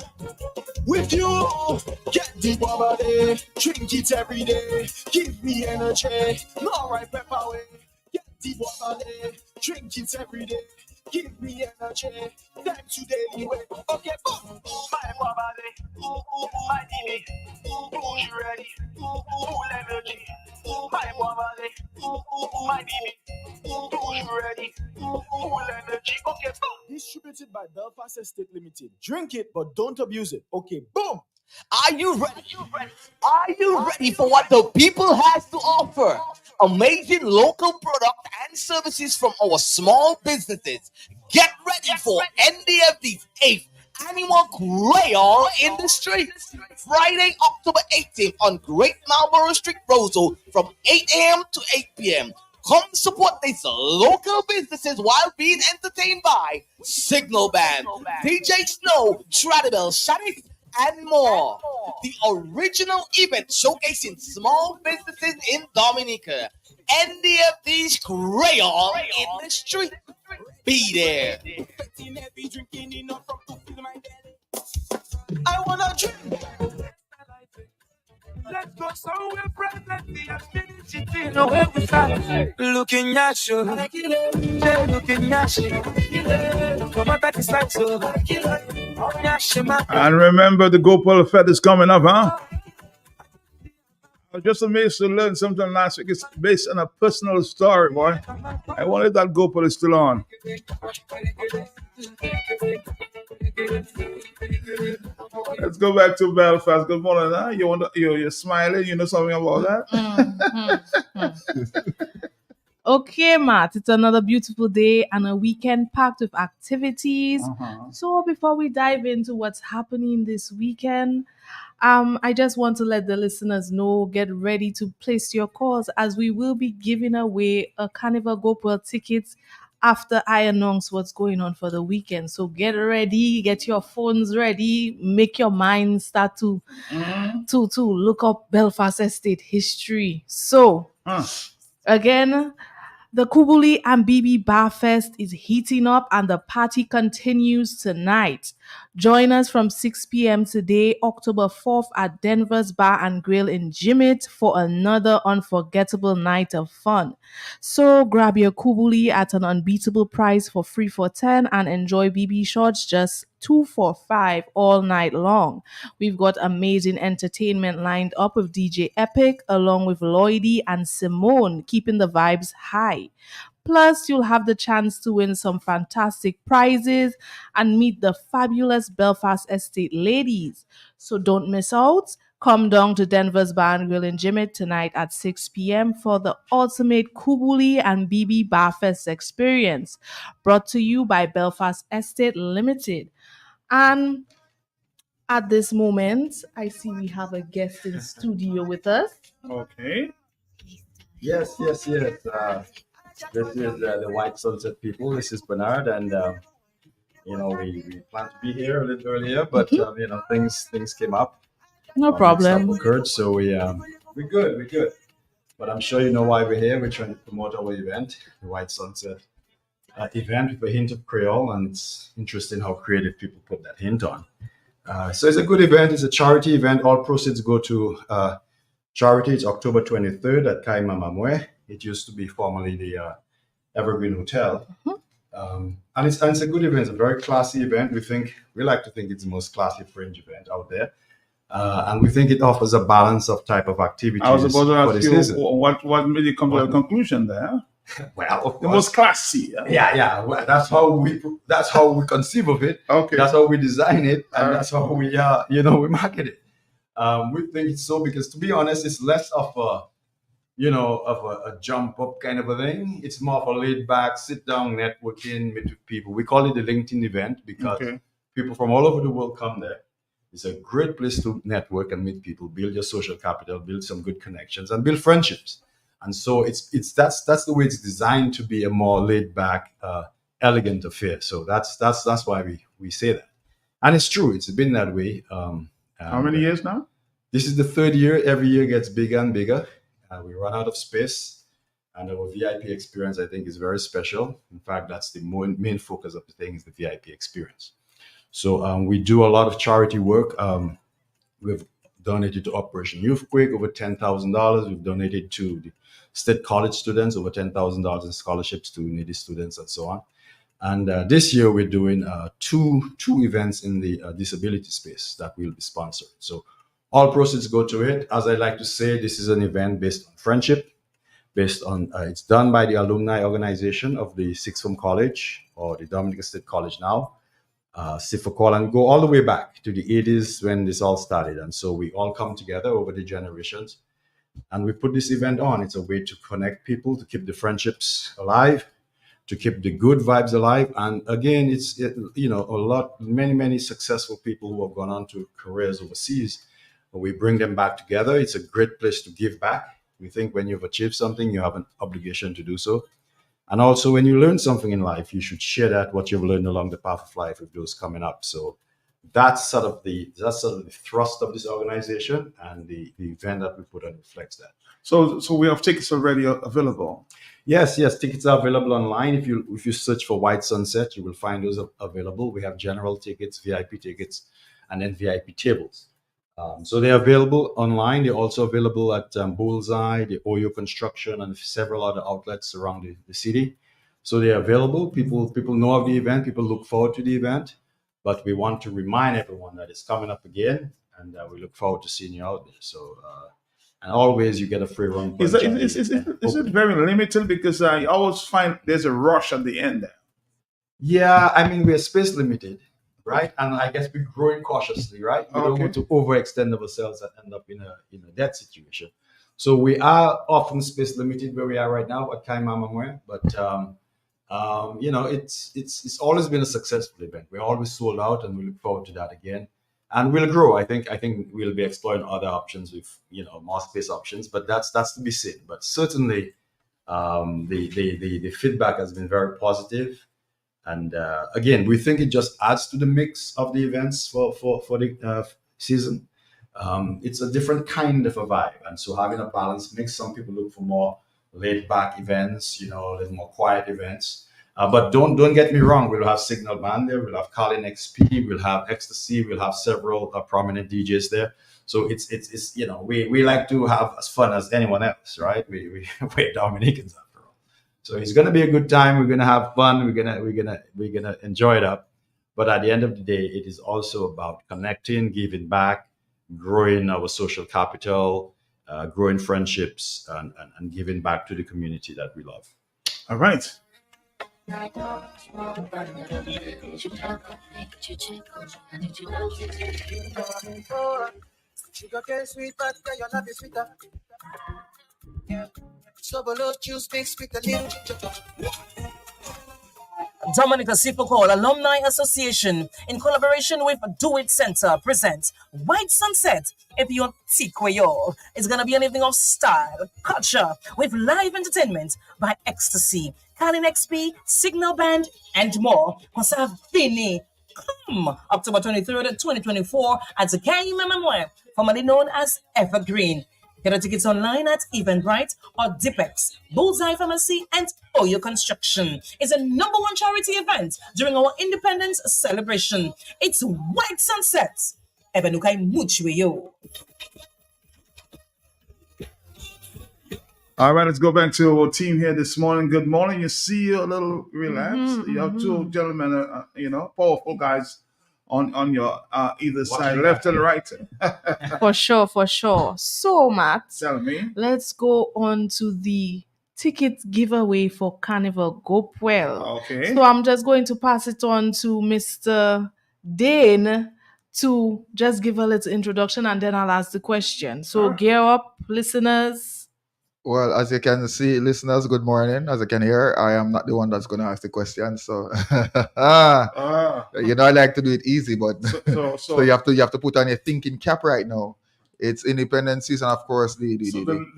with you. Get the bubble, drink it every day. Give me energy, no right pepper way. Get the bubble, drink it every day. Give me energy, time to daily way. Okay, boom. My bubble, my DB, who's ready? Full energy. My bubble, my DB, who's ready? Full energy. Okay, boom. Distributed by Belfast Estate Limited. Drink it, but don't abuse it. Okay, boom. Are you ready? Are you ready for what the people has to offer? Amazing local products and services from our small businesses. Get ready for NDFD's 8th annual Creole in the Streets. Friday, October 18th on Great Marlborough Street, Roseau from 8 a.m. to 8 p.m. Come support these local businesses while being entertained by Signal Band, DJ Snow, Tradibel, Shadis, and more. The original event showcasing small businesses in Dominica. NDFD's Creole in the Street. Be there. I wanna drink. Let's go somewhere presently and finish it in a way we start. Looking at you, looking at you. Come on, that is like so. And remember, the Gopal Fed is coming up, huh? I was just amazed to learn something last week. It's based on a personal story, boy. I wonder if that Gopal is still on. Let's go back to Belfast. Good morning, huh? You're smiling. You know something about that? Okay, Matt, it's another beautiful day and a weekend packed with activities. So before we dive into what's happening this weekend, I just want to let the listeners know, get ready to place your calls as we will be giving away a Carnival Gopal tickets after I announce what's going on for the weekend. So get ready, get your phones ready, make your mind start to look up Belfast Estate history. So again, the Kubuli and BB Bar Fest is heating up and the party continues tonight. Join us from 6 p.m. today, October 4th at Denver's Bar and Grill in Jimmet for another unforgettable night of fun. So grab your Kubuli at an unbeatable price for free for 10 and enjoy BB shots just 2 for 5 all night long. We've got amazing entertainment lined up with DJ Epic along with Lloydie and Simone, keeping the vibes high. Plus, you'll have the chance to win some fantastic prizes and meet the fabulous Belfast Estate ladies. So don't miss out. Come down to Denver's Bar and Grill in Jimmet tonight at 6 p.m. for the ultimate Kubuli and BB Barfest experience. Brought to you by Belfast Estate Limited. And at this moment, I see we have a guest in studio with us. Okay. Yes. This is the White Sunset people. This is Bernard, and we planned to be here a little earlier, but things came up. No problem. Stuff occurred, so we're good. But I'm sure you know why we're here. We're trying to promote our event, the White Sunset event with a hint of Creole, and it's interesting how creative people put that hint on. So it's a good event. It's a charity event. All proceeds go to charity. It's October 23rd at Kaimamamwe. It used to be formerly the Evergreen Hotel. And it's a good event. It's a very classy event. We like to think it's the most classy fringe event out there. And we think it offers a balance of type of activities. I was about to for ask the you season. what made you come to a conclusion there? Well, of The course. most classy. Yeah. Well, that's how we conceive of it. Okay. That's how we design it, and that's how we we market it. We think it's so because, to be honest, it's less of a jump up kind of a thing. It's more of a laid back, sit down, networking, meet with people. We call it the LinkedIn event because Okay. people from all over the world come there. It's a great place to network and meet people, build your social capital, build some good connections, and build friendships. And so that's the way it's designed to be a more laid back, elegant affair. So that's why we say that, and it's true. It's been that way. How many years now? This is the third year. Every year gets bigger and bigger. We run out of space, and our VIP experience, I think, is very special. In fact, that's the main focus of the thing is the VIP experience. So we do a lot of charity work. We've donated to Operation Youthquake over $10,000. We've donated to the state college students over $10,000 in scholarships to needy students and so on. And this year we're doing two events in the disability space that we'll be sponsoring. So all proceeds go to it. As I like to say, this is an event based on friendship, based on it's done by the alumni organization of the Sixth Form College or the Dominica State College now. Sifakol, and go all the way back to the 80s when this all started. And so we all come together over the generations and we put this event on. It's a way to connect people, to keep the friendships alive, to keep the good vibes alive. And again, many successful people who have gone on to careers overseas. We bring them back together. It's a great place to give back. We think when you've achieved something, you have an obligation to do so. And also, when you learn something in life, you should share what you've learned along the path of life with those coming up. So that's sort of the thrust of this organization, and the event that we put on reflects that. So we have tickets already available. Yes, tickets are available online. If you search for White Sunset, you will find those available. We have general tickets, VIP tickets, and then VIP tables. So they're available online. They're also available at Bullseye, the Oyo Construction, and several other outlets around the city. So they're available. People know of the event. People look forward to the event. But we want to remind everyone that it's coming up again, and we look forward to seeing you out there. So, and always you get a free run. Is it very limited? Because I always find there's a rush at the end there. Yeah, I mean, we're space limited. Right, and I guess we're growing cautiously, right? We don't want to overextend ourselves and end up in a debt situation. So we are often space limited where we are right now at Kaimamamwe, but it's always been a successful event. We're always sold out, and we look forward to that again. And we'll grow. I think we'll be exploring other options with more space options, but that's to be seen. But certainly, the feedback has been very positive. And again, we think it just adds to the mix of the events for the season. It's a different kind of a vibe. And so having a balanced mix, some people look for more laid back events, a little more quiet events. But don't get me wrong, we'll have Signal Band there, we'll have Colin XP, we'll have Ecstasy, we'll have several prominent DJs there. So it's we like to have as fun as anyone else, right? We're Dominicans. So it's going to be a good time. We're going to have fun. We're going to enjoy it up. But at the end of the day, it is also about connecting, giving back, growing our social capital, growing friendships, and giving back to the community that we love. All right. Sugar cane sweet, but your love is sweeter. Yeah. So below juice mixed with a little. Dominica Sifakol Alumni Association, in collaboration with Do It Center, presents White Sunset. If you're Tikwayo, it's gonna be an evening of style, culture, with live entertainment by Ecstasy, Kalin XP, Signal Band, and more. Fini. October 23rd, 2024, at the Kaimamamwe, formerly known as Evergreen. Get the tickets online at Eventbrite or Dipex, Bullseye Pharmacy, and Oyo Construction. It's a #1 charity event during our independence celebration. It's White Sunset. Ebenukai Muchweyo. All right, let's go back to our team here this morning. Good morning. You see you a little relaxed. You have two gentlemen, powerful guys on your either side, left and right. For sure, for sure. So, Matt, Tell me. let's go on to the ticket giveaway for Carnival Gopwell. Okay. So I'm just going to pass it on to Mr. Dane to just give a little introduction, and then I'll ask the question. So gear up, listeners. Well, as you can see, listeners, good morning. As you can hear, I am not the one that's going to ask the question. So, I like to do it easy, but so you have to put on your thinking cap right now. It's independence season, of course. The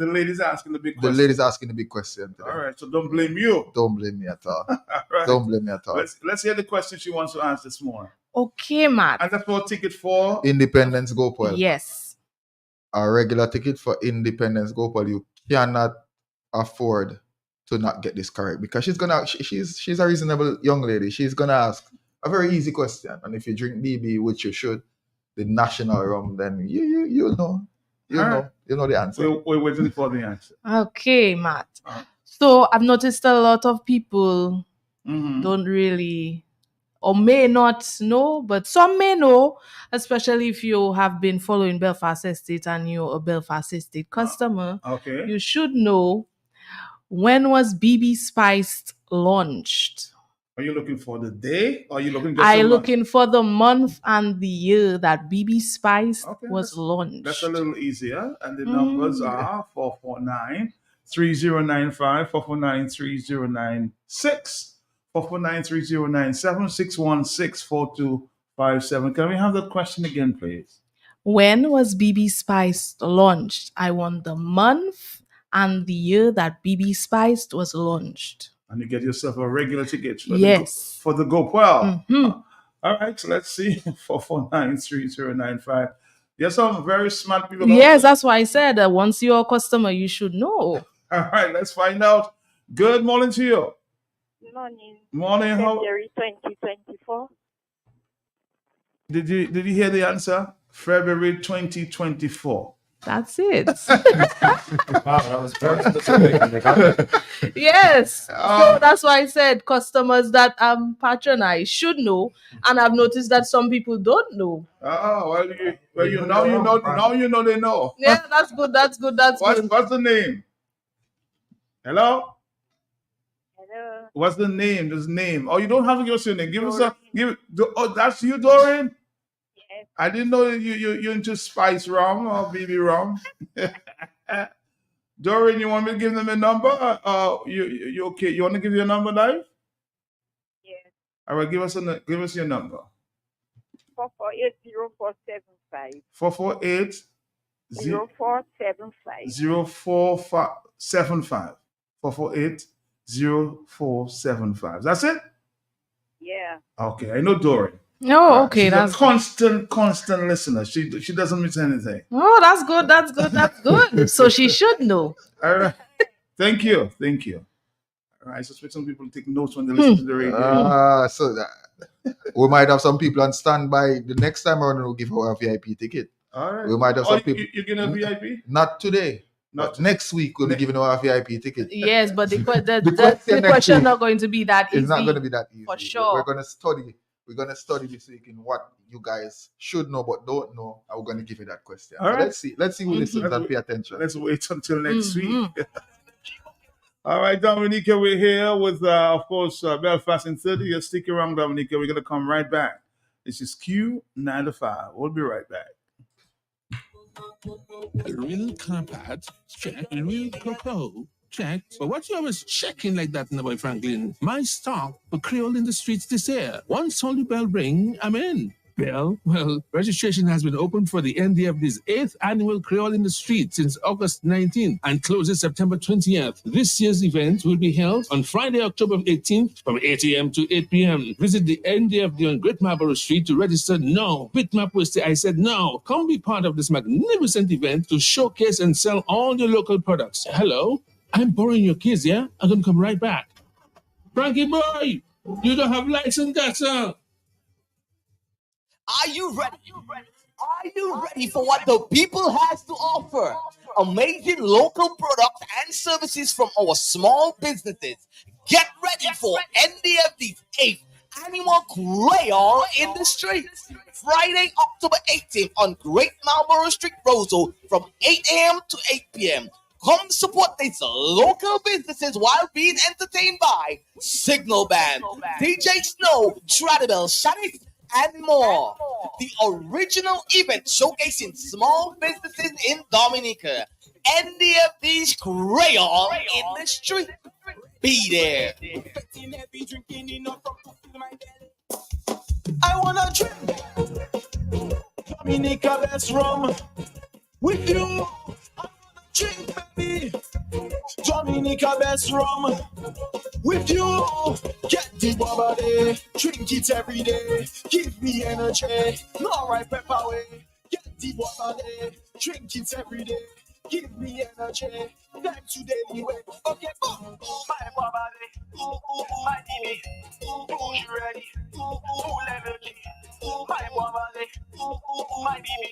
lady's asking the big the question. lady's asking the big question. Today. All right, so don't blame you. Don't blame me at all. All right. Don't blame me at all. Let's hear the question she wants to ask this morning. Okay, Matt. And that's for a ticket for Independence Gopwell. Yes. A regular ticket for Independence Gopwell. You cannot afford to not get this correct because she's a reasonable young lady. She's gonna ask a very easy question, and if you drink BB, which you should, the national rum, then you know the answer. We're waiting for the answer. Okay, Matt. So I've noticed a lot of people don't really or may not know, but some may know, especially if you have been following Belfast Estate and you're a Belfast Estate customer. Okay. You should know, when was BB Spiced launched? Are you looking for the day or are you looking just I'm the month? looking for the month and the year that BB Spiced was launched. That's a little easier. And the numbers are 449-3095, 449-3096, 449-3097, 616-4257. Can we have that question again, please? When was BB Spiced launched? I want the month and the year that BB Spiced was launched. And you get yourself a regular ticket for Yes. the Gopwell. All right, so let's see. 449-3095. There's some very smart people. Yes, that's why I said that once you're a customer, you should know. All right, let's find out. Good morning to you. Good morning. Morning. How February 2024. did you hear the answer? February 2024. That's it. Wow, that was very specific. Yes. So that's why I said customers that patronize should know, and I've noticed that some people don't know. Oh, now you know they know. Yeah, that's good. That's good. That's good. What's the name? Hello? Hello. What's the name? This name. Oh, you don't have to give us your name. Oh, that's you, Doreen? Yes. I didn't know you're into spice rum or BB rum. Doreen, you want me to give them a number? You okay? You want to give your number live? Yes. All right, give us your number. 448-0475. 448 0475. 0475. 448-0475. That's it? Yeah. Okay, I know Doreen. Oh, okay. She's That's a constant listener. She doesn't miss anything. Oh, that's good. That's good. That's good. So she should know. All right. Thank you. All right. So expect some people to take notes when they listen to the radio. We might have some people on standby the next time around. We'll give her a VIP ticket. All right. We might have some people. You're getting a VIP? Not today. But next week we'll be giving her a VIP ticket. Yes, but the question not going to be that easy. It's not going to be that easy. For sure. We're going to study. We're going to study this week in what you guys should know but don't know. And we're going to give you that question. All So right. Let's see who listens and pay attention. Let's wait until next week. All right, Dominica, we're here with, of course, Belfast in 30. You stick around, Dominica. We're going to come right back. This is Q9 to 5. We'll be right back. Real carpet, check. Real cocoa, check. But what you always checking like that, boy Franklin? My stock for Creole in the streets this year. Once Holy Bell ring, I'm in. Bell? Well, registration has been opened for the NDFD's 8th annual Creole in the Street since August 19th and closes September 20th. This year's event will be held on Friday, October 18th from 8 a.m. to 8 p.m. Visit the NDFD on Great Marlborough Street to register now. Bitmap will say, I said no. Come be part of this magnificent event to showcase and sell all your local products. Hello? I'm borrowing your kids, yeah? I'm going to come right back. Frankie boy, you don't have lights and gas on. Are you ready? Are you ready for what the people has to offer? Amazing local products and services from our small businesses. Get ready for NDFD's 8th annual Creole in the Streets. Friday, October 18th on Great Marlborough Street, Roseau from 8 a.m. to 8 p.m. Come support these local businesses while being entertained by Signal Band, DJ Snow, Tradibel, Shanice, and more. The original event showcasing small businesses in Dominica. NDFD's Creole in the Street. Be there. I wanna drink Dominica best rum with you. I wanna drink, baby, Dominica best rum with you. Get the bubble, drink it every day. Give me energy, no right pepper way. Get the bubble, drink it every day. Give me energy, time to daily way. Okay, boom, my bubble, my Dini, who's ready, full energy. My bubble, my Dini,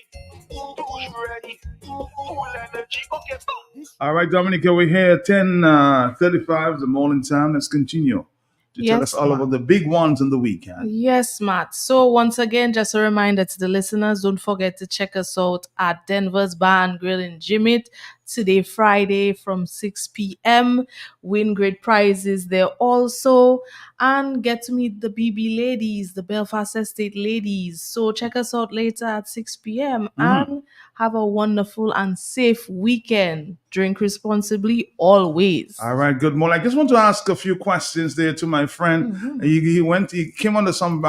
who's ready, full energy. Okay, boom. All right, Dominica, we're here at 10:35, the morning time. Let's continue to tell us all about the big ones in the weekend. Yes, Matt. So once again, just a reminder to the listeners, don't forget to check us out at Denver's Bar and Grill in Jimmet today, Friday from 6 p.m. Win great prizes there also. And get to meet the BB ladies, the Belfast Estate ladies. So check us out later at 6 p.m. and have a wonderful and safe weekend. Drink responsibly always. All right, good morning. I just want to ask a few questions there to my friend. He came under some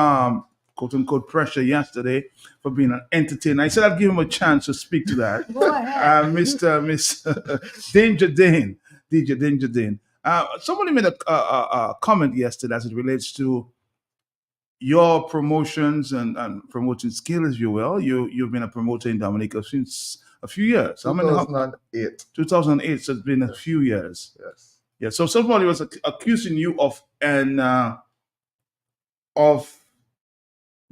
quote unquote pressure yesterday for being an entertainer. I said I'd give him a chance to speak to that. Go ahead. Miss Danger Dane, DJ Danger Dane. Somebody made a comment yesterday as it relates to your promotions and promoting skills, if you will. You've been a promoter in Dominica since a few years. 2008. 2008, so it's been a few years. Yes. Yeah. So somebody was accusing you of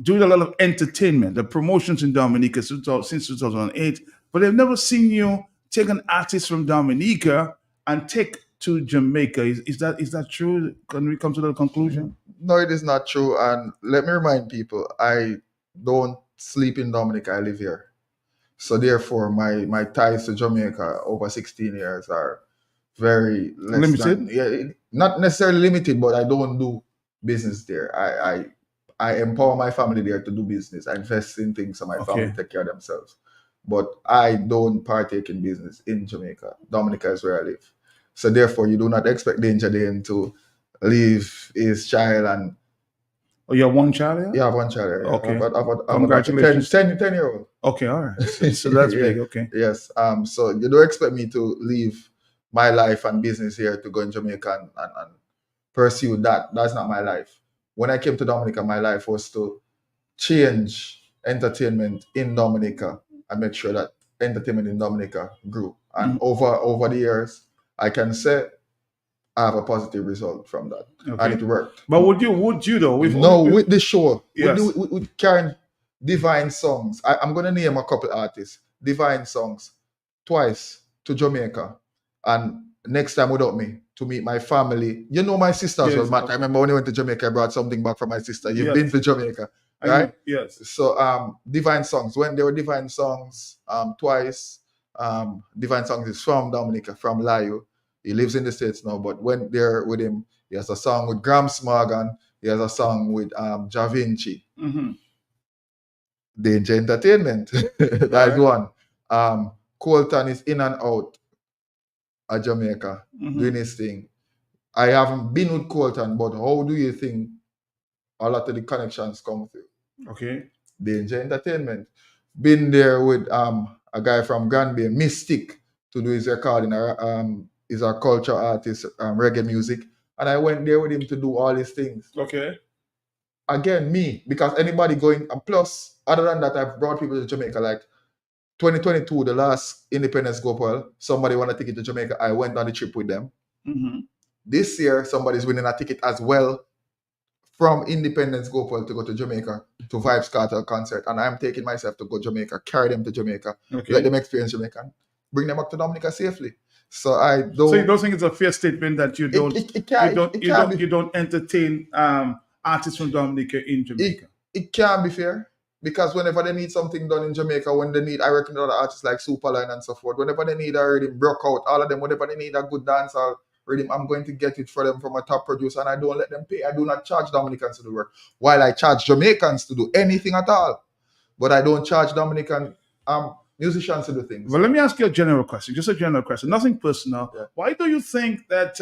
doing a lot of entertainment, the promotions in Dominica since 2008, but they've never seen you take an artist from Dominica and take to Jamaica. Is that true? Can we come to that conclusion? No, it is not true. And let me remind people, I don't sleep in Dominica. I live here. So therefore, my ties to Jamaica over 16 years are very limited. Not necessarily limited, but I don't do business there. I empower my family there to do business. I invest in things so my family take care of themselves. But I don't partake in business in Jamaica. Dominica is where I live. So therefore, you do not expect Danger Dane to leave his child and... Oh, you have one child here? Yeah, I have one child here. Okay. Congratulations. 10-year-old. Okay, all right. So that's big, okay. Yes. So you don't expect me to leave my life and business here to go in Jamaica and pursue that. That's not my life. When I came to Dominica, my life was to change entertainment in Dominica and make sure that entertainment in Dominica grew. And over the years, I can say I have a positive result from that. Okay. And it worked. But would you though? With the show, yes. with carrying Divine Songs. I'm going to name a couple artists. Divine Songs twice to Jamaica. And next time without me to meet my family. You know my sister as well, Matt. I remember when I went to Jamaica, I brought something back from my sister. You've been to Jamaica, right? Yes. So Divine Songs. When there were Divine Songs twice, Divine Songs is from Dominica, from Layo. He lives in the States now, but when they're with him, he has a song with Gramps Morgan. He has a song with Ja Vinci. Danger Entertainment. That's one. Colton is in and out at Jamaica doing his thing. I haven't been with Colton, but how do you think a lot of the connections come through? Okay. Danger Entertainment. Been there with a guy from Granby, Mystic, to do his recording. He's a culture artist, reggae music, and I went there with him to do all these things. Okay. Again, me, because anybody going, and plus, other than that, I've brought people to Jamaica. Like 2022, the last Independence Gospel, somebody won a ticket to Jamaica. I went on the trip with them. Mm-hmm. This year, somebody's winning a ticket as well from Independence Gospel to go to Jamaica to Vibes Cartel concert. And I'm taking myself to go to Jamaica, carry them to Jamaica, Okay. let them experience Jamaica, bring them back to Dominica safely. So I don't. So you don't think it's a fair statement that you don't you don't entertain artists from Dominica in Jamaica? It can be fair, because whenever they need something done in Jamaica, when they need, I reckon other artists like Superline and so forth, whenever they need a rhythm, broke out, all of them, whenever they need a good dancehall rhythm, I'm going to get it for them from a top producer, and I don't let them pay. I do not charge Dominicans to do work, while I charge Jamaicans to do anything at all. But I don't charge Dominican musicians to do things. Well, let me ask you a general question, just a general question, nothing personal. Yeah. Why do you think that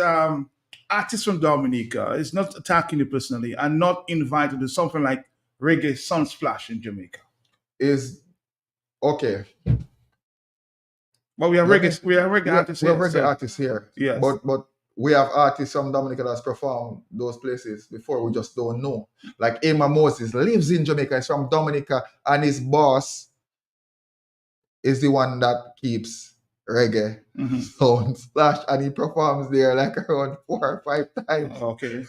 artists from Dominica is not attacking you personally and not invited to something like Reggae Sunsplash in Jamaica? Is okay. Well, we have reggae artists We here. have reggae so- artists here. Yes. But we have artists from Dominica that's performed those places before. We just don't know. Like Emma Moses lives in Jamaica. He's from Dominica, and his boss is the one that keeps reggae sound splash, and he performs there like around 4 or 5 times. Okay.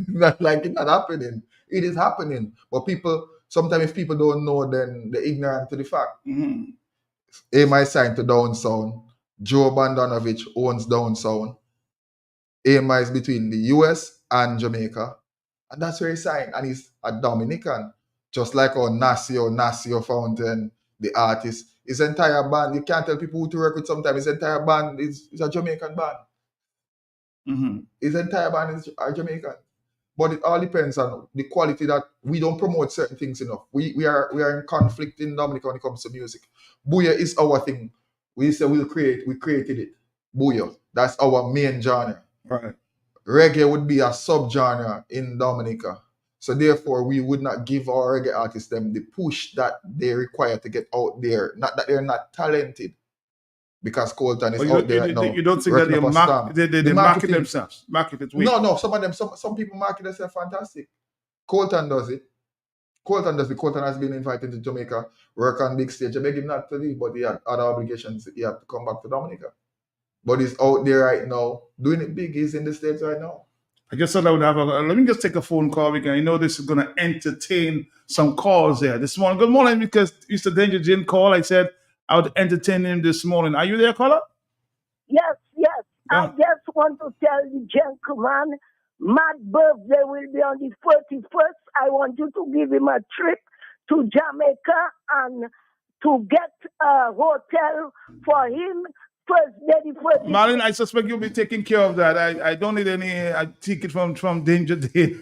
Not like it's not happening. It is happening. But people, sometimes if people don't know, then they're ignorant to the fact. Emma is signed to Down Sound. Joe Bandanovich owns Down Sound. Emma is between the US and Jamaica. And that's where he signed. And he's a Dominican. Just like our Nasio Fountain, the artist. His entire band, you can't tell people who to work with sometimes. His entire band is a Jamaican band. His entire band is a Jamaican. But it all depends on the quality that we don't promote certain things enough. We are in conflict in Dominica when it comes to music. Booyah is our thing. We say we created it. Booyah. That's our main genre. Right. Reggae would be a subgenre in Dominica. So therefore, we would not give our reggae artists them the push that they require to get out there. Not that they're not talented, because Colton is Well, out there right now. you don't think that wrecking up a stamp. they The market marketing- themselves? Market it weak. No, some of them, some people market themselves fantastic. Colton does it. Colton has been invited to Jamaica, work on big stage. I beg him not to leave, but he had other obligations. He had to come back to Dominica. But he's out there right now, doing it big. He's in the States right now. I just thought I would have let me just take a phone call because I know this is going to entertain some calls there this morning. Good morning, because Mr. Danger didn't call. I said I would entertain him this morning. Are you there, caller? Yes. I just want to tell the gentleman, my birthday will be on the 31st. I want you to give him a trip to Jamaica and to get a hotel for him. First day, the first. Marlon, I suspect you'll be taking care of that. I don't need any ticket from Danger Day.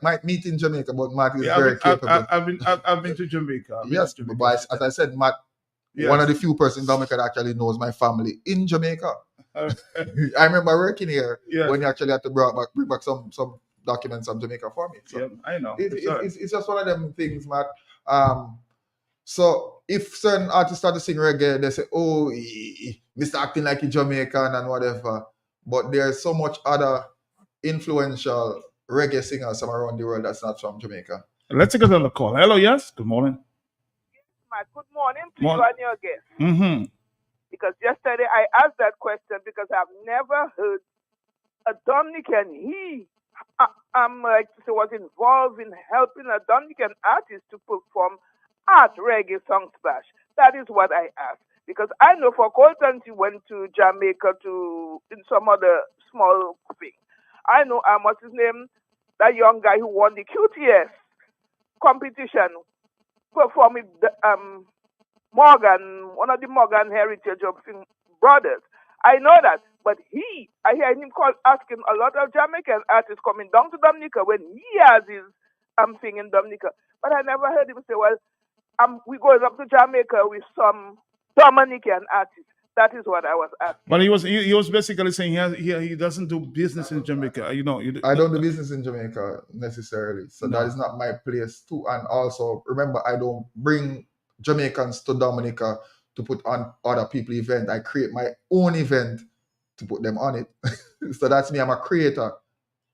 Might meet in Jamaica, but Matt is Yeah, very capable. I've been to Jamaica. Yes, but as I said, Matt, Yes. one of the few persons in Dominica that actually knows my family in Jamaica. I remember working here Yes. when you actually had to bring back some documents from Jamaica for me. So Yeah, I know. it's just one of them things, Matt. So if certain artists start to sing reggae, they say, "Oh, Mr. acting like a Jamaican and whatever." But there's so much other influential reggae singers from around the world that's not from Jamaica. Let's take another call. Hello, yes. Good morning. Good morning to Morning. you and your guest. Mm-hmm. Because yesterday I asked that question because I've never heard a Dominican. I'm like to say, was involved in helping a Dominican artist to perform art reggae song splash. That is what I asked. Because I know for Colton, he went to Jamaica to in some other small thing. I know what's his name? That young guy who won the QTS competition performing Morgan, one of the Morgan Heritage of brothers. I know that, but I hear him asking a lot of Jamaican artists coming down to Dominica when he has his thing in Dominica. But I never heard him say, well, we going up to Jamaica with some Dominican artists. That is what I was asking. But he was basically saying he doesn't do business in Jamaica. You know, I don't do business in Jamaica necessarily, so No. that is not my place too. And also, remember, I don't bring Jamaicans to Dominica to put on other people event. I create my own event to put them on it. So that's me. I'm a creator,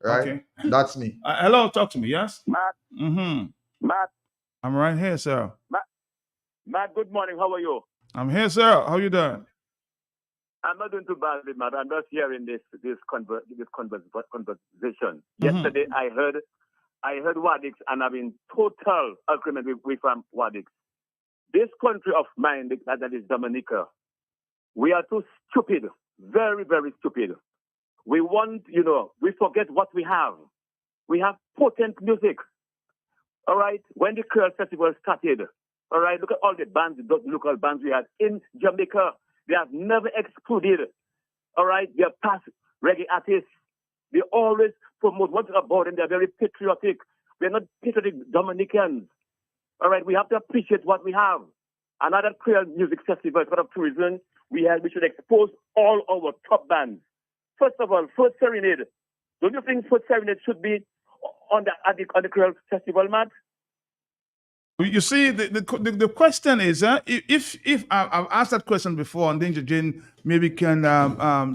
right? Okay. That's me. Hello, talk to me. Yes. Matt, Mm-hmm. Matt, I'm right here, sir. Matt, good morning. How are you? I'm here, sir. How you doing? I'm not doing too badly, Matt. I'm just hearing this conversation. Mhm. Yesterday, I heard Wadix, and I'm in total agreement with Wadix. This country of mine, that is Dominica, we are too stupid, very, very stupid. We want, we forget what we have. We have potent music. All right? When the Creole Festival started, all right, look at all the bands, the local bands we had in Jamaica. They have never excluded, all right, their past reggae artists. They always promote what's about them. They're very patriotic. We're not patriotic Dominicans. All right, we have to appreciate what we have. Another Creole Music Festival for two reasons. We should expose all our top bands. First of all, First Serenade. Don't you think First Serenade should be on the Creole Festival, Matt? You see, the question is, if I've asked that question before, and Danger Jane maybe can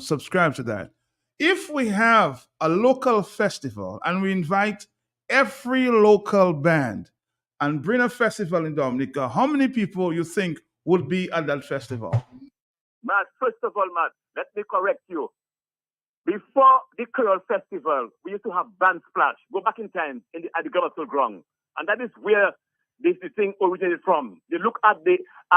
subscribe to that. If we have a local festival and we invite every local band and bring a festival in Dominica, how many people you think would be at that festival? Matt, first of all, Matt, let me correct you. Before the Creole Festival, we used to have Band Splash. Go back in time at the Governor's Ground. And that is where this thing originated from. You look at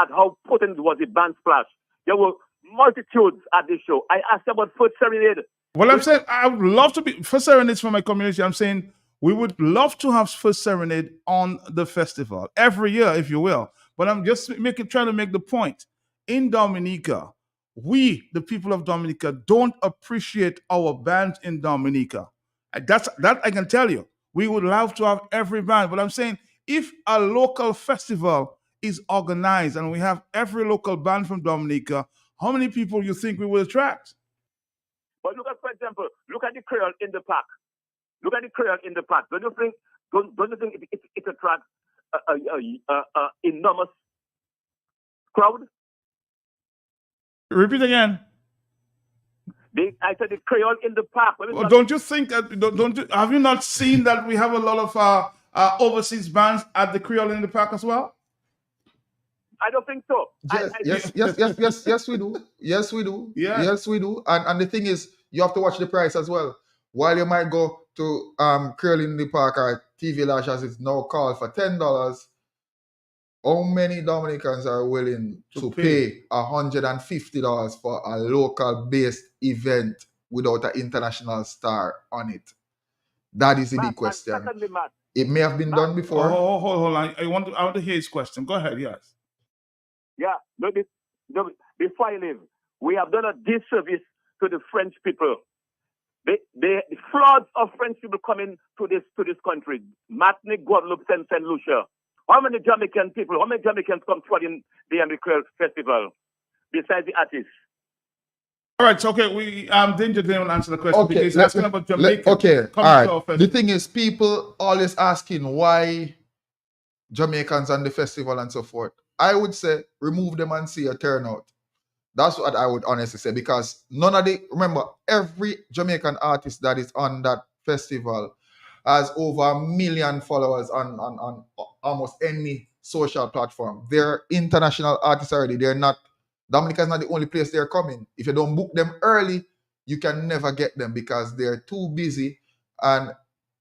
how potent was the Band Splash. There were multitudes at this show. I asked about First Serenade. Well, I'm saying I would love to be First Serenade for my community. I'm saying we would love to have First Serenade on the festival every year, if you will. But I'm just trying to make the point. In Dominica, we, the people of Dominica, don't appreciate our bands in Dominica. That I can tell you. We would love to have every band, but I'm saying if a local festival is organized and we have every local band from Dominica, how many people you think we will attract? But look at, for example, look at the Creole in the park. Look at the Creole in the park. Don't you think it attracts an enormous crowd? Repeat again. I said the Creole in the park. Well, don't you think that? Have you not seen that we have a lot of overseas bands at the Creole in the park as well? I don't think so. Yes, we do. Yes, we do. Yeah. Yes, we do. And the thing is, you have to watch the price as well. While you might go to Creole in the Park or TV Lash as it's now called for $10, how many Dominicans are willing to pay $150 for a local-based event without an international star on it? That is the big question. Secondly, Matt, It may have been done before. Hold on. I want to hear his question. Go ahead. Yes. yeah, before I leave, we have done a disservice to the French people. The floods of French people coming to this country, Martinique, Guadeloupe, and Saint Lucia. How many Jamaicans come flooding the Creole Festival besides the artists? All right. So okay, Danger Jane will answer the question because he's asking about Jamaica. Okay. coming All to our right. festival. The thing is, people always asking why Jamaicans on the festival and so forth. I would say remove them and see a turnout. That's what I would honestly say, because remember, every Jamaican artist that is on that festival has over 1 million followers on almost any social platform. They're international artists already. Dominica is not the only place they're coming. If you don't book them early, you can never get them because they're too busy. And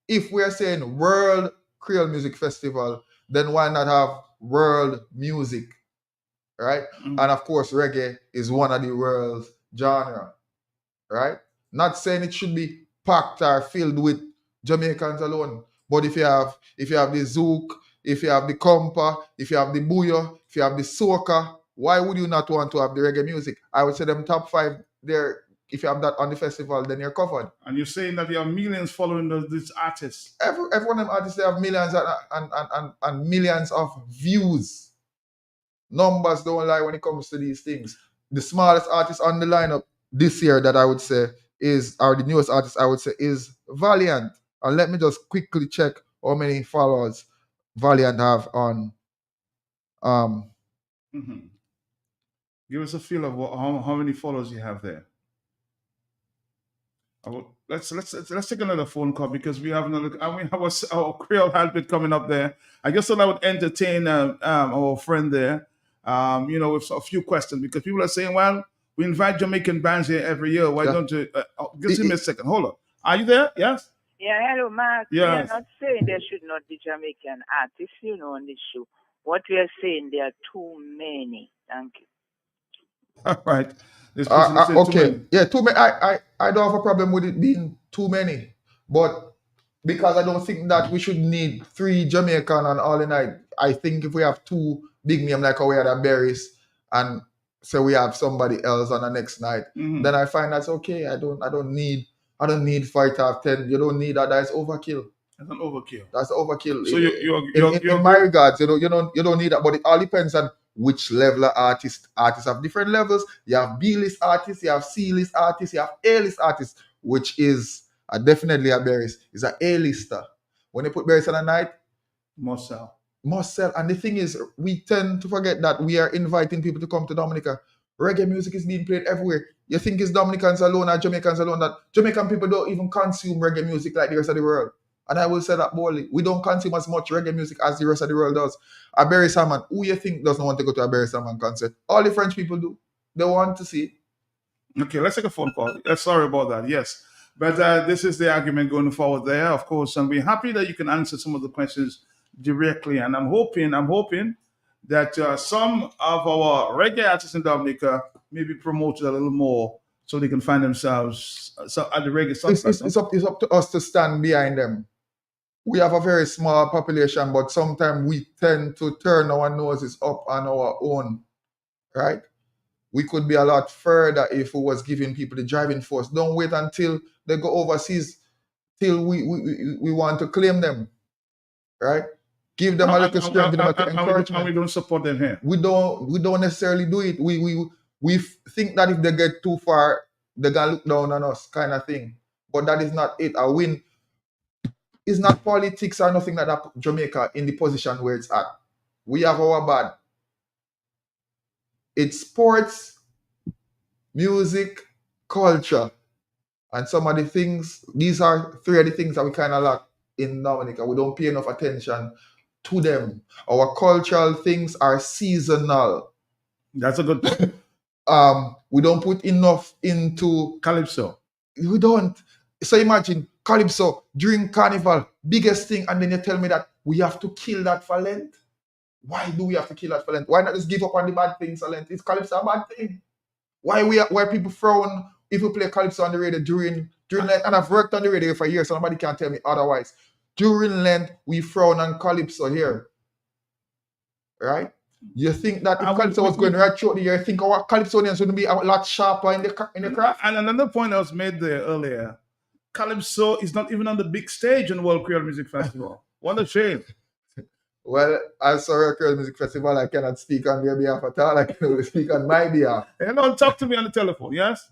if we're saying World Creole Music Festival, then why not have world music, right? And of course, reggae is one of the world's genre, right? Not saying it should be packed or filled with Jamaicans alone, but if you have the zouk, if you have the compa, if you have the bouyo, if you have the soca, why would you not want to have the reggae music? I would say them top 5 there. If you have that on the festival, then you're covered. And you're saying that you have millions following these artists. Every one of them artists, they have millions and millions of views. Numbers don't lie when it comes to these things. the smallest artist on the lineup this year that I would say is, or the newest artist I would say is Valiant. And let me just quickly check how many followers Valiant have on. Give us a feel of how many followers you have there. Let's take another phone call because we have another. I mean, our Creole Heartbeat coming up there. I guess that I would entertain our friend there. With a few questions because people are saying, well, we invite Jamaican bands here every year. Why don't you? Just give me a second. Hold on. Are you there? Yes. Yeah, hello, Mark. Yes. We are not saying there should not be Jamaican artists, on this show. What we are saying, there are too many. Thank you. All right. This person said too Okay. many. Yeah, too many. I don't have a problem with it being too many, but because I don't think that we should need 3 Jamaican on all the night. I think if we have 2 big names like we had at Berries and say we have somebody else on the next night, then I find that's okay. I don't need 5 to have 10. You don't need that. That's overkill. That's an overkill. That's overkill. So in my regards, you don't need that. But it all depends on which level of artists. Artists have different levels. You have B-list artists, you have C-list artists, you have A-list artists, which is definitely a Berries is an A-lister. When they put Berries on a night, must sell. And the thing is, we tend to forget that we are inviting people to come to Dominica. Reggae music is being played everywhere. You think it's Dominicans alone or Jamaicans alone that Jamaican people don't even consume reggae music like the rest of the world. And I will say that boldly. We don't consume as much reggae music as the rest of the world does. A Barry Salmon, who you think doesn't want to go to a Barry Salmon concert? All the French people do. They want to see. Okay, let's take a phone call. Sorry about that. Yes. But this is the argument going forward there, of course. And we're happy that you can answer some of the questions directly. And I'm hoping that some of our reggae artists in Dominica may be promoted a little more so they can find themselves at the reggae sunset. It's up to us to stand behind them. We have a very small population, but sometimes we tend to turn our noses up on our own, right? We could be a lot further if we was giving people the driving force. Don't wait until they go overseas till we want to claim them, right? Give them a little strength, encouragement. And we don't support them here. We don't necessarily do it. We think that if they get too far, they're gonna look down on us, kind of thing. But that is not it. A win is not politics or nothing like that. Jamaica in the position where it's at. We have our bad. It's sports, music, culture, and some of the things. These are 3 of the things that we kind of lack in Dominica. We don't pay enough attention to them. Our cultural things are seasonal. That's a good point. We don't put enough into Calypso. We don't. So imagine Calypso during Carnival, biggest thing, and then you tell me that we have to kill that for Lent. Why do we have to kill that for Lent? Why not just give up on the bad things for Lent? Is Calypso a bad thing? Why people frown if we play Calypso on the radio during Lent? And I've worked on the radio for years, so nobody can tell me otherwise. During Lent, we frown on Calypso here. Right? You think that if Calypso was going right through the year, you think our Calypsonians would be a lot sharper in the craft? And another point that was made there earlier, Calypso is not even on the big stage in the World Creole Music Festival. What a shame. Well, as a World Creole Music Festival, I cannot speak on their behalf at all. I can only speak on my behalf. Hey, no, talk to me on the telephone, yes?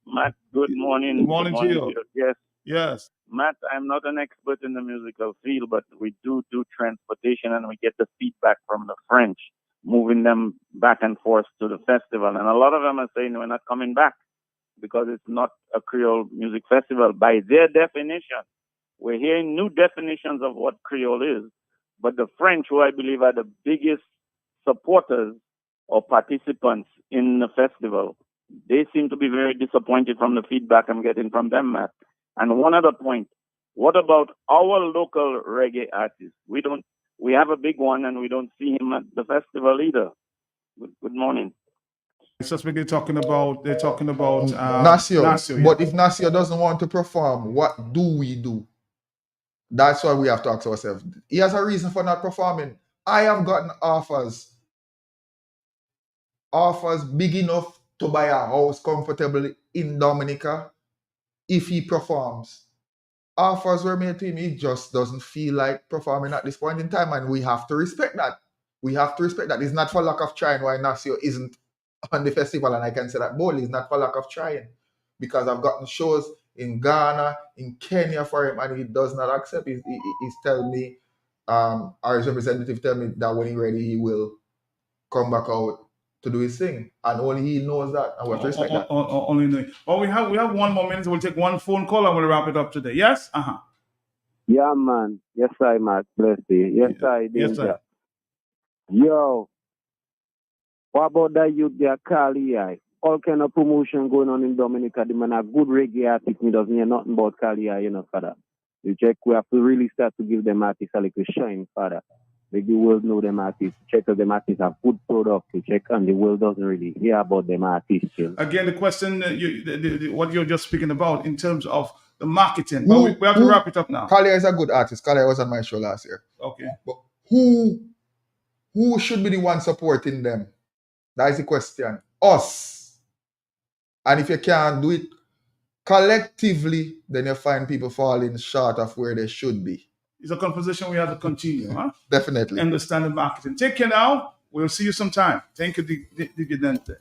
Matt, good morning. Good morning to you. Yes. Yes. Matt, I'm not an expert in the musical field, but we do transportation and we get the feedback from the French, moving them back and forth to the festival. And a lot of them are saying we're not coming back because it's not a Creole music festival. By their definition, we're hearing new definitions of what Creole is. But the French, who I believe are the biggest supporters or participants in the festival, they seem to be very disappointed from the feedback I'm getting from them, Matt. And one other point, what about our local reggae artists? We have a big one and we don't see him at the festival either. Good morning. It's just they're talking about Nasio. Nasio, But if Nasio doesn't want to perform, what do we do? That's why we have to ask ourselves. He has a reason for not performing. I have gotten offers big enough to buy a house comfortably in Dominica if he performs. Offers were made to him. He just doesn't feel like performing at this point in time, and we have to respect that. We have to respect that. It's not for lack of trying why Nasio isn't on the festival, and I can say that boldly, it's not for lack of trying, because I've gotten shows in Ghana, in Kenya for him, and he does not accept. He's telling me, or his representative tell me that when he's ready, he will come back out to do his thing, and only he knows that, and we have to respect that. Only knowing. Oh, we have 1 more minute. We'll take one phone call and we'll wrap it up today. Yes. Yeah, man. Yes, I, Matt. Bless you. Yes, I. Yes, sir. Yo, what about that youth there, Kali? All kind of promotion going on in Dominica. The man a good reggae artist. He doesn't hear nothing about Kali, father. You check. We have to really start to give them artists a little shine, father. Make the world know them artists. Check if them artists have good product to check, and the world doesn't really hear about them artists still. Again, the question, what you're just speaking about in terms of the marketing, but we have to wrap it up now. Kalia is a good artist. Kalia was on my show last year. Okay. But who should be the one supporting them? That is the question. Us. And if you can't do it collectively, then you find people falling short of where they should be. It's a conversation we have to continue. Huh? Definitely. Understand the marketing. Take care now. We'll see you sometime. Thank you, Dividente.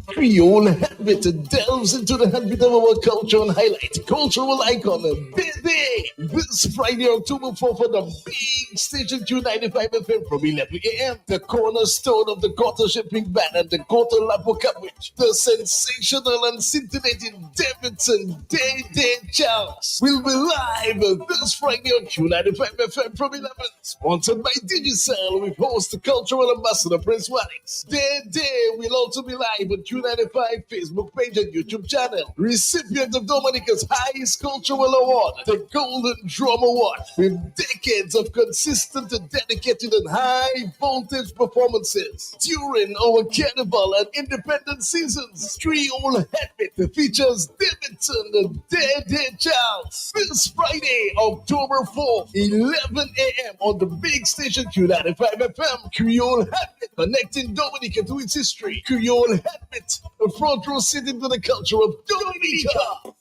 Creole Heartbeat delves into the heartbeat of our culture and highlights cultural icon Dede this Friday, October 4th for the big station Q95 FM from 11 a.m. The cornerstone of the Quarter Shipping Band and the Quarter Lapo coverage. The sensational and scintillating Davidson Dede Charles will be live this Friday on Q95 FM from 11. Sponsored by Digicel with host the cultural ambassador Prince Wadix. Dede will also be live on Q95 Facebook page and YouTube channel. Recipient of Dominica's highest cultural award, the Golden Drum Award, with decades of consistent, dedicated, and high voltage performances during our Carnival and Independent seasons. Creole Heartbeat features Davidson and Dede Charles this Friday, October 4th, 11 a.m. on the big station Q95 FM. Creole Heartbeat, connecting Dominica to its history. Creole Heartbeat, a front row seat into the culture of Dominica.